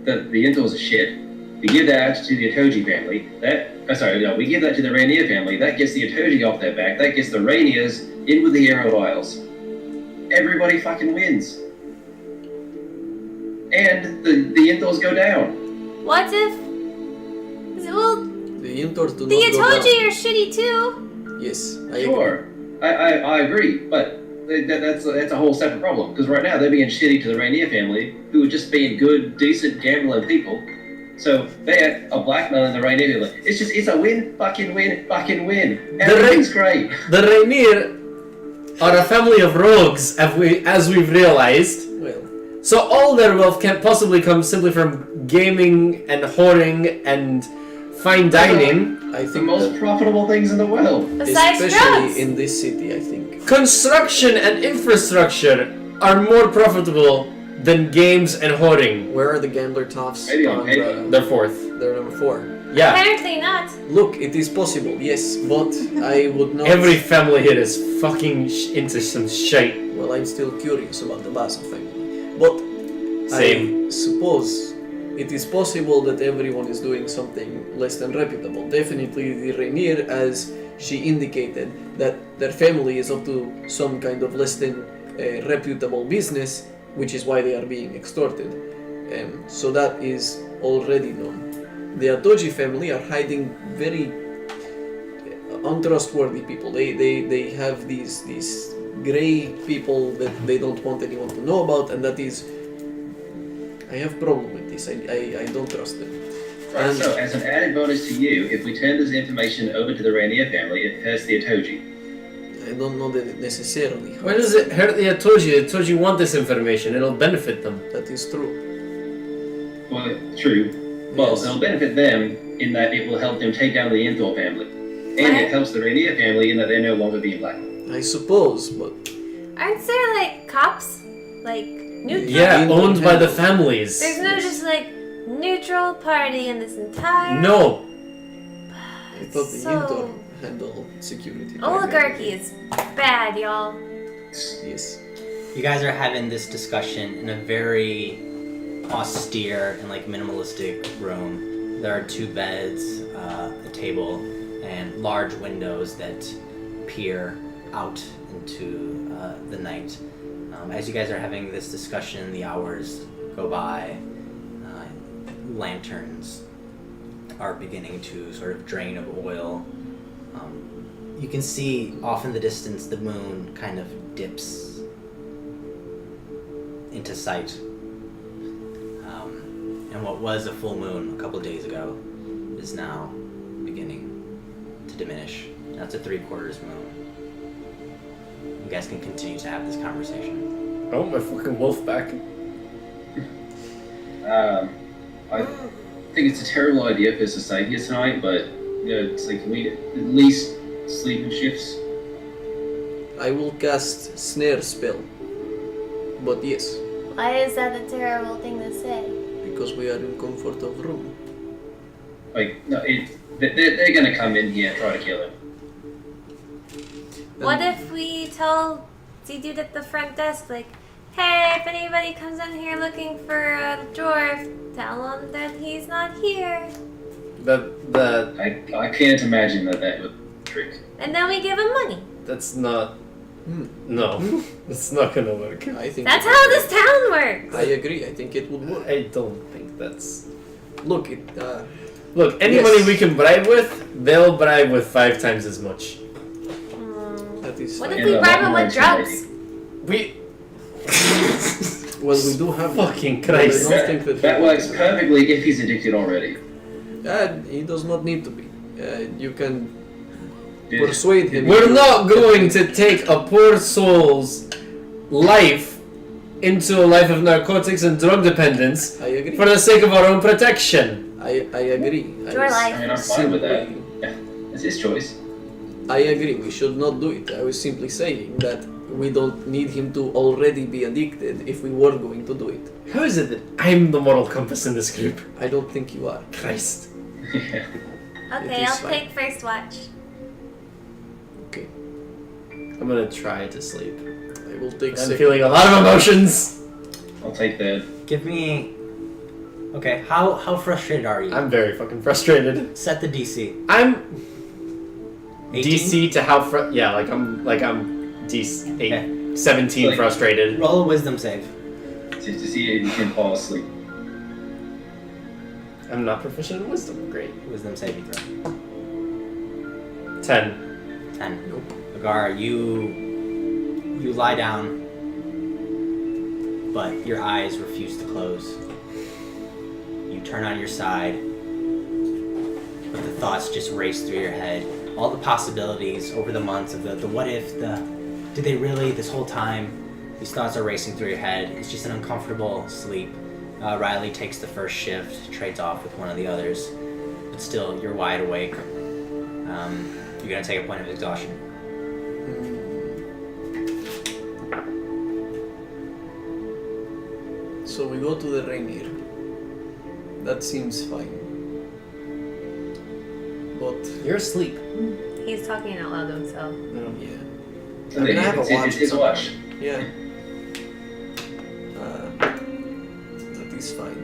that the Yinthors are shit. We give that to the Itoji family. We give that to the Rainier family. That gets the Itoji off their back. That gets the Rainiers in with the Hero Isles. Everybody fucking wins. And the Yinthors go down. What if? Well, The Yinthors do the not go Itoji down. are shitty too. Yes, I agree. Sure, I agree, but that's a whole separate problem. Because right now they're being shitty to the Rainier family, who are just being good, decent, gambling people. So they are blackmailing the Rainier family. It's a win, fucking win, fucking win. Everything's great. The Rainier are a family of rogues, as we've realized. Well, So all their wealth can't possibly come simply from gaming and whoring and fine dining. I The think most that profitable things in the world. Besides especially drugs. in this city, I think. Construction and infrastructure are more profitable than games and whoring. Where are the gambler tops? Maybe on paper. They're fourth. They're number 4. Yeah. Apparently not. Look, it is possible, yes, but I would not. Every family here is fucking into some shite. Well, I'm still curious about the Baza family, but Same. I suppose it is possible that everyone is doing something less than reputable. Definitely the Rainier, as she indicated, that their family is up to some kind of less than reputable business, which is why they are being extorted. So that is already known. The Atoji family are hiding very untrustworthy people. They have these gray people that they don't want anyone to know about, and that is, I have problem with this. I don't trust them. Right, And- so as an added bonus to you, if we turn this information over to the Rainier family, it hurts the Atoji. I don't know that it necessarily. Why does it hurt the Atoji? The Atoji want this information. It'll benefit them. That is true. Well, true. Well, Yes. it'll benefit them in that it will help them take down the Yinthor family. And What? it helps the Rainier family in that they're no longer being black. I suppose, but Aren't there like cops? Like neutral? Yeah, Yinthor owned by the handle. families. There's no just like neutral party in this entire No. I thought the So- Yinthor handle security. oligarchy is bad, y'all. Yes. You guys are having this discussion in a very austere and like minimalistic room. There are 2 beds, a table, and large windows that peer out into the night. As you guys are having this discussion, the hours go by. Lanterns are beginning to sort of drain of oil. You can see off in the distance the moon kind of dips into sight. And what was a full moon a couple of days ago is now beginning to diminish. Now it's a 3/4 moon. You guys can continue to have this conversation. Oh, my fucking wolf back. I think it's a terrible idea for us to stay here tonight, but you know, it's like, can we at least sleep in shifts? I will cast snare spell. But yes, Why is that a terrible thing to say? because we are in comfort of room. Like, no, they're gonna come in here and try to kill him. What if we tell the dude at the front desk, like, hey, if anybody comes in here looking for a dwarf, tell him that he's not here. I can't imagine that would trick. And then we give him money. That's not. Hmm. No, that's not gonna work. I think That's it how would this work. town works. I agree. I think it would work. I don't think that's. Look, Look, any Yes. money we can bribe with, they'll bribe with 5 times as much. that is What fine. if we Yeah, bribe that him with works drugs? We. Well, we do have Fucking But I Christ. don't think that That works perfectly if he's addicted already. He does not need to be. You can Did- persuade him. We're not going to take a poor soul's life into a life of narcotics and drug dependence I agree. for the sake of our own protection. I agree. Your life. I mean, I'm fine with that. simply- Yeah, it's his choice. I agree. We should not do it. I was simply saying that we don't need him to already be addicted if we were going to do it. How is it that I'm the moral compass in this group? I don't think you are. Christ. Yeah. Okay, is I'll fine. take first watch. Okay. I'm gonna try to sleep. I will take I'm second. feeling a lot of emotions. I'll take that. Give me. Okay, how frustrated are you? I'm very fucking frustrated. Set the DC. I'm 18? DC to how yeah, like I'm DC 8, Okay. 17 Like- frustrated. Roll a wisdom save. To see if he can fall asleep. I'm not proficient in wisdom. Great. Wisdom saving throw. 10. 10. Agar, you lie down, but your eyes refuse to close. You turn on your side, but the thoughts just race through your head. All the possibilities over the months of the what if, did they really this whole time? These thoughts are racing through your head. It's just an uncomfortable sleep. Riley takes the first shift, trades off with one of the others, but still, you're wide awake. You're gonna take a point of exhaustion. So we go to the Rainier. That seems fine. But You're asleep. He's talking out loud to himself. yeah, I mean, I have a watch. It's a watch. yeah. That is fine.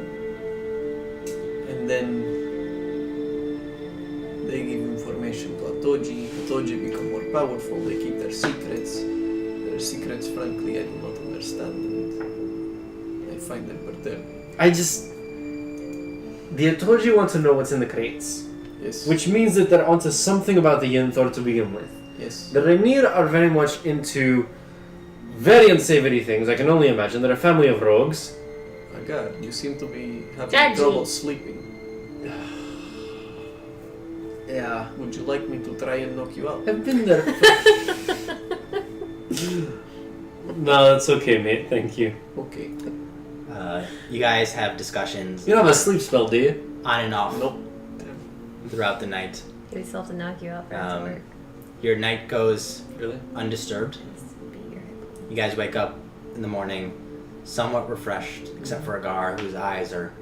And then they give information to Atoji. Atoji become more powerful. They keep their secrets. Their secrets, frankly, I do not understand. And I find them perturbing. The Atoji want to know what's in the crates. Yes. Which means that they're onto something about the Yinthor to begin with. Yes. The Rainier are very much into very unsavory things. I can only imagine. They're a family of rogues. My God, you seem to be having Judgy. trouble sleeping. Yeah. Would you like me to try and knock you out? I've been there. No, that's okay, mate. Thank you. Okay. You guys have discussions You don't have a sleep spell, do you? on and off Nope. throughout the night. We still have to knock you out for it to work. Your night goes Really? undisturbed. You guys wake up in the morning somewhat refreshed, except for Agar, whose eyes are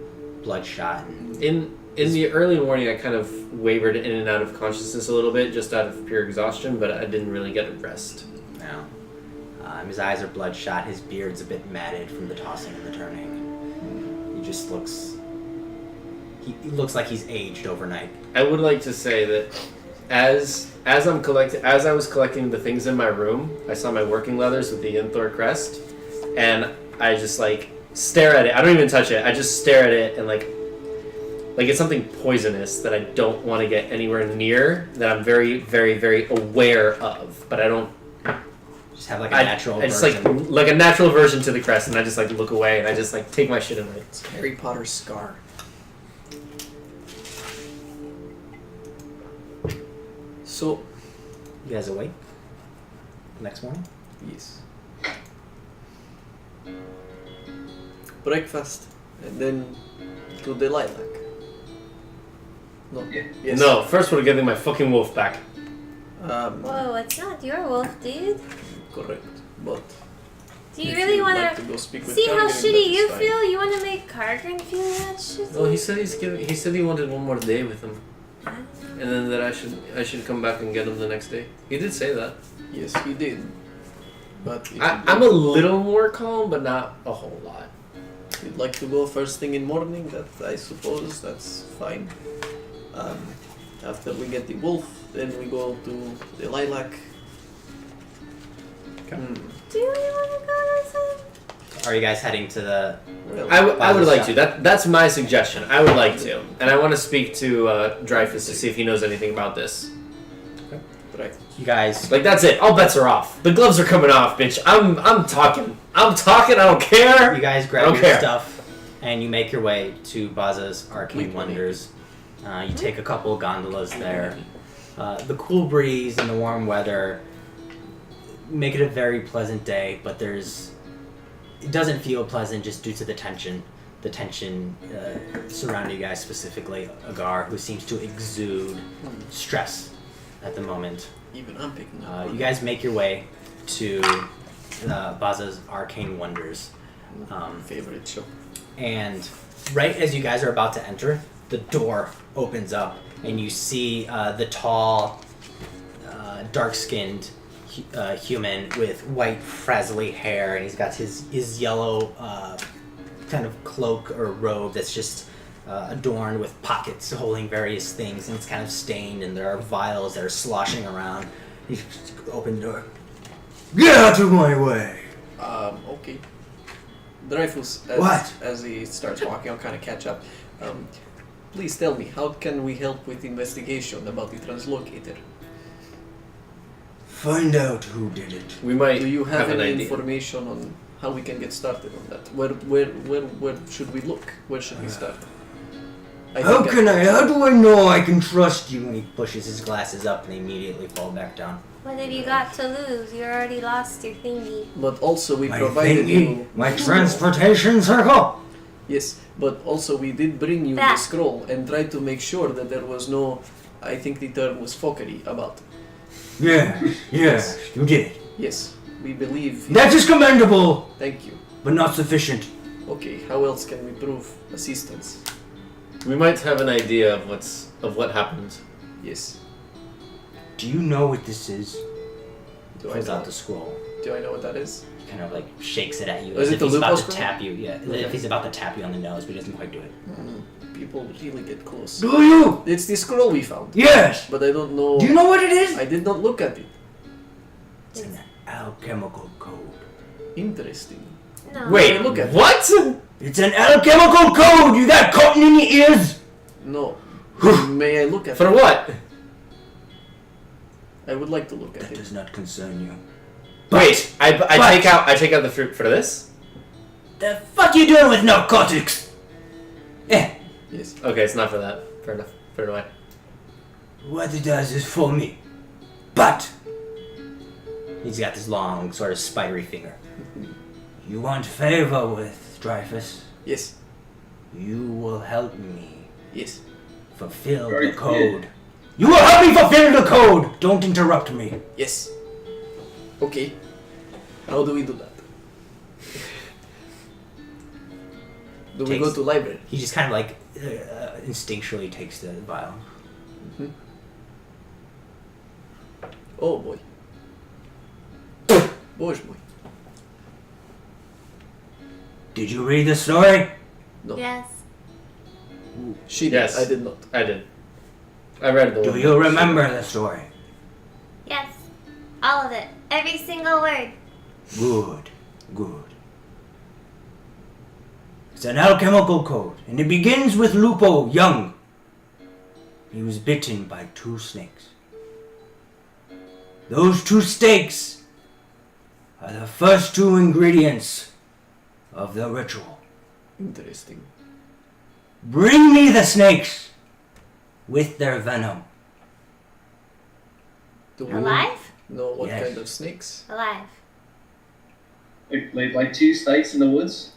bloodshot. In the early morning, I kind of wavered in and out of consciousness a little bit, just out of pure exhaustion, but I didn't really get a rest. Now, his eyes are bloodshot. His beard's a bit matted from the tossing and the turning. He just looks. He looks like he's aged overnight. I would like to say that as I was collecting the things in my room, I saw my working leathers with the Yinthor crest, and I just like stare at it. I don't even touch it. I just stare at it and like it's something poisonous that I don't want to get anywhere near. That I'm very, very, very aware of, but I don't. Just have like a natural I just version. like a natural version to the crest, and I just like look away and I just like take my shit away. It's Harry Potter's scar. So, You guys awake? Next morning? yes. Breakfast, and then to the lilac. No. Yeah. Yes. No, first we're getting my fucking wolf back. Whoa, it's not your wolf, dude. Correct. But Do you if really you'd want like to go speak with see how Kargan, shitty that you is fine. feel? You want to make Kargan feel that shitty? Well, he said he wanted one more day with him, and then that I should come back and get him the next day. He did say that. Yes, he did. But if I'm a little more calm, but not a whole lot. you'd like to go first thing in morning, that I suppose that's fine. After we get the wolf, then we go to the lilac. Okay. Do you really want to go this way? Are you guys heading to the? Well, I would like to. That's my suggestion. I would like to, and I want to speak to Dreyfus to see if he knows anything about this. right. You guys. Like that's it. All bets are off. The gloves are coming off, bitch. I'm talking. I don't care. You guys grab your Okay. stuff and you make your way to Baza's Arcane Wonders. You take a couple of gondolas there. The cool breeze and the warm weather make it a very pleasant day, but it doesn't feel pleasant just due to the tension. The tension surrounding you guys, specifically Agar, who seems to exude stress at the moment. Even I'm picking up. You guys make your way to Baza's Arcane Wonders. Favorite show. And right as you guys are about to enter, the door opens up and you see the tall, dark-skinned human with white, frazzly hair, and he's got his yellow kind of cloak or robe that's just adorned with pockets holding various things, and it's kind of stained, and there are vials that are sloshing around. You just open the door. Get out of my way! Okay. Dreyfus, as he starts walking, I'll kind of catch up. Please tell me, how can we help with investigation about the translocator? Find out who did it. We might. Do you have an any idea. information on how we can get started on that? Where should we look? Where should we start? How do I know I can trust you? And he pushes his glasses up and they immediately fall back down. What have you got to lose? You already lost your thingy. But also we My provided thingy, you... my transportation circle. Yes, but also we did bring you the That. scroll and tried to make sure that there was no... I think the term was fuckery about. Yes, you did. Yes, we believe... That is commendable, Thank you. but not sufficient. Okay, how else can we prove assistance? We might have an idea of what happened. Yes. Do you know what this is? Do I Pulls know? out the scroll. Do I know what that is? He kind of like shakes it at you Oh, as is it if the he's about Lupo to scroll? tap you. Yeah, as Okay. if he's about to tap you on the nose, but he doesn't quite do it. People really get close. Do you? It's the scroll we found. Yes. But I don't know... Do you know what it is? I did not look at it. It's an alchemical code. Interesting. No. Wait, look at it. what? It's an alchemical code. You got cotton in your ears? No. May I look at For it? what? I would like to look at That it. does not concern you. Wait, I but- take out the fruit for this. The fuck you doing with narcotics? Yes. Okay, it's not for that. Fair enough. Put it away. What it does is for me. But he's got this long, sort of spidery finger. You want favor with Dreyfus? Yes. You will help me Yes. fulfill Very the code. You will help me fulfill the code! Don't interrupt me. Yes. Okay. How do we do that? Do we go Takes- to library? He just kind of like instinctually takes the vial. Oh boy. Boys boy. Did you read the story? No. Yes. She did. Yes. I did not. I did. I read the Do one. you remember the story? Yes. All of it. Every single word. Good, good. It's an alchemical code, and it begins with Lupo young. He was bitten by 2 snakes. Those 2 snakes are the first 2 ingredients of the ritual. Interesting. Bring me the snakes with their venom. Do we Alive? know what Yes. kind of snakes? Alive. Like 2 snakes in the woods?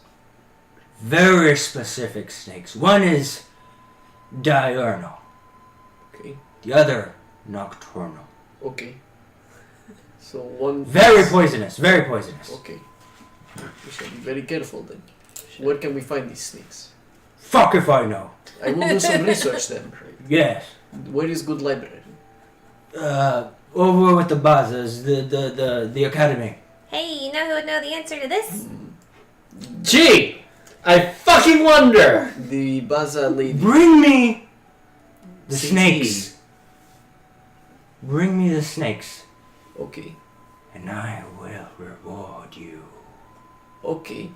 Very specific snakes. One is diurnal, Okay. the other nocturnal. Okay. So one. Very poisonous, very poisonous. Okay. We should be very careful then. Where can we find these snakes? Fuck if I know. I will do some research then. Yes. Where is good library? Over with the Bazas, the academy. Hey, you know who would know the answer to this? Gee! I fucking wonder! The Baza lady. Bring me the CT. snakes. Bring me the snakes, Okay. and I will reward you. Okay.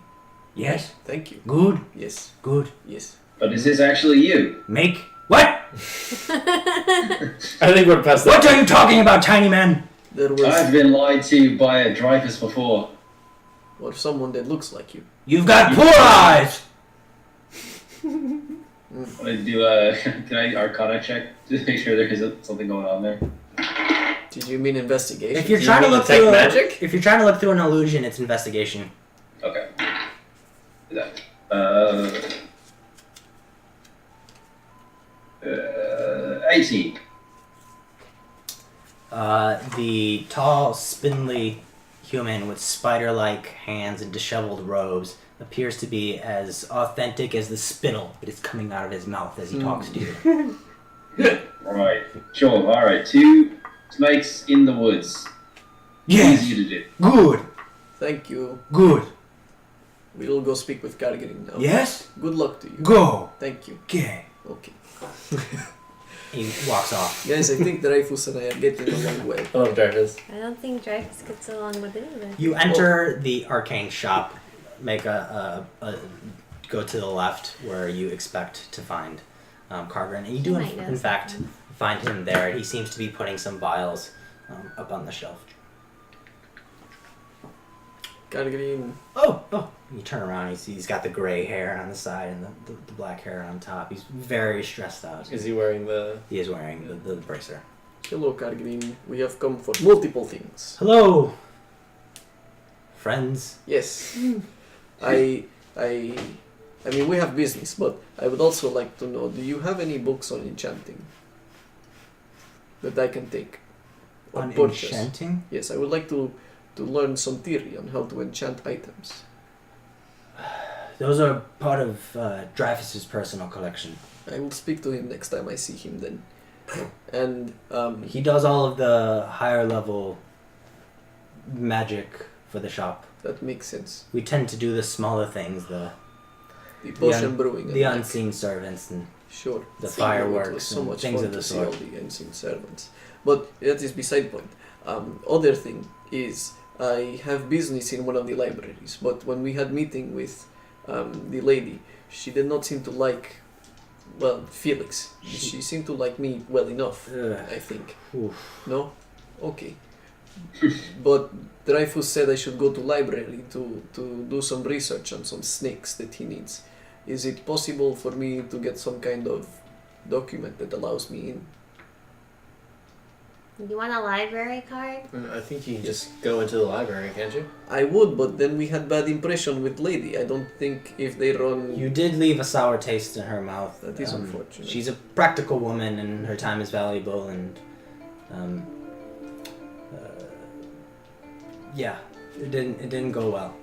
Yes? Thank you. Good? Yes. Good. Yes. But is this actually you? Make. What? I think we're past that. What are you talking about, tiny man? There I've was been lied to by a Dreyfus before. or someone that looks like you. You've got poor eyes! I do can I Arcana check to make sure there isn't something going on there? Did you mean investigation? If you're Do you trying to mean look detect through magic? if you're trying to look through an illusion, it's investigation. Okay. That. 18. The tall, spindly human with spider-like hands and disheveled robes appears to be as authentic as the spittle that is coming out of his mouth as he talks to you. Right. Sure. Alright. 2 snakes in the woods. Yes! Easy to do. Good! Thank you. Good! We'll go speak with Kargarin now. Yes? Good luck to you. Go! Thank you. Okay. Okay. He walks off. Guys, I think Dreyfus and I are getting along well. I love Dreyfus. I don't think Dreyfus gets along with anyone. You enter the arcane shop, make a go to the left where you expect to find Carver, and you do He might know in fact something. find him there. He seems to be putting some vials up on the shelf. Kargarin. Oh! You turn around, he's got the gray hair on the side and the black hair on top. He's very stressed out. Is he wearing the... He is wearing the bracer. Hello, Cargreen. We have come for multiple things. Hello, friends. Yes. I mean, we have business, but I would also like to know, do you have any books on enchanting that I can take? Or On purchase? enchanting? Yes, I would like to learn some theory on how to enchant items. Those are part of Dreyfus's personal collection. I will speak to him next time I see him then. And, He does all of the higher level magic for the shop. that makes sense. We tend to do the smaller things, the Potion brewing. the and like- unseen servants and Sure. the It was fireworks so and much things fun of the to see sort. all the ancient servants. But that is beside point. Other thing is I have business in one of the libraries, but when we had meeting with the lady, she did not seem to like, well, Felix. She seemed to like me well enough, Ugh. I think. Oof. No? Okay. But Dreyfus said I should go to library to do some research on some snakes that he needs. Is it possible for me to get some kind of document that allows me in? You want a library card? I think you can just go into the library, can't you? I would, but then we had bad impression with lady. I don't think if they run... You did leave a sour taste in her mouth. That is unfortunate. She's a practical woman, and her time is valuable. And yeah, it didn't go well.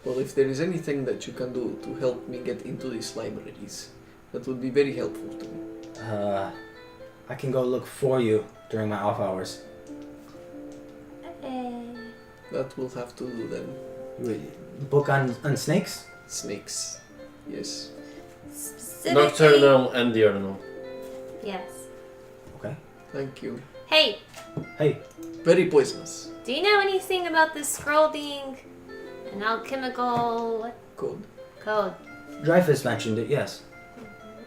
Well, if there is anything that you can do to help me get into these libraries, that would be very helpful to me. I can go look for you during my off hours. That will have to do then. Wait, book on snakes? Snakes. Yes. Specifically. Nocturnal and diurnal. Yes. Okay. Thank you. Hey, Hey, Very poisonous. do you know anything about this scroll being an alchemical Code. code? Dreyfus mentioned it. Yes.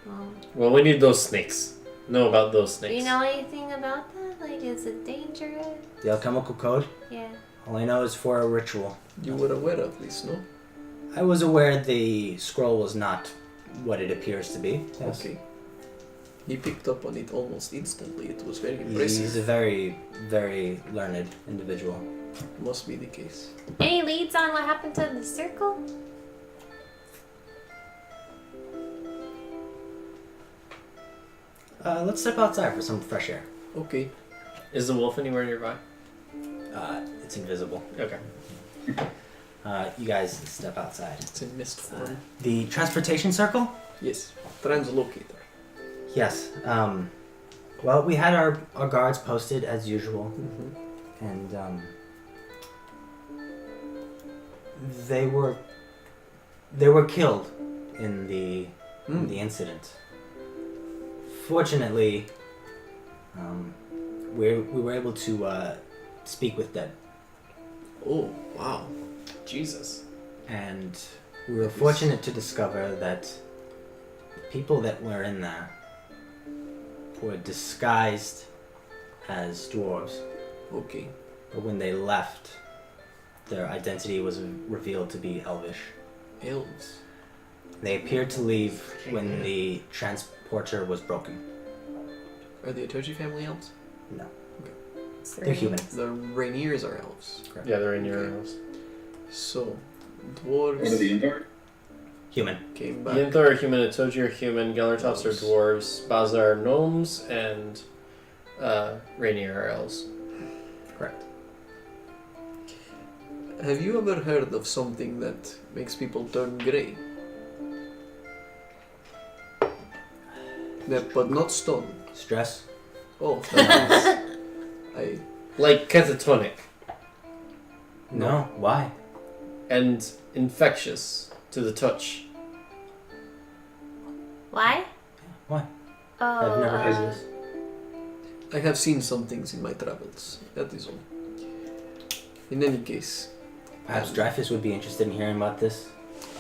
Well, Well, we need those snakes. Know about those do snakes. you know anything about that? Like, is it dangerous? The alchemical code. Yeah. All I know is for a ritual. You were aware of this, no? I was aware the scroll was not what it appears to be. Yes. Okay. He picked up on it almost instantly. It was very He's impressive. a very, very learned individual. Must be the case. Any leads on what happened to the circle? Let's step outside for some fresh air. Okay. Is the wolf anywhere nearby? It's invisible. Okay. You guys step outside. It's in mist form. The transportation circle? Yes. Translocator. Yes. Well, we had our guards posted as usual, Mm-hmm. and they were killed in the incident. Fortunately, we were able to speak with dead, Oh, wow. Jesus. and we were fortunate to discover that the people that were in there were disguised as dwarves, Okay. but when they left, their identity was revealed to be elvish. Elves. They appeared to leave when the transporter was broken. Are the Itoji family elves? No, It's they're human. The Rainiers are elves. Yeah, they're in your Okay. animals. So, What are the dwarves Yinthor? Human. came back. Yinthor are human, Itoji are human, Galertops are dwarves, Baza are gnomes, and Rainier are elves. Correct. Have you ever heard of something that makes people turn grey? Yeah, but not stone. Stress. Oh, that is, I Like catatonic No. Why? and infectious to the touch. Why? Why? Oh, I've never heard of this. I have seen some things in my travels. That is all. In any case, Perhaps Dreyfus would be interested in hearing about this.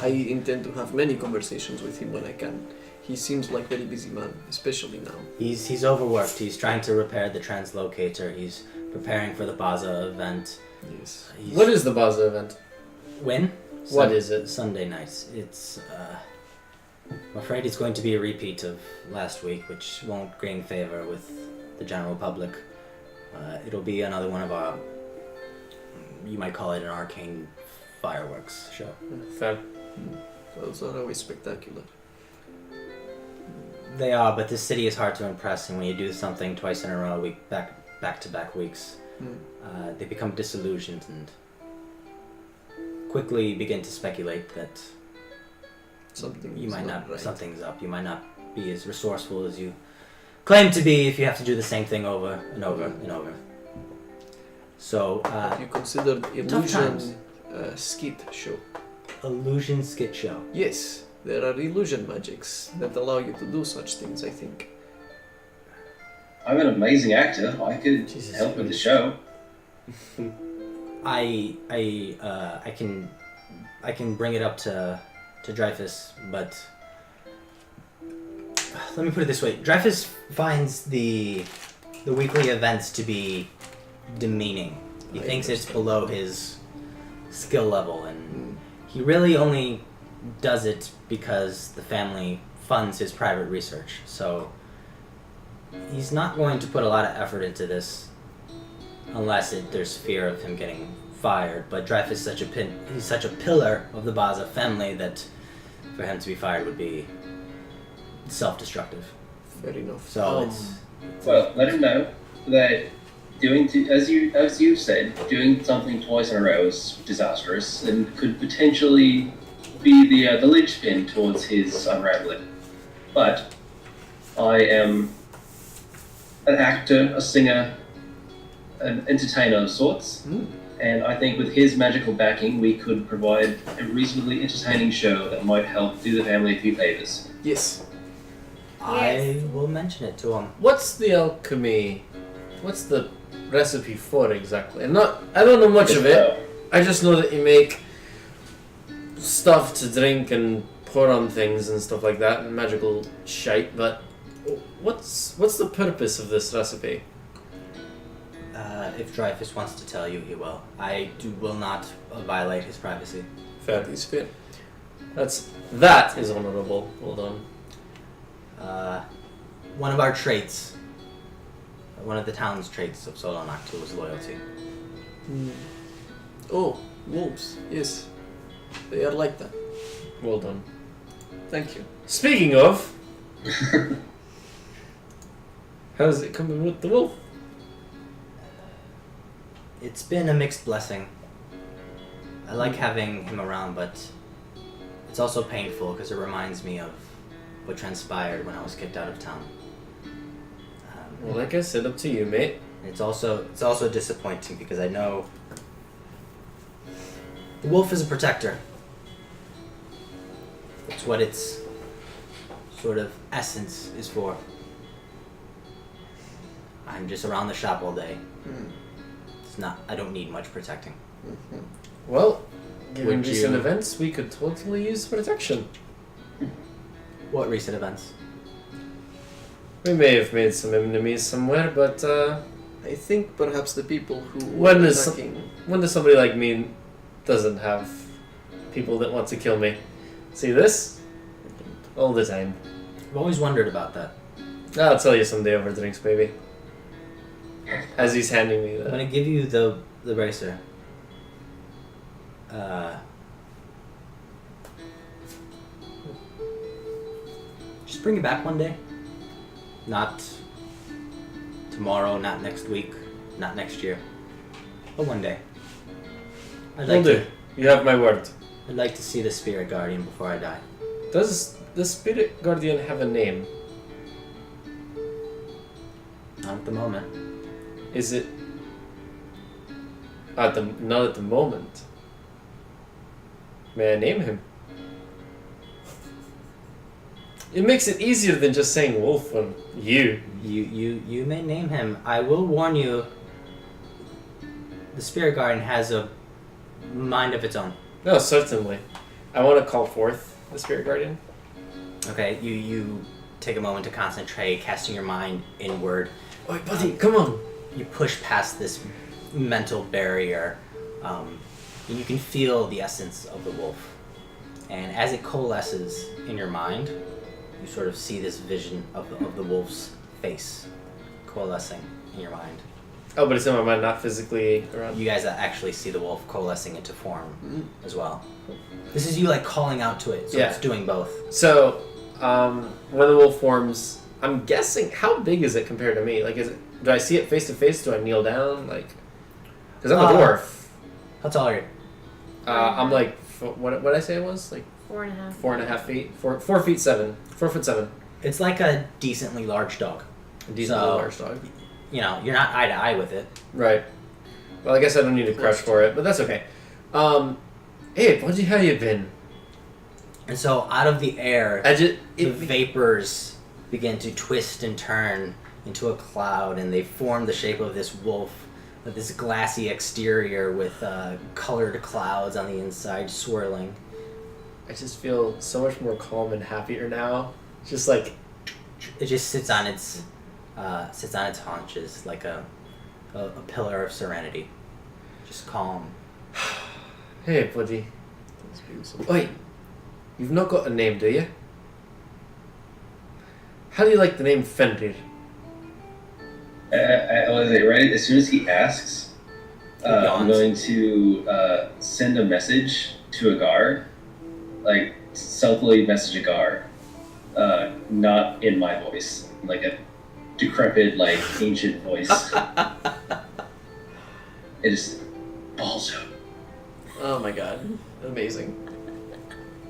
I intend to have many conversations with him when I can. He seems like a very busy man, especially now. He's overworked. He's trying to repair the translocator. He's preparing for the Baza event. Yes. He's What is the Baza event? when? What is it? Sunday nights. It's I'm afraid it's going to be a repeat of last week, which won't gain favor with the general public. It'll be another one of our, you might call it an arcane fireworks show. Fair. Those are always spectacular. They are, but this city is hard to impress, and when you do something twice in a row, back-to-back weeks, they become disillusioned and quickly begin to speculate that something's up. You might not be as resourceful as you claim to be if you have to do the same thing over and over and over. So, Have you considered illusion skit show? illusion skit show. Yes, there are illusion magics that allow you to do such things, I think. I'm an amazing actor. I could Jesus help with the Christ. show. I can bring it up to Dreyfus, but let me put it this way: Dreyfus finds the weekly events to be demeaning. He I thinks it's understand. below his skill level, and he really only does it because the family funds his private research. So he's not going to put a lot of effort into this unless there's fear of him getting fired. But Dreyfus is he's such a pillar of the Baza family that for him to be fired would be self-destructive. Fair enough. So it's Well, let him know that as you said, doing something twice in a row is disastrous and could potentially be the linchpin towards his unraveling. But I am an actor, a singer, an entertainer of sorts, and I think with his magical backing, we could provide a reasonably entertaining show that might help do the family a few favors. Yes. I will mention it to him. What's the alchemy? What's the recipe for exactly? I don't know much of it. I just know that you make stuff to drink and pour on things and stuff like that, and magical shite. But what's the purpose of this recipe? If Dreyfus wants to tell you, he will. Will not violate his privacy. Fair. That is fair. That is honorable. Hold on. One of our traits, one of the town's traits of Solonaktu is loyalty. Oh, wolves. Yes. They are like that. Well done. Thank you. Speaking of, how's it coming with the wolf? It's been a mixed blessing. I like having him around, but it's also painful because it reminds me of what transpired when I was kicked out of town. Well, like I said, up to you, mate. It's also disappointing because I know the wolf is a protector. It's what its sort of essence is for. I'm just around the shop all day. I don't need much protecting. Well, given Would recent you- events, we could totally use protection. What recent events? We may have made some enemies somewhere, but I think perhaps the people who When were is- attacking... when does somebody like me doesn't have people that want to kill me? See this? All the time. I've always wondered about that. I'll tell you someday over drinks, baby. As he's handing me I'm that. gonna give you the bracer. Just bring it back one day. Not tomorrow, not next week, not next year, but one day. I'd Will like do. You have my word. I'd like to see the spirit guardian before I die. Does the spirit guardian have a name? Not at the moment. Is it not at the moment? May I name him? It makes it easier than just saying wolf or you. You may name him. I will warn you. The spirit guardian has a mind of its own. No, certainly. I want to call forth the spirit guardian. Okay, you take a moment to concentrate, casting your mind inward. Oi, buddy, come on. You push past this mental barrier, and you can feel the essence of the wolf. And as it coalesces in your mind, you sort of see this vision of the wolf's face coalescing in your mind. Oh, but it's in my mind, not physically around. You guys actually see the wolf coalescing into form Mm. as well. This is you like calling out to it, so Yeah. it's doing both. So, when the wolf forms, I'm guessing, how big is it compared to me? Like, do I see it face to face? Do I kneel down? Like, because I'm a dwarf. How tall are you? I'm like, what did I say it was? Like 4.5. 4.5 feet? 4 feet 7. 4 foot 7. It's like a decently large dog. A decently So- large dog. You know, you're not eye to eye with it. Right. Well, I guess I don't need to crouch for it, but that's okay. Hey, Budgie, how you been? And so out of the air, The the vapors begin to twist and turn into a cloud, and they form the shape of this wolf with this glassy exterior with colored clouds on the inside swirling. I just feel so much more calm and happier now. Just like, It just sits on its haunches like a pillar of serenity, just calm. hey, Budgie. That's beautiful. Wait, you've not got a name, do you? How do you like the name Fenrir? Was it right? As soon as he asks, I'm Yawns. going to send a message to Agar, like stealthily message Agar, not in my voice, like a decrepit, like ancient voice. It is Balzo. Oh my god. Amazing.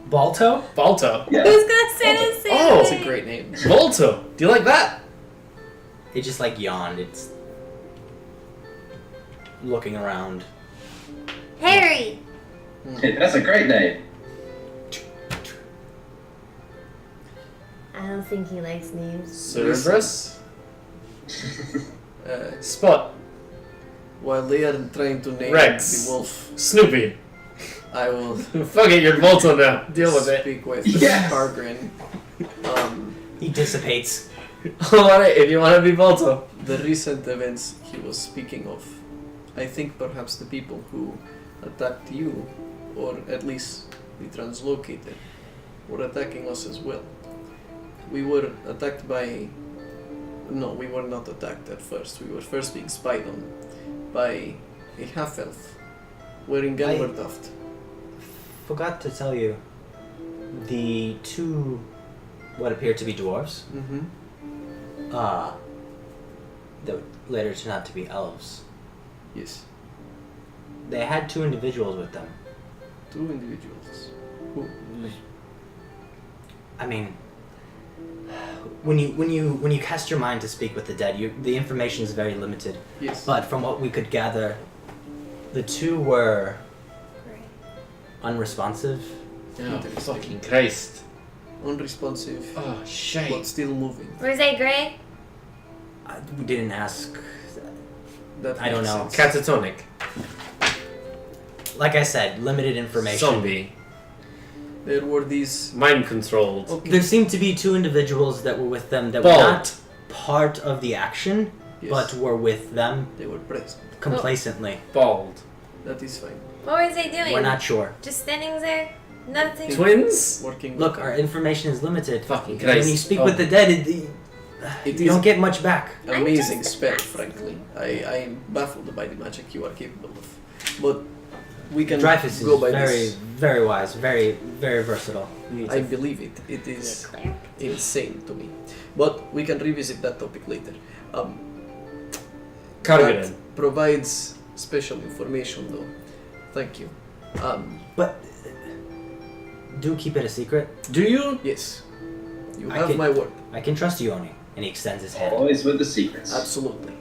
Balto? Balto. Yeah. Who's gonna say the same Oh, That's thing? a great name. Balto. Do you like that? It just like yawned. It's looking around. Harry! Hey, that's a great name. I don't think he likes names. Cerberus. Uh, Spot. while they are trying to name Rex. the wolf, Snoopy. I will Fuck it, you're Balto now. Deal with it. speak with Yes! Cargrin. He dissipates. Alright, if you want to be Balto. The recent events he was speaking of, I think perhaps the people who attacked you, or at least the translocated, were attacking us as well. We were attacked by... No, we were not attacked at first. We were first being spied on by a half-elf wearing Ganverdaft. Forgot to tell you, the two, what appear to be dwarves, Mm-hmm. that would later turn out to be elves. Yes. They had two individuals with them. Two individuals. Who? I mean, when you cast your mind to speak with the dead, the information is very limited. Yes. But from what we could gather, the two were unresponsive. Oh, fucking Christ. Unresponsive, Oh, but shit. still moving. Where's A Gray? We didn't ask. That I don't makes know. sense. Catatonic. Like I said, limited information. Zombie. There were these... Mind controlled. Okay. There seemed to be two individuals that were with them that were Bald. not part of the action, Yes. but were with them They were present. complacently. Bald. That is fine. What was they doing? We're not sure. Just standing there? Nothing? Twins? Working Look, with our information is limited. Fucking When you Christ. speak Oh. with the dead, It you is don't get much back. amazing I'm just spell, asking. frankly. I am baffled by the magic you are capable of. But we can Dreyfus go is by very, this. very wise, very, very versatile. I believe it. It is Cleric? insane to me. But we can revisit that topic later. Cargadon. That provides special information, though. Thank you. But do keep it a secret. Do you? Yes. You I have can- my word. I can trust you, Oni. And he extends his hand. Always with the secrets. Absolutely.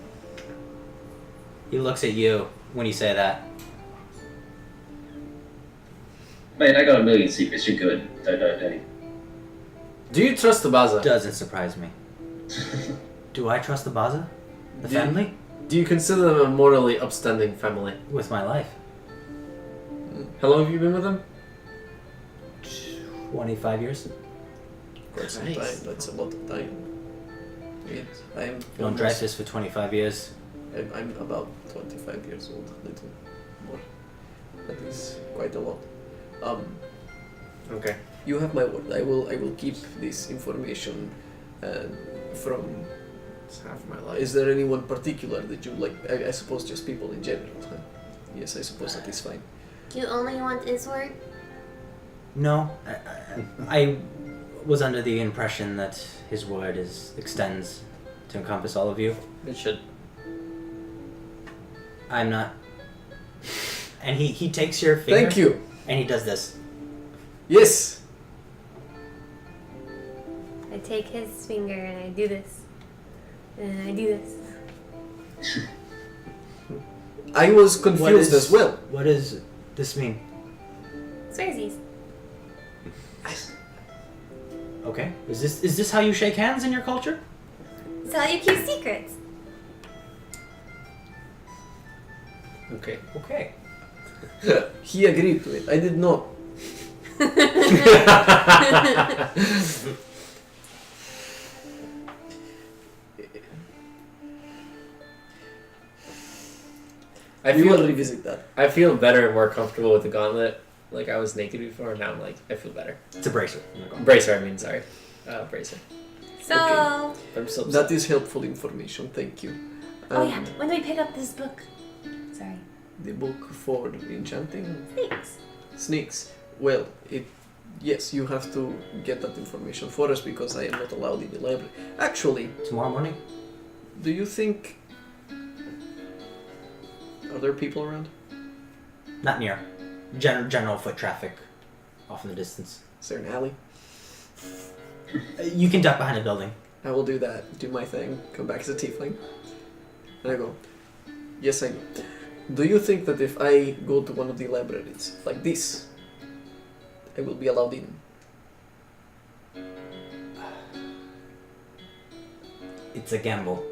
He looks at you when you say that. Man, I got a million secrets. You're good. Don't. Do you trust the Baza? Doesn't surprise me. Do I trust the Baza? The Do you- family? Do you consider them a morally upstanding family? With my life. How long have you been with them? 25 years. Quite some Nice. time. That's a lot of time. I am Known almost- Dreyfus for 25 years. I'm about 25 years old, a little more. That is quite a lot. Okay. You have my word. I will keep this information from It's half my life. Is there anyone particular that you like? I suppose just people in general. Huh? Yes, I suppose that is fine. You only want Isward? No, I was under the impression that his word extends to encompass all of you. It should. I'm not. And he takes your finger. Thank you. And he does this. Yes. I take his finger and I do this. And I do this. I was confused as well. What does this mean? Swearsies. Okay. Is this how you shake hands in your culture? It's how you keep secrets. Okay. Okay. He agreed to it. I did not. We will revisit that. I feel better and more comfortable with the gauntlet. Like I was naked before, now I'm like I feel better. It's a bracer. Bracer, I mean, sorry, bracer. So, I'm so upset. That is helpful information. Thank you. oh yeah, when do we pick up this book? Sorry. The book for enchanting Thanks. snakes. Well, yes, you have to get that information for us because I am not allowed in the library. Actually, Tomorrow morning? do you think are there people around? Not near. General foot traffic off in the distance. Is there an alley? You can duck behind a building. I will do that. Do my thing. Come back as a tiefling. And I go, yes, I know. Do you think that if I go to one of the libraries like this, I will be allowed in? It's a gamble.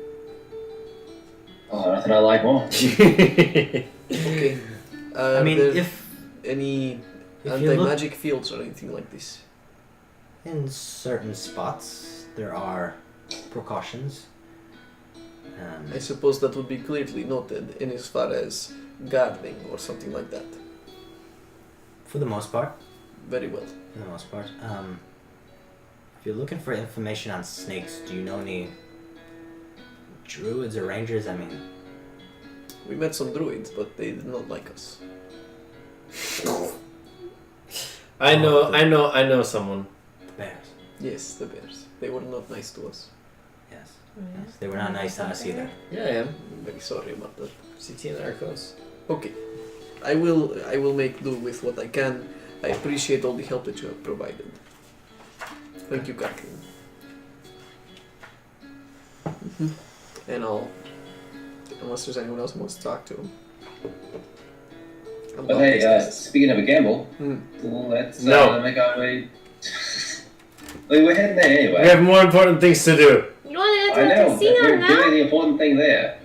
Oh, nothing I like more. Okay. I mean, there if any you look anti-magic fields or anything like this? in certain spots, there are precautions. I suppose that would be clearly noted in as far as guarding or something like that. For the most part. Very well. For the most part. If you're looking for information on snakes, do you know any druids or rangers? I mean, We met some druids, but they did not like us. I know someone. the bears. Yes, the bears. They were not nice to us. Yes. Yes. They were not nice to us either. Yeah, I am. I'm very sorry about that. CT and Arcos. Okay. I will make do with what I can. I appreciate all the help that you have provided. Thank you, Kathleen. And unless there's anyone else who wants to talk to him. But hey, speaking of a gamble, let's No. make our way. We're heading there anyway. We have more important things to do. You want to I go to know, the but casino we're now? doing the important thing there.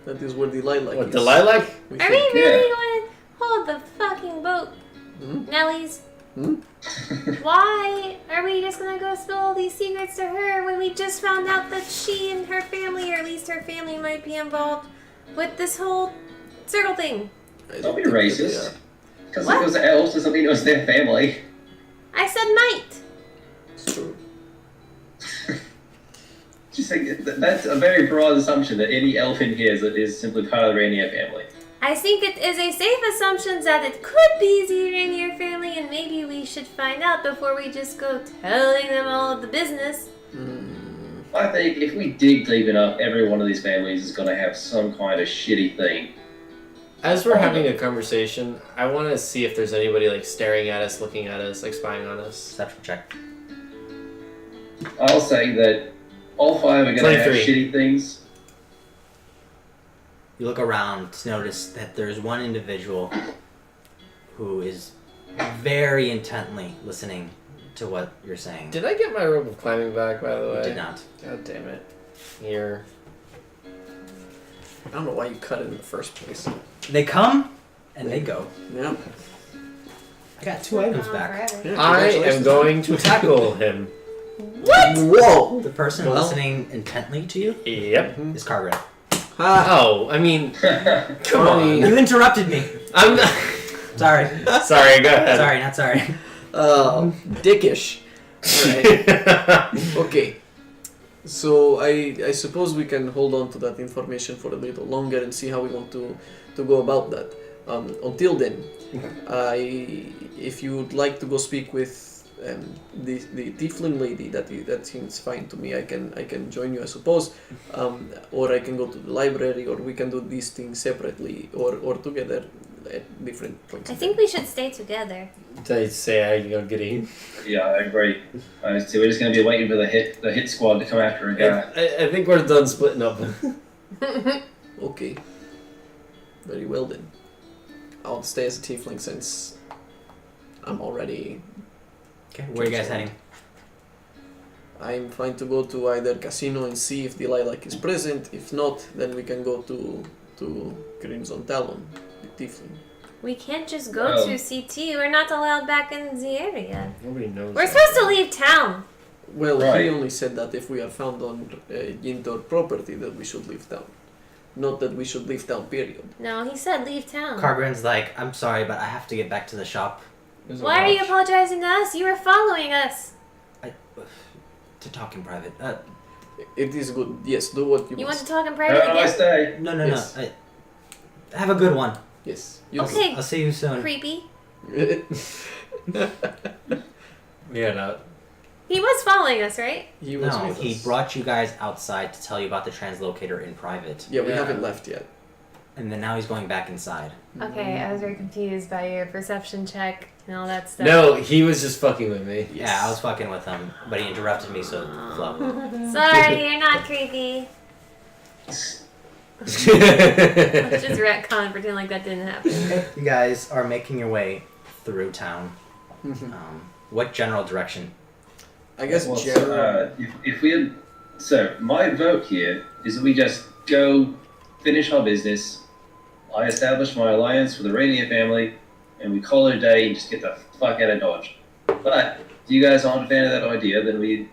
That is where the lilac What, is. the lilac? We Are we think. really going to hold the fucking boat, Hmm? Nellies? Hmm? Why are we just gonna go spill all these secrets to her when we just found out that she and her family, or at least her family, might be involved with this whole circle thing? I Don't be think that they racist. are. Because What? it was the elves doesn't mean it was their family. I said might. It's true. Just think that's a very broad assumption that any elf in here is simply part of the Rainier family. I think it is a safe assumption that it could be the Rainier family, and maybe we should find out before we just go telling them all of the business. I think if we dig deep enough, every one of these families is going to have some kind of shitty thing. As we're having a conversation, I want to see if there's anybody like staring at us, looking at us, like spying on us. Perception check. I'll say that all five are going to have 23. shitty things. You look around to notice that there's one individual who is very intently listening to what you're saying. Did I get my rope of climbing back, by the way? You did not. God damn it. Here. I don't know why you cut it in the first place. They come and they go. Yeah. I got 2 items back. Forever. Yeah, I am congratulations. going to tackle him. What? Whoa! The person Well. listening intently to you Yep. is Cargren. Ha! Oh, I mean, come on. You interrupted me. I'm not. Sorry. Sorry, go ahead. Sorry, not sorry. Dickish. Alright. Okay. So I suppose we can hold on to that information for a little longer and see how we want to go about that. Until then, if you would like to go speak with the tiefling lady, that seems fine to me. I can join you, I suppose, or I can go to the library, or we can do these things separately or together at different points. I think we should stay together. Did I say I go get in? Yeah, I agree. So we're just going to be waiting for the hit squad to come after a guy. I think we're done splitting up. Okay. Very well then. I'll stay as a tiefling since I'm already. Okay, where are you guys heading? I'm fine to go to either casino and see if the lilac is present. If not, then we can go to Crimson Talon, the tiefling. We can't just go to CT. We're not allowed back in the area. Nobody knows. We're supposed to leave town. Well, Right. he only said that if we are found on Yinthor property that we should leave town. Not that we should leave town, period. No, he said leave town. Cargren's like, I'm sorry, but I have to get back to the shop. There's a Why are you watch. apologizing to us? You were following us. To talk in private. It is good. Yes, do what you You want must. to talk in Have private a nice again? day. no. Yes. Have a good one. Yes. Okay. I'll see you soon. Creepy. Yeah, no. He was following us, right? He was No, with he us. brought you guys outside to tell you about the translocator in private. Yeah, we Yeah. haven't left yet. And then now he's going back inside. Okay, I was very confused by your perception check and all that stuff. No, he was just fucking with me. Yeah, I was fucking with him, but he interrupted me, so flow. Sorry, you're not creepy. Let's just retcon, pretend like that didn't happen. You guys are making your way through town. What general direction? I guess Well, general. if we had, so my vote here is that we just go finish our business. I establish my alliance with the Rainier family, and we call it a day and just get the fuck out of Dodge. But if you guys aren't a fan of that idea, then we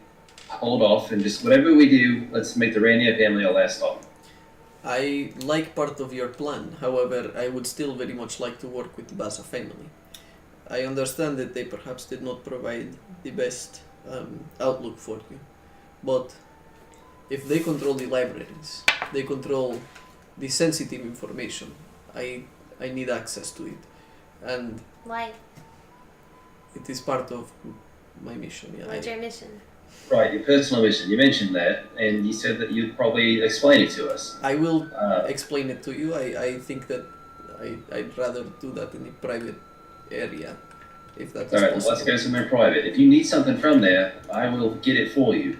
hold off and just whatever we do, let's make the Rainier family our last stop. I like part of your plan. However, I would still very much like to work with the Baza family. I understand that they perhaps did not provide the best outlook for you, but if they control the libraries, they control the sensitive information. I need access to it, and Why? it is part of my mission. Yeah, What's your mission? Right, your personal mission. You mentioned that, and you said that you'd probably explain it to us. I will Uh, explain it to you. I think that I'd rather do that in a private area, if that is Alright, well, possible. let's go somewhere private. If you need something from there, I will get it for you.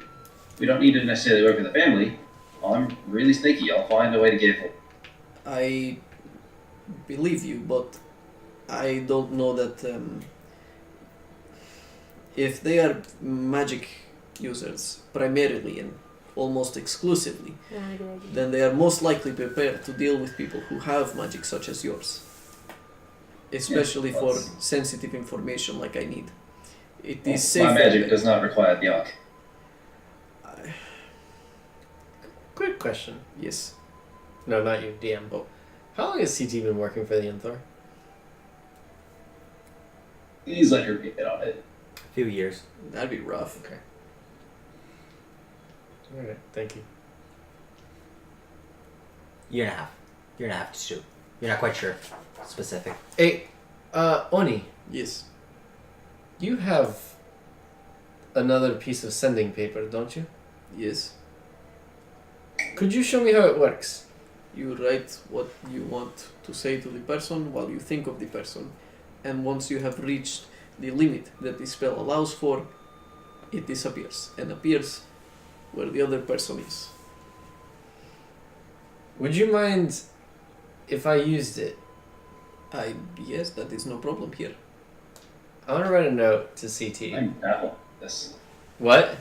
We don't need to necessarily work with the family. I'm really sneaky. I'll find a way to get it for you. I believe you, but I don't know that if they are magic users primarily and almost exclusively, Not a good idea. then they are most likely prepared to deal with people who have magic such as yours. Especially for that's- sensitive information like I need. It is My safe. magic does not require the arc. Quick question. Yes. No, not you, DM. Oh. How long has CT been working for the Yinthor? Please let her get on it. A few years. That'd be rough. Okay. Alright, thank you. Year and a half. Year and a half to shoot. You're not quite sure. Specific. Hey, Oni, Yes. you have another piece of sending paper, don't you? Yes. Could you show me how it works? You write what you want to say to the person while you think of the person, and once you have reached the limit that the spell allows for, it disappears and appears where the other person is. Would you mind if I used it? Yes, that is no problem here. I want to write a note to CT. I'm baffled by this. What?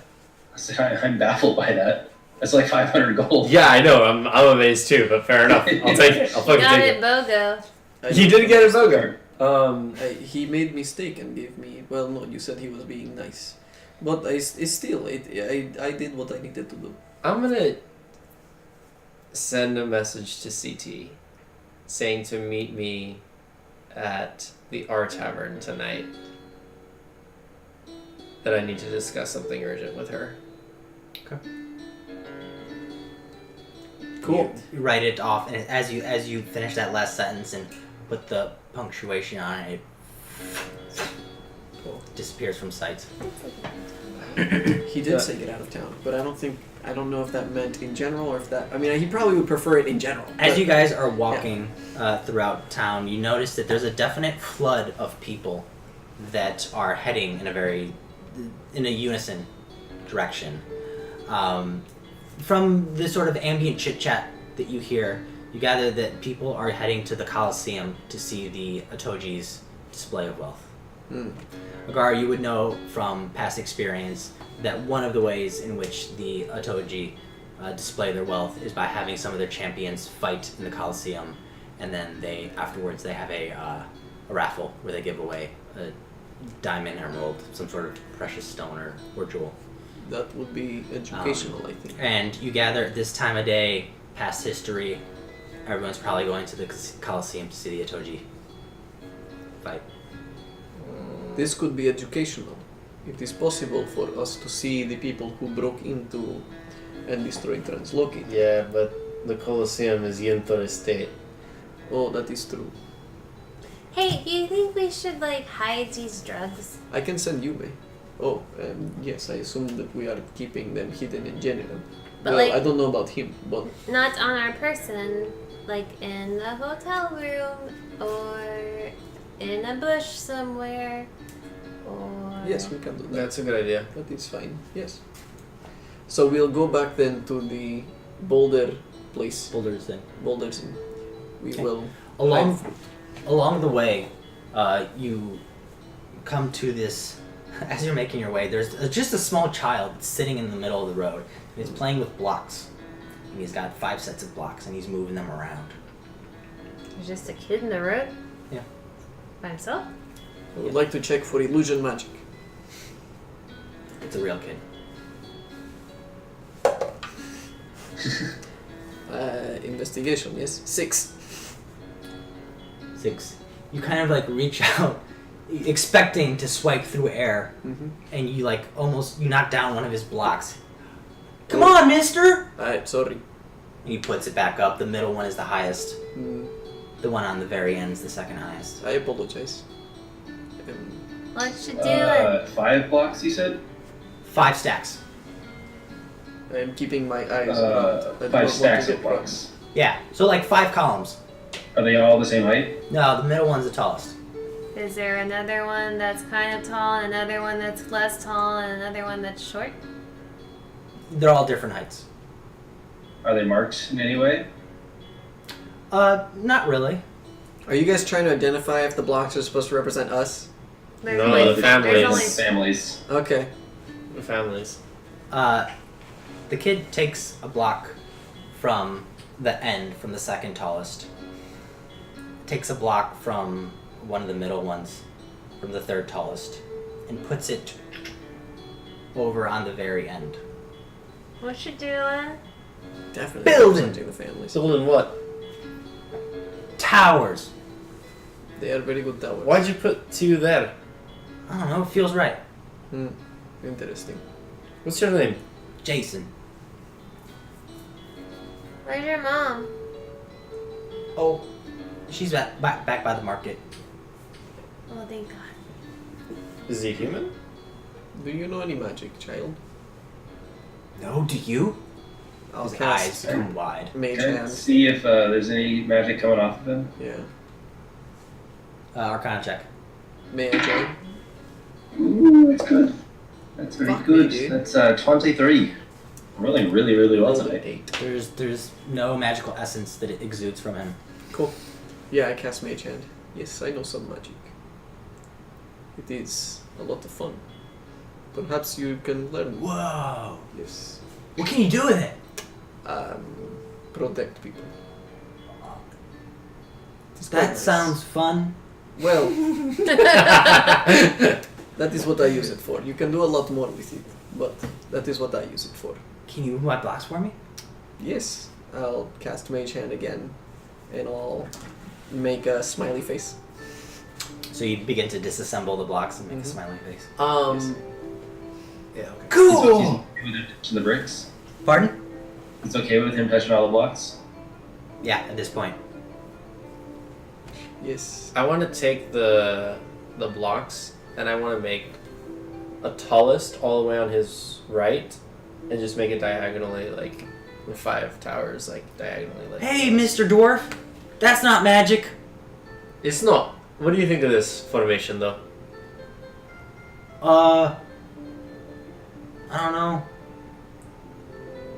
I said, I'm baffled by that. That's like 500 gold. Yeah, I know. I'm amazed too, but fair enough. I'll take it. I'll fucking Got take it, it. BOGO. He did get a BOGO. He made mistake and gave me. Well, no, you said he was being nice, but I did what I needed to do. I'm gonna send a message to CT saying to meet me at the R Tavern tonight. That I need to discuss something urgent with her. Cool. You write it off, and as you finish that last sentence and put the punctuation on it, Cool. it disappears from sight. He did say get out of town, but I don't know if that meant in general or if that. I mean, he probably would prefer it in general. As but- you guys are walking throughout town, you notice that there's a definite flood of people that are heading in a unison direction. From the sort of ambient chit chat that you hear, you gather that people are heading to the Colosseum to see the Atoji's display of wealth. Agar, you would know from past experience that one of the ways in which the Atoji display their wealth is by having some of their champions fight in the Colosseum, and then afterwards they have a raffle where they give away a diamond, emerald, some sort of precious stone or jewel. That would be educational, I think. And you gather at this time of day, past history, everyone's probably going to the Colosseum to see the Atoji fight. This could be educational. It is possible for us to see the people who broke into and destroyed Translocate. Yeah, but the Colosseum is Yinthor estate. Oh, that is true. Hey, do you think we should hide these drugs? I can send you, May. Oh, yes, I assume that we are keeping them hidden in general. But, well, I don't know about him, but Not on our person, in the hotel room or in a bush somewhere, or yes, we can do that. That's a good idea. That is fine. Yes. So we'll go back then to the boulder place. Boulders then. Boulders. And we Okay. will. Along the way, you come to this. As you're making your way, there's just a small child sitting in the middle of the road. And he's playing with blocks. And he's got 5 sets of blocks, and he's moving them around. there's just a kid in the road? Yeah. By himself? I would like to check for illusion magic. It's a real kid. Investigation. Yes, 6. 6. You kind of reach out, expecting to swipe through air, and you you knock down one of his blocks. Come on, mister! Alright, sorry. And he puts it back up. The middle one is the highest. Mm, The one on the very end is the second highest. I apologize. What should do it? 5 blocks, you said? 5 stacks. I am keeping my eyes around. I do not 5 want to stacks get of blocks. Yeah, so 5 columns. Are they all the same height? No, the middle one's the tallest. Is there another one that's kind of tall, and another one that's less tall, and another one that's short? They're all different heights. Are they marked in any way? Not really. Are you guys trying to identify if the blocks are supposed to represent us? There's No, only, the families. There's only Families. Okay. The families. The kid takes a block from the end, from the second tallest. Takes a block from one of the middle ones, from the third tallest, and puts it over on the very end. What you doing? Definitely Building. representing the families. Building what? Towers. They are very good towers. Why'd you put 2 there? I don't know, it feels right. Interesting. What's your name? Jason. Where's your mom? Oh, she's back by the market. Oh, thank God. Is he human? Do you know any magic, child? No, do you? I'll His cast eyes come wide. Mage Can I Hand. see if there's any magic coming off of him? Yeah. Arcana check. Mage Hand. Ooh, that's good. That's very Fuck me, good. dude. That's 23. I'm rolling really, really well Rolled an tonight. 8. There's no magical essence that it exudes from him. Cool. Yeah, I cast Mage Hand. Yes, I know some magic. It is a lot of fun. Perhaps you can learn. Whoa! Yes. What can you do with it? Protect people. It is quite That nice. sounds fun. Well, that is what I use it for. You can do a lot more with it, but that is what I use it for. Can you move my blocks for me? Yes, I'll cast Mage Hand again, and I'll make a smiley face. So you begin to disassemble the blocks and make a smiley face. Yeah, okay. Cool! To the bricks? Pardon? It's okay with him touching all the blocks? Yeah, at this point. Yes. I want to take the blocks and I want to make a tallest all the way on his right, and just make it diagonally like with 5 towers like diagonally. Like Hey, Mr. Dwarf, that's not magic. It's not. What do you think of this formation though? I don't know.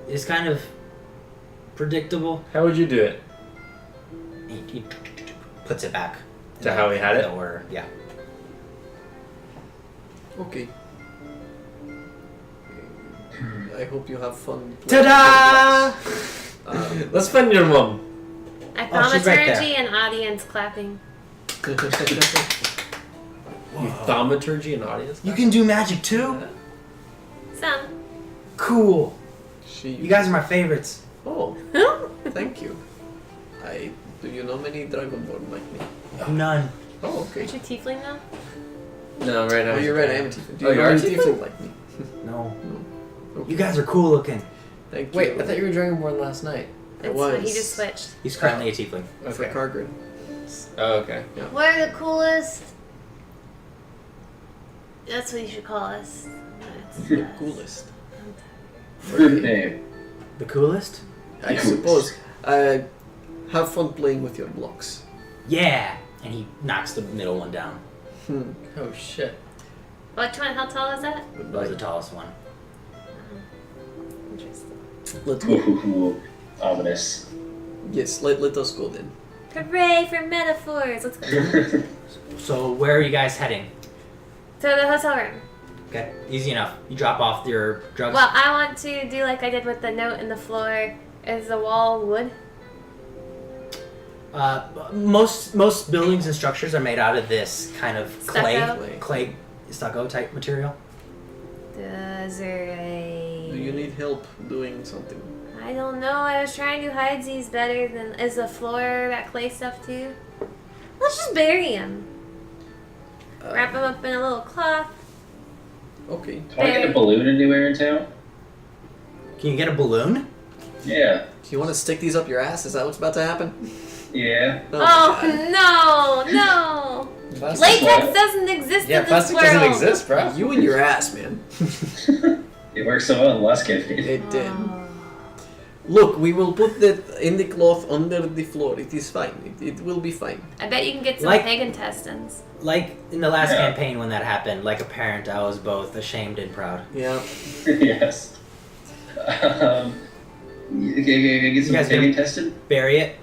It's kind of predictable. How would you do it? He puts it back To how he had it? in the order. Yeah. Okay. I hope you have fun. Ta-da! Let's find your mom. Oh, she's right there. Thaumaturgy and audience clapping. Thaumaturgy and audience. You can do magic too? Some. Cool. She. You guys are my favorites. Oh, thank you. Do you know many Dragonborn like me? None. Oh, okay. Aren't you tiefling now? No, right now. Oh, he's you're a right. I guy. am a tiefling. Do Oh, you you know are a any tiefling? tiefling like me? No. Okay. You guys are cool looking. Thank you. Wait, I thought you were Dragonborn last night. That's was. what he just switched. He's currently a tiefling. For Cargrid. Oh, okay. We're the coolest. That's what you should call us. The coolest. Good name. The coolest? I suppose. Have fun playing with your blocks. Yeah. And he knocks the middle one down. Oh shit. Which one? How tall is that? That was the tallest one. Interesting. Let's go. Ooh, ominous. Yes, let us go then. Hooray for metaphors! Let's go. So where are you guys heading? To the hotel room. Okay, easy enough. You drop off your drugs. Well, I want to do like I did with the note in the floor. Is the wall wood? Most buildings and structures are made out of this kind of Stucco? clay stucco type material. Does there a... Do you need help doing something? I don't know. I was trying to hide these better than... Is the floor that clay stuff too? Let's just bury him. Wrap him up in a little cloth. Okay. Can I get a balloon anywhere in town? Can you get a balloon? Yeah. Do you want to stick these up your ass? Is that what's about to happen? Yeah. Oh, my God. Oh no! Latex doesn't exist Yeah, in this plastic world. doesn't exist, bro. You and your ass, man. It works so well in the last campaign. It did. Oh. Look, we will put that in the cloth under the floor. It is fine. It will be fine. I bet you can get some Like- pig intestines. Like in the last Yeah. campaign when that happened, like a parent, I was both ashamed and proud. Yeah. Yes. Get some guys pig gonna- intestine? Bury it.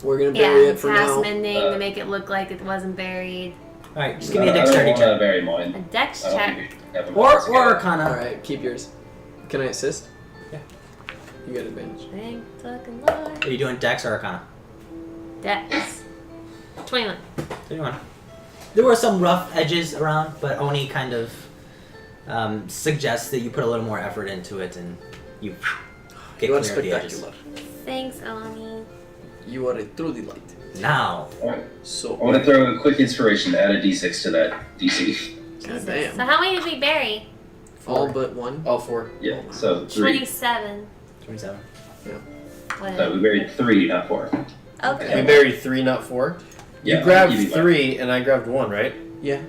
We're gonna Yeah, bury it it's for house now. mending to make it look like it wasn't buried. All right, just give me a I don't dexterity want check. to bury A mine. dex I don't check. think we should have a Or balance together. Arcana. Alright, keep yours. Can I assist? Yeah. You get advantage. Thank fucking Lord. Are you doing dex or Arcana? Dex. 21. 21. There were some rough edges around, but Oni kind of suggests that you put a little more effort into it and you get You are clear of the edges. spectacular. Thanks, Oni. You are a true delight. Now, Alright. So, I want to throw a quick inspiration to add a d6 to that DC. God So damn. how many did we bury? All but one. All 4. Yeah, so 3. 27. 27. What? So we buried 3, not 4. We Okay. buried 3, not 4. Yeah, You grabbed I'll give you 3, and I grabbed 1, right? Yeah.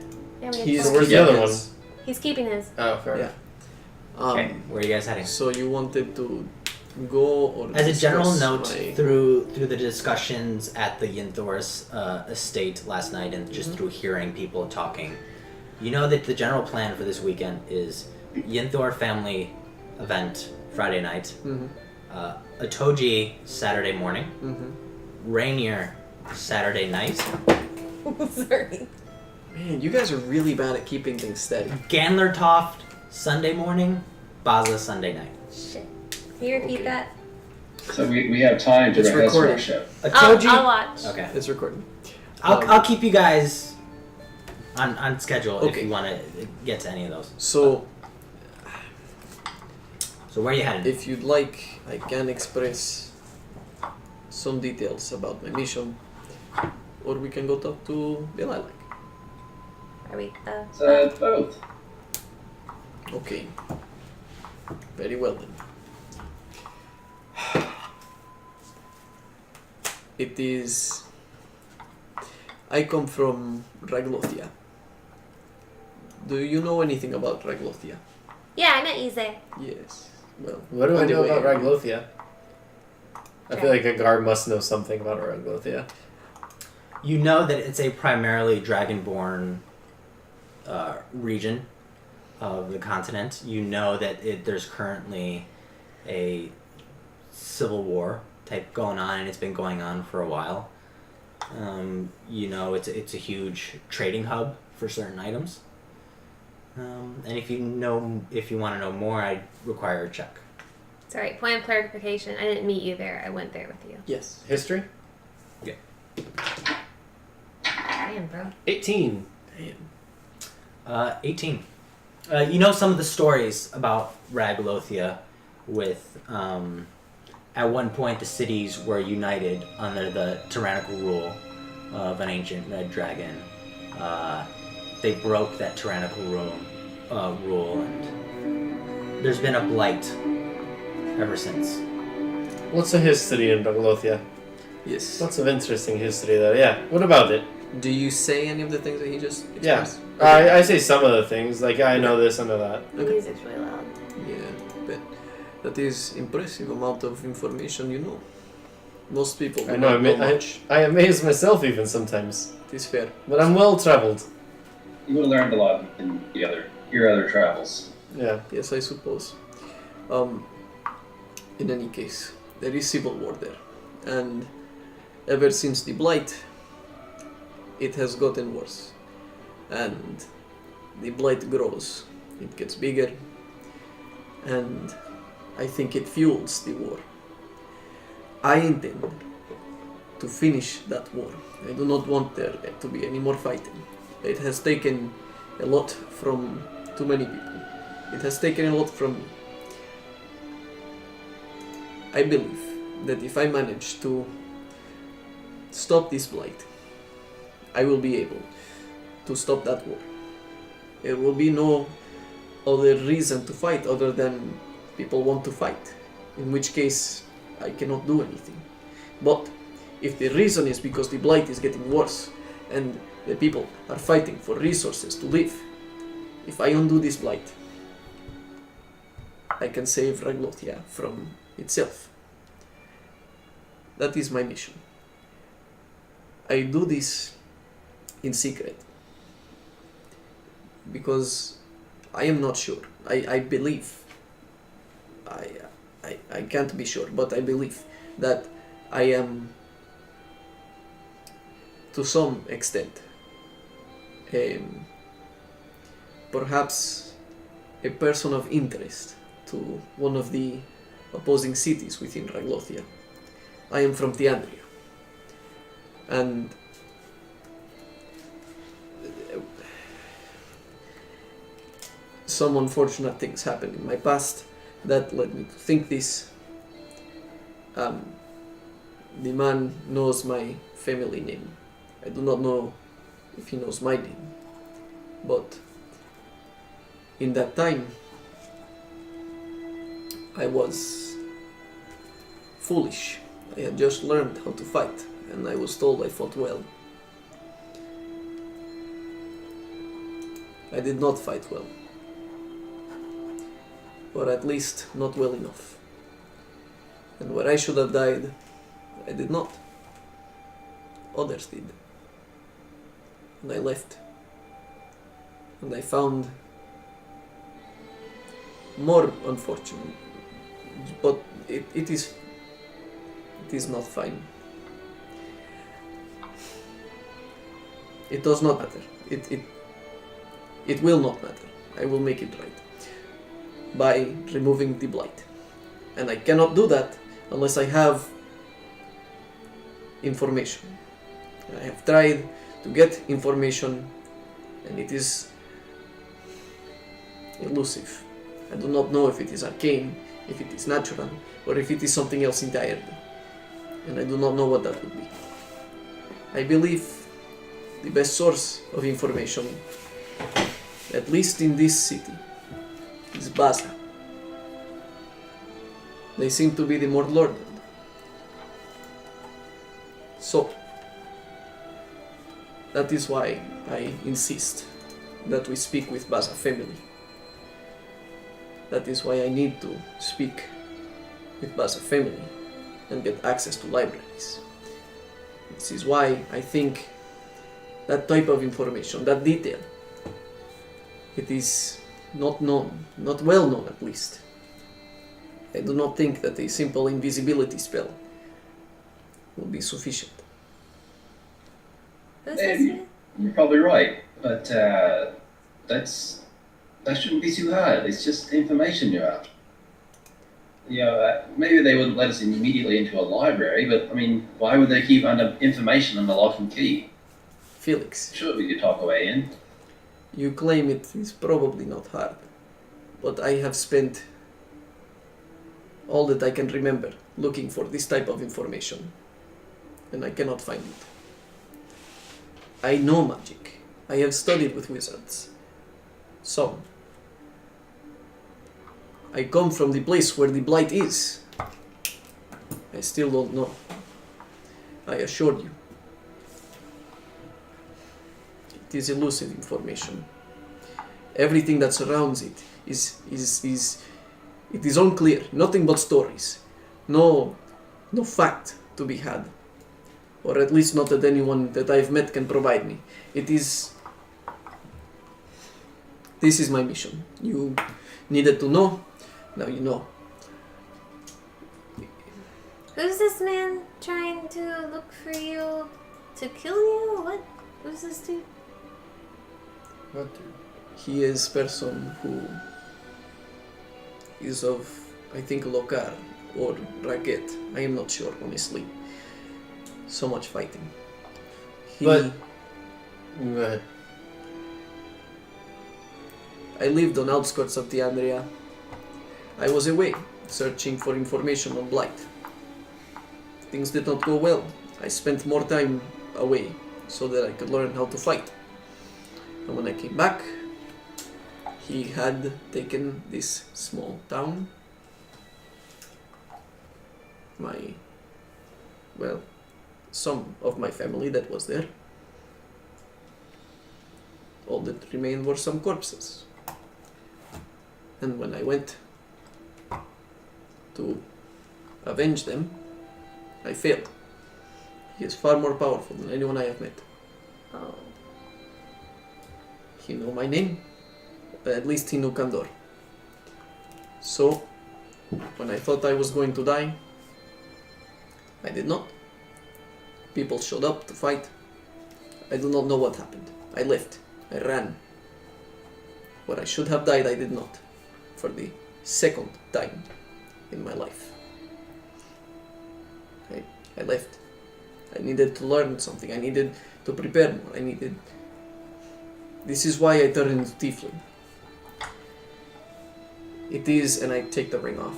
Yeah, we He had is So four. where's the keeping other his. He's keeping his. Oh, fair Yeah. enough. Okay, where are you guys heading? So you wanted to go or As a general discuss note, my- through the discussions at the Yinthor's estate last night, and just through hearing people talking, you know that the general plan for this weekend is Yinthor family event Friday night, Atoji Saturday morning, Rainier Saturday night, Sorry. Man, you guys are really bad at keeping things steady. Ganlertoft Sunday morning, Basla Sunday night. Shit. Can you repeat Okay. that? So we have time to It's rehearse for recorded. our show. Atoji. I'll watch. Okay, It's recording. I'll keep you guys on schedule if Okay. you want to get to any of those. So, So where are you headed? if you'd like, I can express some details about my mission, or we can go talk to Lilac. Are we? Both. Okay. Very well then. It is... I come from Raglothia. Do you know anything about Raglothia? Yeah, I met you there. Yes. Well, What do I know anyway, about Raglothia? I feel like a guard must know something about Raglothia. You know that it's a primarily dragonborn region of the continent. You know that there's currently a civil war type going on, and it's been going on for a while. You know it's a huge trading hub for certain items. And if you want to know more, I'd require a check. Sorry, point of clarification. I didn't meet you there. I went there with you. Yes. History? Damn, bro. 18. Damn. 18. You know some of the stories about Raglothia with, at one point the cities were united under the tyrannical rule of an ancient red dragon. They broke that tyrannical rule, and there's been a blight ever since. What's the history in Raglothia? Yes. Lots of interesting history there. Yeah. What about it? Do you say any of the things that he just Yeah. expressed? I say some of the things. Like, I know this, I know that. The Okay. music's really loud. Yeah, but that is impressive amount of information you know. Most people do I know, not know much. I amaze myself even sometimes. It is fair. But I'm well traveled. You would have learned a lot in your other travels. Yeah. Yes, I suppose. In any case, there is civil war there, and ever since the blight, it has gotten worse, and the blight grows. It gets bigger, and I think it fuels the war. I intend to finish that war. I do not want there to be any more fighting. It has taken a lot from too many people. It has taken a lot from me. I believe that if I manage to stop this blight, I will be able to stop that war. There will be no other reason to fight other than people want to fight, in which case I cannot do anything. But if the reason is because the blight is getting worse and the people are fighting for resources to live, if I undo this blight, I can save Raglothia from itself. That is my mission. I do this in secret because I am not sure. I believe, I can't be sure, but I believe that I am to some extent perhaps a person of interest to one of the opposing cities within Raglothia. I am from Tiandria, and some unfortunate things happened in my past that led me to think this. The man knows my family name. I do not know if he knows my name, but in that time I was foolish. I had just learned how to fight, and I was told I fought well. I did not fight well, or at least not well enough. And where I should have died, I did not. Others did. And I left. And I found more unfortunate, but it is not fine. It does not matter. It will not matter. I will make it right by removing the blight. And I cannot do that unless I have information. I have tried to get information, and it is elusive. I do not know if it is arcane, if it is natural, or if it is something else entirely. And I do not know what that would be. I believe the best source of information, at least in this city, is Baza. They seem to be the more learned. So, that is why I insist that we speak with Baza family. That is why I need to speak with Baza family and get access to libraries. This is why I think that type of information, that detail, it is not known, not well known at least. I do not think that a simple invisibility spell will be sufficient. Who's this man? You're probably right, but that shouldn't be too hard. It's just information you're after. Maybe they wouldn't let us in immediately into a library, but I mean, why would they keep under information on the lock and key? Felix, Sure, we could talk away in. you claim it is probably not hard, but I have spent all that I can remember looking for this type of information, and I cannot find it. I know magic. I have studied with wizards. Some. I come from the place where the blight is. I still don't know. I assure you. It is elusive information. Everything that surrounds it it is unclear. Nothing but stories. No fact to be had. Or at least not that anyone that I've met can provide me. This is my mission. You needed to know. Now you know. Who's this man trying to look for you to kill you? What? Who's this dude? What? He is person who is of, I think, Lokar or Raget. I am not sure, honestly. So much fighting. But- Go ahead. I lived on outskirts of the Andrea. I was away, searching for information on Blight. Things did not go well. I spent more time away so that I could learn how to fight. And when I came back, he had taken this small town. Some of my family that was there. All that remained were some corpses. And when I went to avenge them, I failed. He is far more powerful than anyone I have met. Oh. He knew my name. At least he knew Kandor. So, when I thought I was going to die, I did not. People showed up to fight. I do not know what happened. I left. I ran. Where I should have died, I did not. For the second time in my life. I left. I needed to learn something. I needed to prepare more. This is why I turned into Tiefling. It is, and I take the ring off.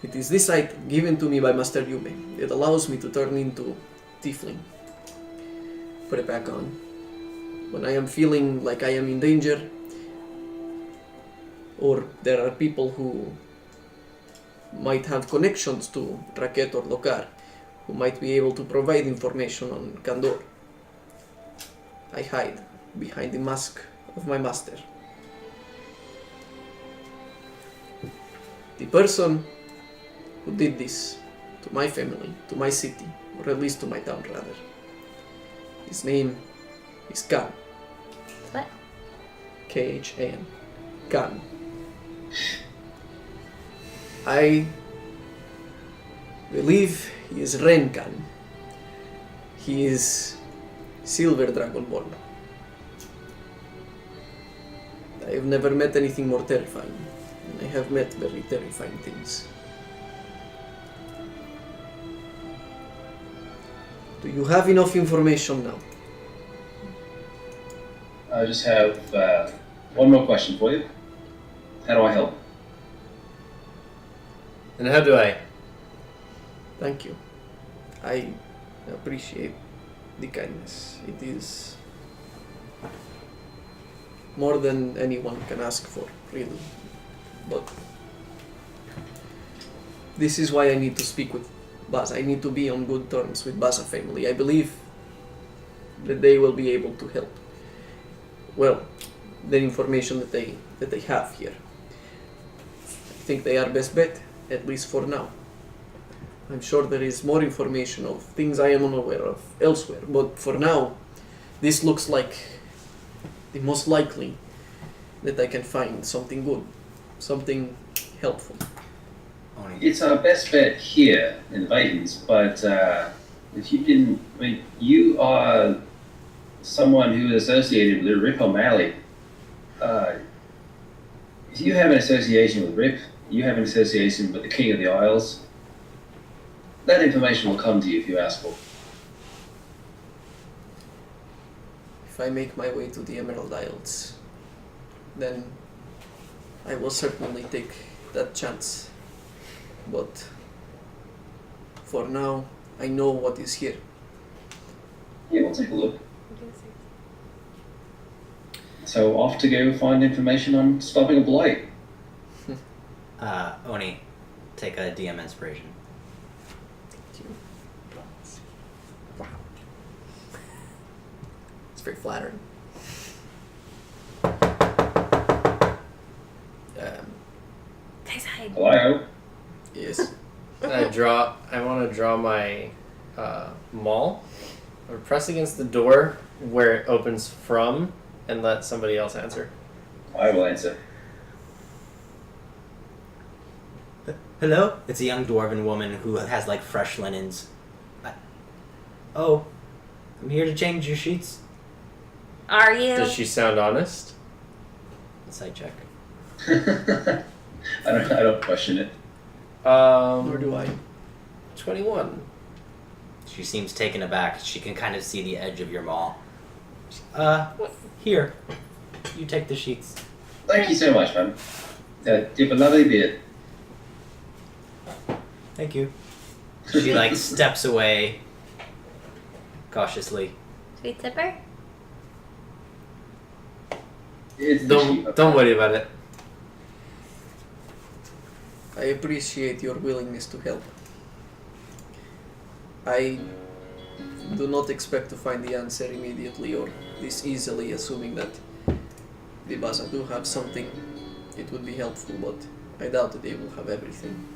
It is this item given to me by Master Yume. It allows me to turn into Tiefling. Put it back on. When I am feeling like I am in danger, or there are people who might have connections to Raket or Lokar, who might be able to provide information on Kandor, I hide behind the mask of my master. The person who did this to my family, to my city, or at least to my town rather, his name is Khan. What? Khan. Khan. I believe he is Ren Khan. He is Silver Dragonborn. I have never met anything more terrifying. And I have met very terrifying things. Do you have enough information now? I just have one more question for you. How do I help? And how do I? Thank you. I appreciate the kindness. It is more than anyone can ask for, really. But this is why I need to speak with Baza. I need to be on good terms with Baza family. I believe that they will be able to help. Well, the information that they have here. I think they are best bet, at least for now. I'm sure there is more information of things I am unaware of elsewhere, but for now, this looks like the most likely that I can find something good, something helpful. It's our best bet here in Vitans, but if you can, I mean, you are someone who is associated with Rip O'Malley. If you have an association with Rip, you have an association with the King of the Isles, that information will come to you if you ask for it. If I make my way to the Emerald Isles, then I will certainly take that chance. But for now, I know what is here. Yeah, we'll take a look. So off to go find information on stopping a blight. Oni, take a DM inspiration. Wow. It's very flattering. Guys, hide. Hello? Yes. I want to draw my maul. Or press against the door where it opens from, and let somebody else answer. I will answer. Hello? It's a young dwarven woman who has like fresh linens. Oh, I'm here to change your sheets. Are you? Does she sound honest? Insight check. I don't question it. Nor do I. 21. She seems taken aback. She can kind of see the edge of your maul. Here. You take the sheets. Thank you so much, man. You have a lovely beard. Thank you. She like steps away cautiously. Should we tip her? It's the sheep. Don't worry about it. I appreciate your willingness to help. I do not expect to find the answer immediately or this easily, assuming that the Baza do have something. It would be helpful, but I doubt that they will have everything.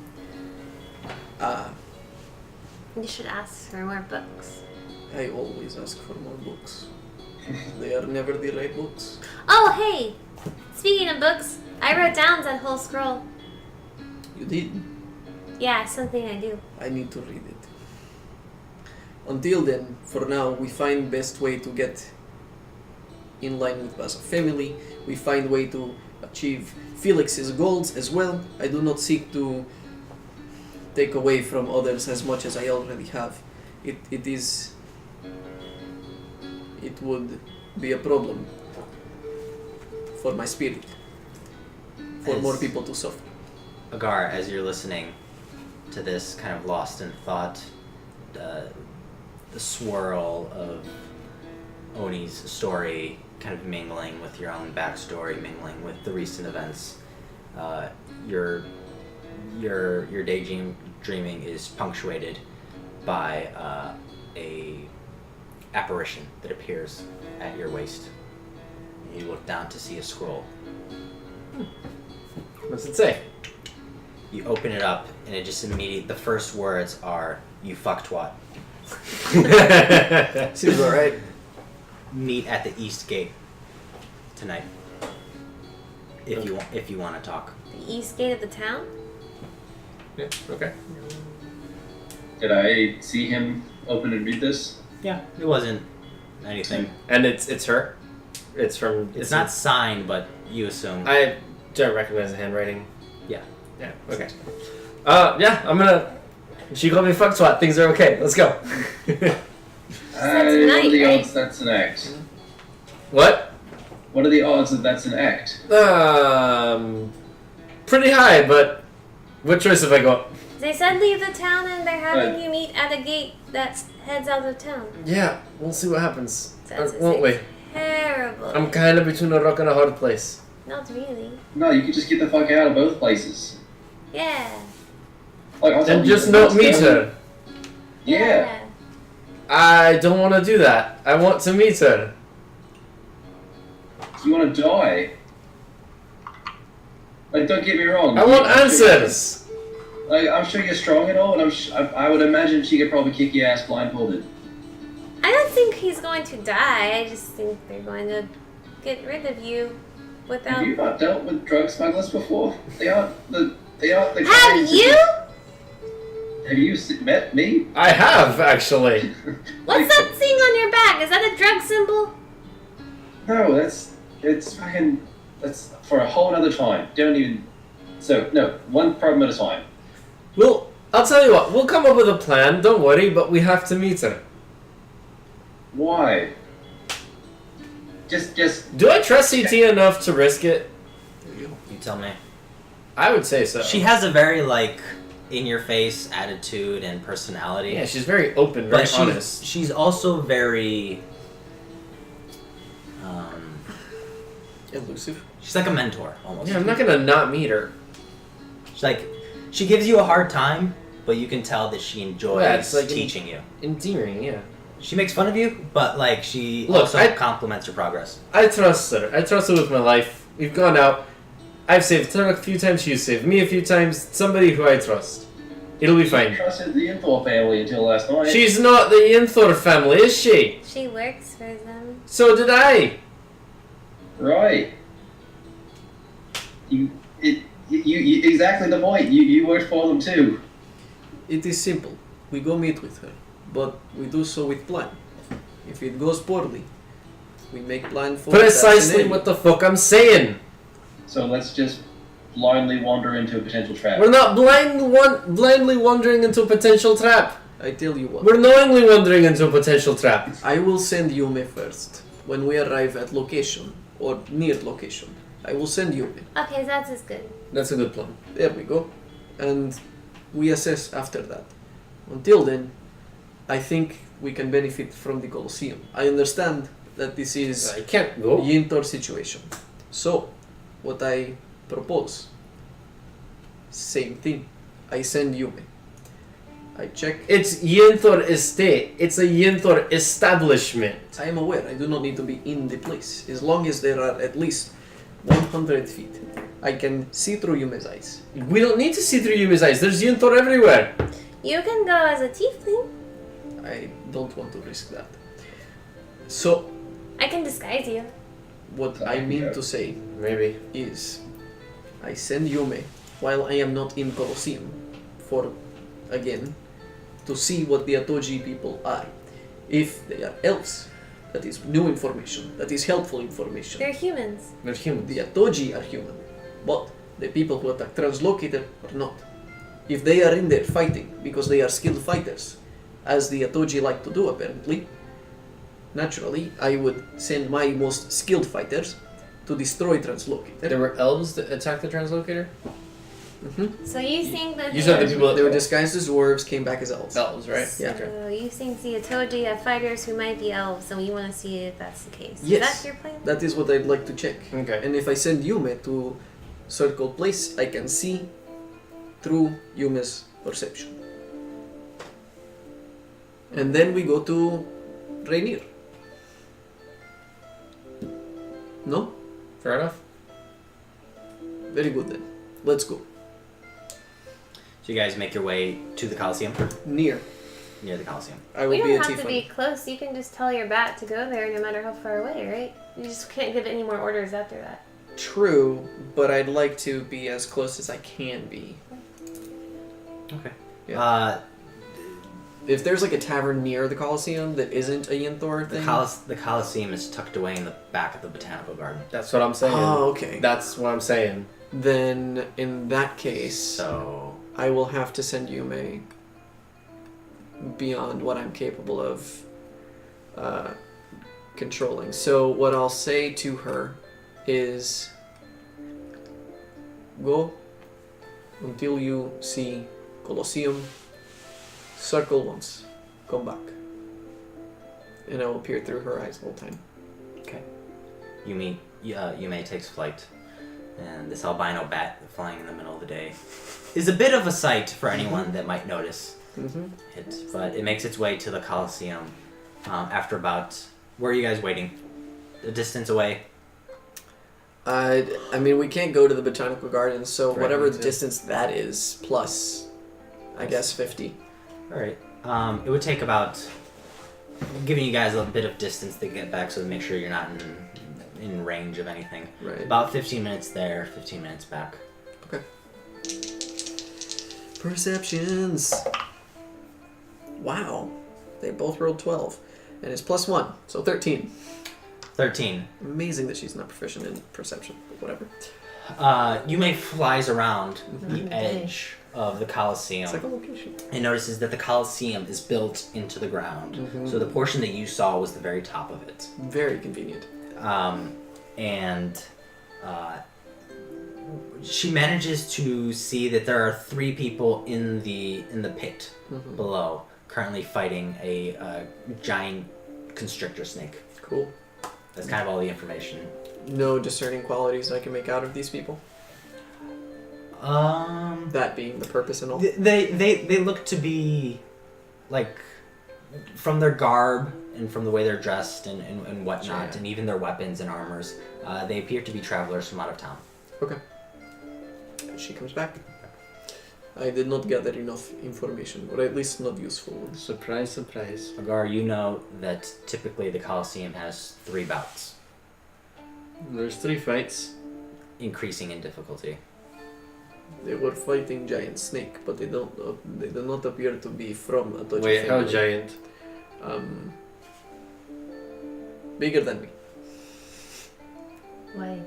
You should ask for more books. I always ask for more books. They are never the right books. Oh, hey! Speaking of books, I wrote down that whole scroll. You did. Yeah, it's something I do. I need to read it. Until then, for now, we find best way to get in line with Baza family. We find way to achieve Felix's goals as well. I do not seek to take away from others as much as I already have. It would be a problem for my spirit, for As- more people to suffer. Agar, as you're listening to this, kind of lost in thought, the swirl of Oni's story kind of mingling with your own backstory, mingling with the recent events, your daydreaming is punctuated by a apparition that appears at your waist. You look down to see a scroll. What's it say? You open it up, and it just immediately, the first words are, "You fuck twat." Seems alright. Meet at the east gate tonight. If you want to talk. The east gate of the town? Yeah, okay. Did I see him open and read this? Yeah, it wasn't anything. And it's her? It's from... It's not signed, but you assume. I don't recognize the handwriting. Yeah. Yeah, okay. Yeah, I'm gonna... She called me fuck twat. Things are okay. Let's go. What That's are nice, the right? odds that's an act? What? What are the odds that that's an act? Pretty high, but what choice have I got? They said leave the town and they're having you meet at a gate that heads out of town. Yeah, we'll see what happens. That's Won't we? terrible. I'm kind of between a rock and a hard place. Not really. No, you could just get the fuck out of both places. Yeah. Like, I'll tell And you just the not next meet day- her. Yeah. I don't want to do that. I want to meet her. You want to die? Like, don't get me wrong. I want answers. I'm sure you're strong and all, and I would imagine she could probably kick your ass blindfolded. I don't think he's going to die. I just think they're going to get rid of you without. Have you not dealt with drug smugglers before? They aren't the Have kinds you? Have you met me? I have, actually. What's that thing on your back? Is that a drug symbol? No, that's for a whole other time. Don't even. So no, one problem at a time. Well, I'll tell you what. We'll come up with a plan. Don't worry, but we have to meet her. Why? Just. Do I trust CT enough to risk it? You tell me. I would say so. She has a very in-your-face attitude and personality. Yeah, she's very open, very but honest. she's also very. Elusive. She's like a mentor almost. Yeah, I'm not gonna not meet her. She's she gives you a hard time, but you can tell that she enjoys it's like teaching you. Endearing, yeah. She makes fun of you, but she Look, also compliments your progress. I trust her. I trust her with my life. We've gone out. I've saved her a few times. She's saved me a few times. Somebody who I trust. It'll be I fine. trusted the Yinthor family until last night. She's not the Yinthor family, is she? She works for them. So did I. Right. You exactly the point. You worked for them too. It is simple. We go meet with her, but we do so with plan. If it goes poorly, we make plan for Precisely what the fuck I'm saying. So let's just blindly wander into a potential trap. We're not blindly wandering into a potential trap. I tell you what. We're knowingly wandering into a potential trap. I will send Yume first. When we arrive at location, or near location, I will send Yume. Okay, that's as good. That's a good plan. There we go. And we assess after that. Until then, I think we can benefit from the Colosseum. I understand that this is I can't go. Yinthor situation. So, what I propose, same thing. I send Yume. I check. It's Yinthor estate. It's a Yinthor establishment. I am aware. I do not need to be in the place. As long as there are at least 100 feet, I can see through Yume's eyes. We don't need to see through Yumi's eyes. There's Yinthor everywhere. You can go as a tiefling. I don't want to risk that. So, I can disguise you. what I mean to say Maybe. is, I send Yume while I am not in Colosseum for, again, to see what the Atoji people are. If they are elves, that is new information, that is helpful information. They're humans. They're humans. The Atoji are human, but the people who attack Translocator are not. If they are in there fighting because they are skilled fighters, as the Atoji like to do apparently, naturally I would send my most skilled fighters to destroy Translocator. There were elves that attacked the translocator? So you think that You said the people They were that disguised as dwarves, came back as elves. elves, right? So Yeah. you think the Atoji have fighters who might be elves, and we want to see if that's the case. Yes. Is that your plan? That is what I'd like to check. Okay. And if I send Yume to Circle Place, I can see through Yume's perception. And then we go to Rainier. No? Fair enough. Very good then. Let's go. So you guys make your way to the Coliseum, Near. near the Coliseum. I will We be a don't have to be tiefling. close. You can just tell your bat to go there no matter how far away, right? You just can't give any more orders after that. True, but I'd like to be as close as I can be. Okay. Yeah. If there's like a tavern near the Coliseum that isn't a Yinthor thing. The Coliseum is tucked away in the back of the botanical garden. That's what I'm saying. Oh, okay. That's what I'm saying. Then in that case, So I will have to send Yume beyond what I'm capable of controlling. So what I'll say to her is, go until you see Colosseum, circle once, come back. And I will peer through her eyes the whole time. Yume takes flight, and this albino bat flying in the middle of the day is a bit of a sight for anyone that might notice. But it makes its way to the Colosseum after about... Where are you guys waiting? A distance away? I mean, we can't go to the botanical gardens, so Right, whatever me the too. distance that is, plus, I guess 50. All right. It would take about... Giving you guys a bit of distance to get back so to make sure you're not in range of anything. Right. About 15 minutes there, 15 minutes back. Okay. Perceptions. Wow. They both rolled 12. And it's +1, so 13. 13. Amazing that she's not proficient in perception, but whatever. Yume flies around the edge of the Colosseum It's like a location. and notices that the Colosseum is built into the ground. So the portion that you saw was the very top of it. Very convenient. And she manages to see that there are 3 people in the pit below, currently fighting a giant constrictor snake. Cool. That's kind of all the information. No discerning qualities I can make out of these people. That being the purpose and all. They look to be like from their garb and from the way they're dressed and whatnot, Yeah. and even their weapons and armors. They appear to be travelers from out of town. Okay. She comes back. I did not gather enough information, or at least not useful ones. Surprise, surprise. Agar, you know that typically the Colosseum has 3 bouts, There's 3 fights. increasing in difficulty. They were fighting giant snake, but they do not appear to be from a Tochi Wait, how family. giant? Bigger than me. Why?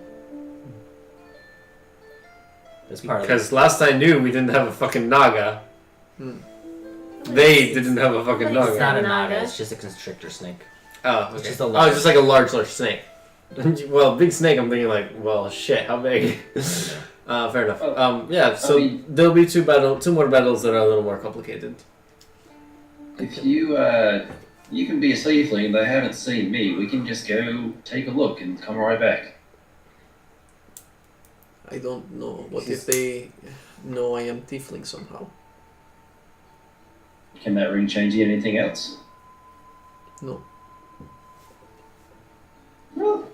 That's part of Because last I knew, we didn't have a fucking Naga. Hmm. They didn't have a fucking Like It's Naga. not a Naga? naga, it's just a constrictor snake. Oh, It's okay. just a Oh, large- it's just like a large snake. Well, big snake, I'm thinking like, well, shit, how big? Fair enough. Yeah, so there'll be 2 more battles that are a little more complicated. If you can be a tiefling, they haven't seen me. We can just go take a look and come right back. I don't know. What if they know I am tiefling somehow? Can that ring change anything else? No. Well,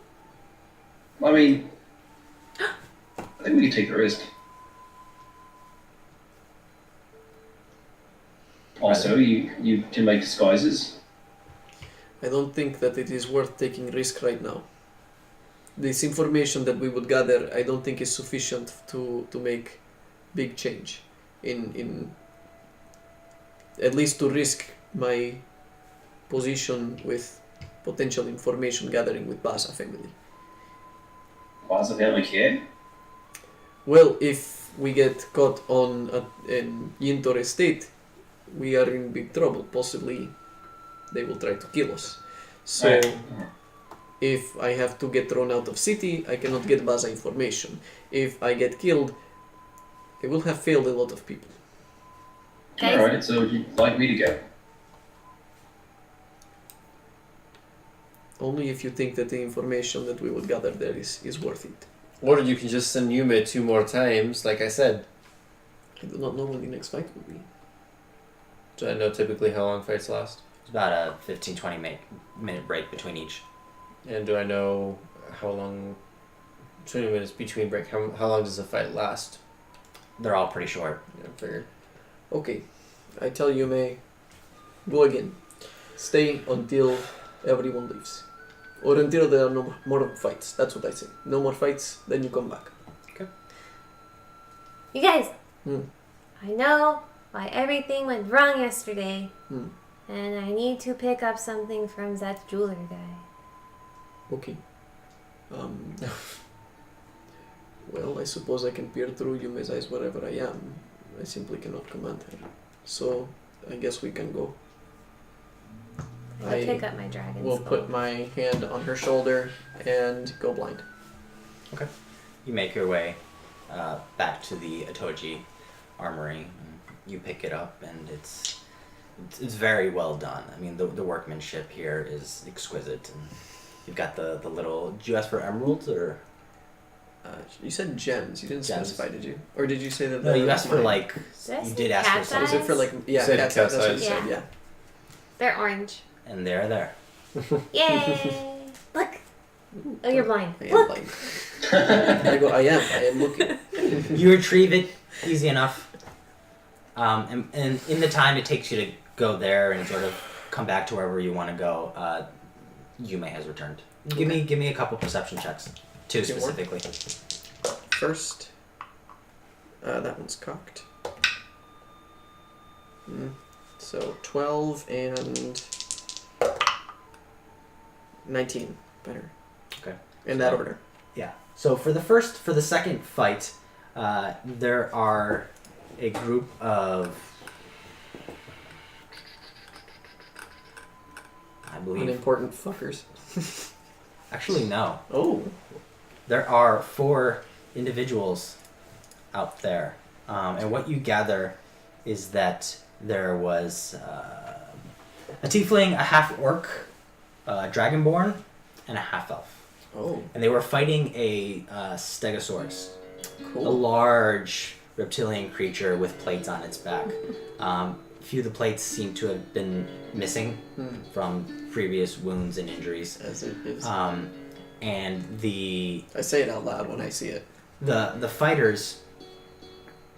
I mean, I think we can take the risk. Also, you can make disguises. I don't think that it is worth taking risk right now. This information that we would gather, I don't think is sufficient to make big change in at least to risk my position with potential information gathering with Baza family. Why's the family care? Well, if we get caught on an Yinthor estate, we are in big trouble. Possibly they will try to kill us. So Right. if I have to get thrown out of city, I cannot get Baza information. If I get killed, I will have failed a lot of people. Guys, Alright, so you'd like me to go? Only if you think that the information that we would gather there is worth it. Or you can just send Yume 2 more times, like I said. I do not know when the next fight will be. Do I know typically how long fights last? It's about a 15-20 minute break between each. And do I know how long... 20 minutes between break, how long does a fight last? They're all pretty short. Yeah, I figured. Okay, I tell you, May, go again. Stay until everyone leaves. Or until there are no more fights. That's what I say. No more fights, then you come back. you guys, Hmm. I know why everything went wrong yesterday, Hmm. and I need to pick up something from that jeweler guy. Okay. Well, I suppose I can peer through Yume's eyes wherever I am. I simply cannot command her. So, I guess we can go. I'll I pick up my dragon will skull. put my hand on her shoulder and go blind. You make your way back to the Atoji armory. You pick it up, and it's very well done. I mean, the workmanship here is exquisite. And you've got the little. Did you ask for emeralds or? You said gems. You didn't Gems. specify, did you? Or did you say that? No, they you were asked for mine? like. Did I You say did ask for cat's some. Was it for like yeah? Said Cat's cat eyes, that's what you size. said. Yeah. Yeah. They're orange. And they're there. Yay! Look. Oh, you're blind. I am Look. blind. I am looking. You retrieve it easy enough. And in the time it takes you to go there and sort of come back to wherever you want to go, Yume has returned. Give me a couple perception checks. Two Two more? specifically. First, that one's cocked. So 12 and 19. Better. Okay. In that order. Yeah. So for the second fight, there are a group of, I believe. Unimportant fuckers. Actually, no. Oh. There are 4 individuals out there, and what you gather is that there was a tiefling, a half orc, a dragonborn, and a half elf. Oh. And they were fighting a stegosaurus, a Cool. large reptilian creature with plates on its back. A few of the plates seem to have been missing from previous wounds and injuries. As it is. And the I say it out loud when I see it. the fighters,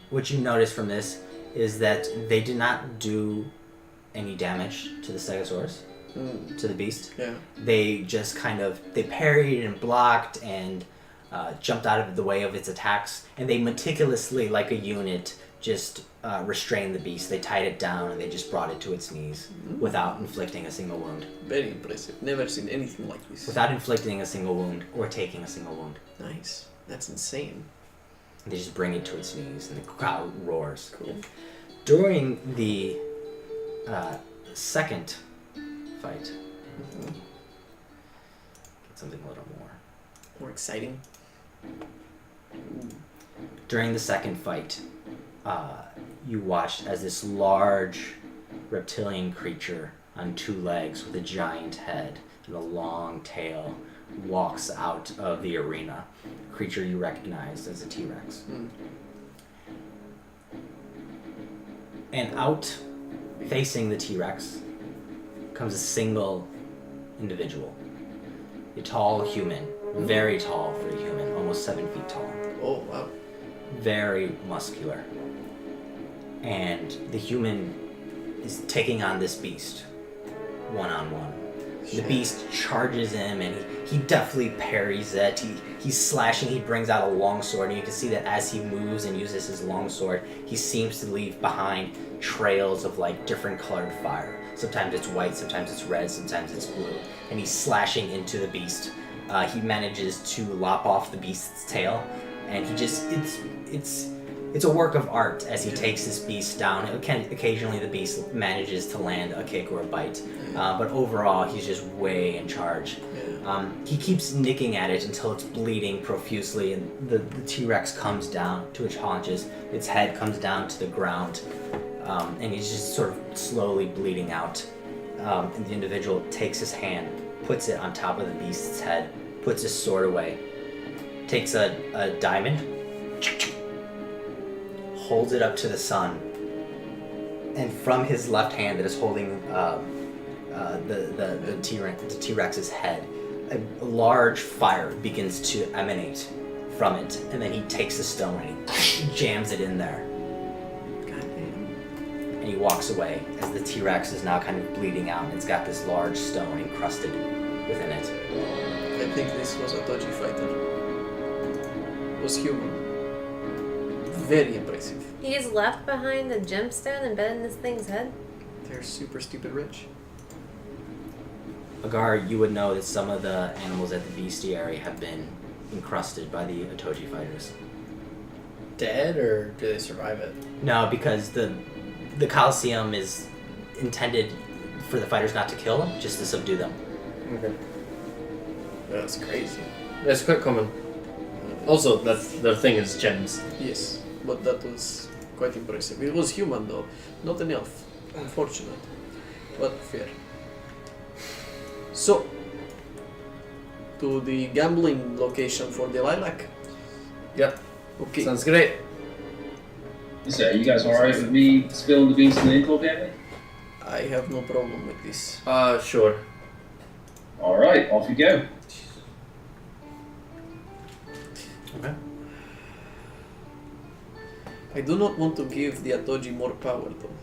what you notice from this is that they did not do any damage to the stegosaurus, to the beast. Yeah. They just they parried and blocked and jumped out of the way of its attacks, and they meticulously, like a unit, just restrained the beast. They tied it down and they just brought it to its knees without inflicting a single wound. Very impressive. Never seen anything like this. Without inflicting a single wound or taking a single wound. Nice. That's insane. They just bring it to its knees and the crowd roars. Cool. During the second fight, get something a little More exciting. During the second fight, you watched as this large reptilian creature on 2 legs with a giant head and a long tail walks out of the arena. A creature you recognized as a T-Rex. And out, facing the T-Rex, comes a single individual. A tall human, very tall for a human, almost 7 feet tall. Oh, wow. Very muscular. And the human is taking on this beast, one-on-one. The beast charges him, and he definitely parries it. He's slashing, he brings out a long sword, and you can see that as he moves and uses his long sword, he seems to leave behind trails of like different colored fire. Sometimes it's white, sometimes it's red, sometimes it's blue. And he's slashing into the beast. He manages to lop off the beast's tail, and he just, it's a work of art as he takes this beast down. Occasionally the beast manages to land a kick or a bite, but overall he's just way in charge. He keeps nicking at it until it's bleeding profusely, and the T-Rex comes down to its haunches, its head comes down to the ground, and he's just sort of slowly bleeding out. And the individual takes his hand, puts it on top of the beast's head, puts his sword away, takes a diamond, holds it up to the sun, and from his left hand that is holding the T-Rex's head, a large fire begins to emanate from it, and then he takes the stone and he jams it in there. And he walks away as the T-Rex is now kind of bleeding out, and it's got this large stone encrusted within it. I think this was a dodgy fighter. It was human. Very impressive. He just left behind the gemstone embedded in this thing's head? They're super stupid rich. Agar, you would know that some of the animals at the bestiary have been encrusted by the Otoji fighters. Dead, or do they survive it? No, because the Colosseum is intended for the fighters not to kill them, just to subdue them. Okay. That's crazy. That's quite common. Also, that's the thing is gems. Yes, but that was quite impressive. It was human though, not an elf. Unfortunate, but fair. So, to the gambling location for the lilac. Yep. Okay. Sounds great. So, are you guys alright with me spilling the beans to the Yinthor family? I have no problem with this. Sure. Alright, off you go. Okay. I do not want to give the Atoji more power, though.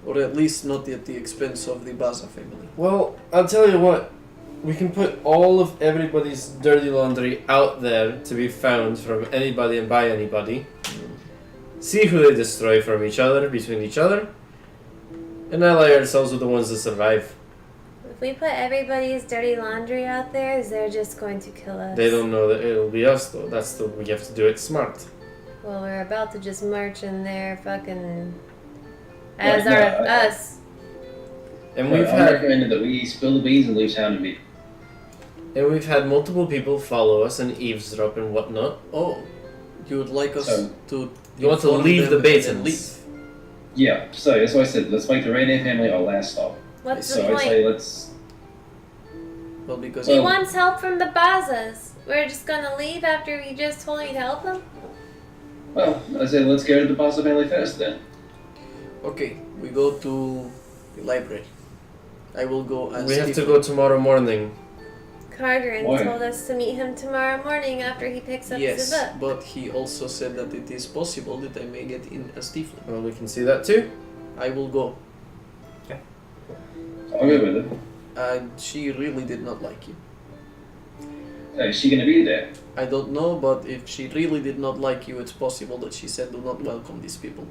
Or at least not at the expense of the Baza family. Well, I'll tell you what. We can put all of everybody's dirty laundry out there to be found from anybody and by anybody. See who they destroy from each other, between each other, and ally ourselves with the ones that survive. If we put everybody's dirty laundry out there, they're just going to kill us. They don't know that it'll be us though. We have to do it smart. Well, we're about to just march in there, fucking Right, as no, our us. And Right, we've I'm had recommending that we spill the beans and leave town to be. multiple people follow us and eavesdrop and whatnot. Oh, you would like us So, to... You want to inform leave them the and then Batons. Yeah, so that's why I said let's make the Raynair family our last stop. What's So the I'd say point? let's. Well, because... He Well- wants help from the Bazas. We're just gonna leave after he just told me to help him? Well, I said let's go to the Bassa family first then. Okay, we go to the library. I will go as We have to Stephen. go tomorrow morning. Carterin Why? told us to meet him tomorrow morning after he picks up Yes, the book. but he also said that it is possible that I may get in as Tiefling. Well, we can see that too. I will go. I'll go with her. She really did not like you. Is she gonna be there? I don't know, but if she really did not like you, it's possible that she said do not welcome these people.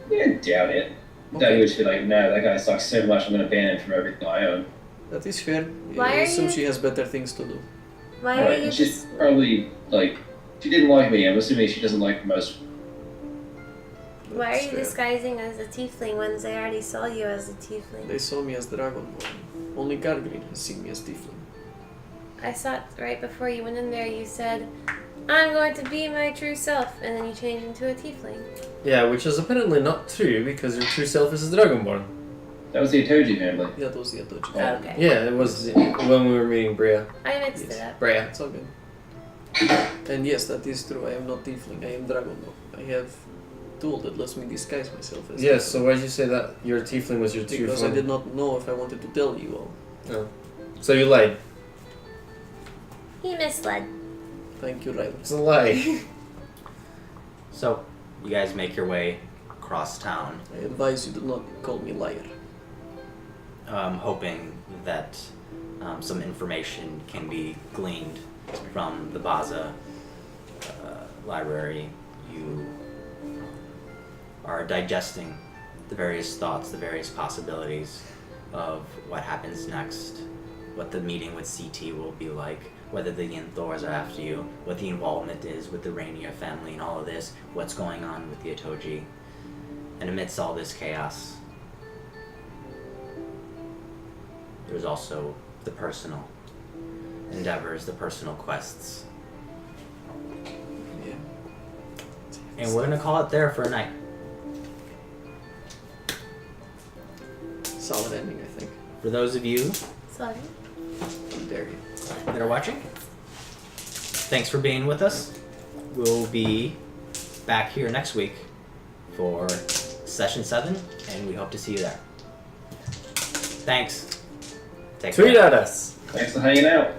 Yeah, doubt it. Doubt you would just be like, no, that guy sucks so much, I'm gonna ban him from everything I own. That is fair. Why I are assume you- she has better things to do. Why are Right, you and she's just... probably like, she didn't like me. I'm assuming she doesn't like most. Why are That's you fair. disguising as a tiefling when they already saw you as a tiefling? They saw me as Dragonborn. Only Gargreen has seen me as Tiefling. I saw it right before you went in there. You said, I'm going to be my true self. And then you changed into a tiefling. Yeah, which is apparently not true because your true self is a Dragonborn. That was the Atoji family. That was the Atoji. Oh. Okay. Yeah, it was when we were meeting Brea. I mixed Yes. it up. Brea. It's all good. And yes, that is true. I am not Tiefling. I am Dragonborn. I have a tool that lets me disguise myself as Yes, Tiefling. so why did you say that your tiefling was your true Because form? I did not know if I wanted to tell you all. Oh. So you lied. He misled. Thank you, Ryder. It's a lie. So, you guys make your way across town, I advise you do not call me liar. hoping that some information can be gleaned from the Baza library. You are digesting the various thoughts, the various possibilities of what happens next, what the meeting with CT will be like, whether the Yinthors are after you, what the involvement is with the Rainier family and all of this, what's going on with the Atoji. And amidst all this chaos, there's also the personal endeavors, the personal quests. Yeah. And we're gonna call it there for a night. Solid ending, I think. For those of you Sorry. How dare you. that are watching, thanks for being with us. We'll be back here next week for session 7, and we hope to see you there. Thanks. Take Tweet care. at us. Thanks for hanging out.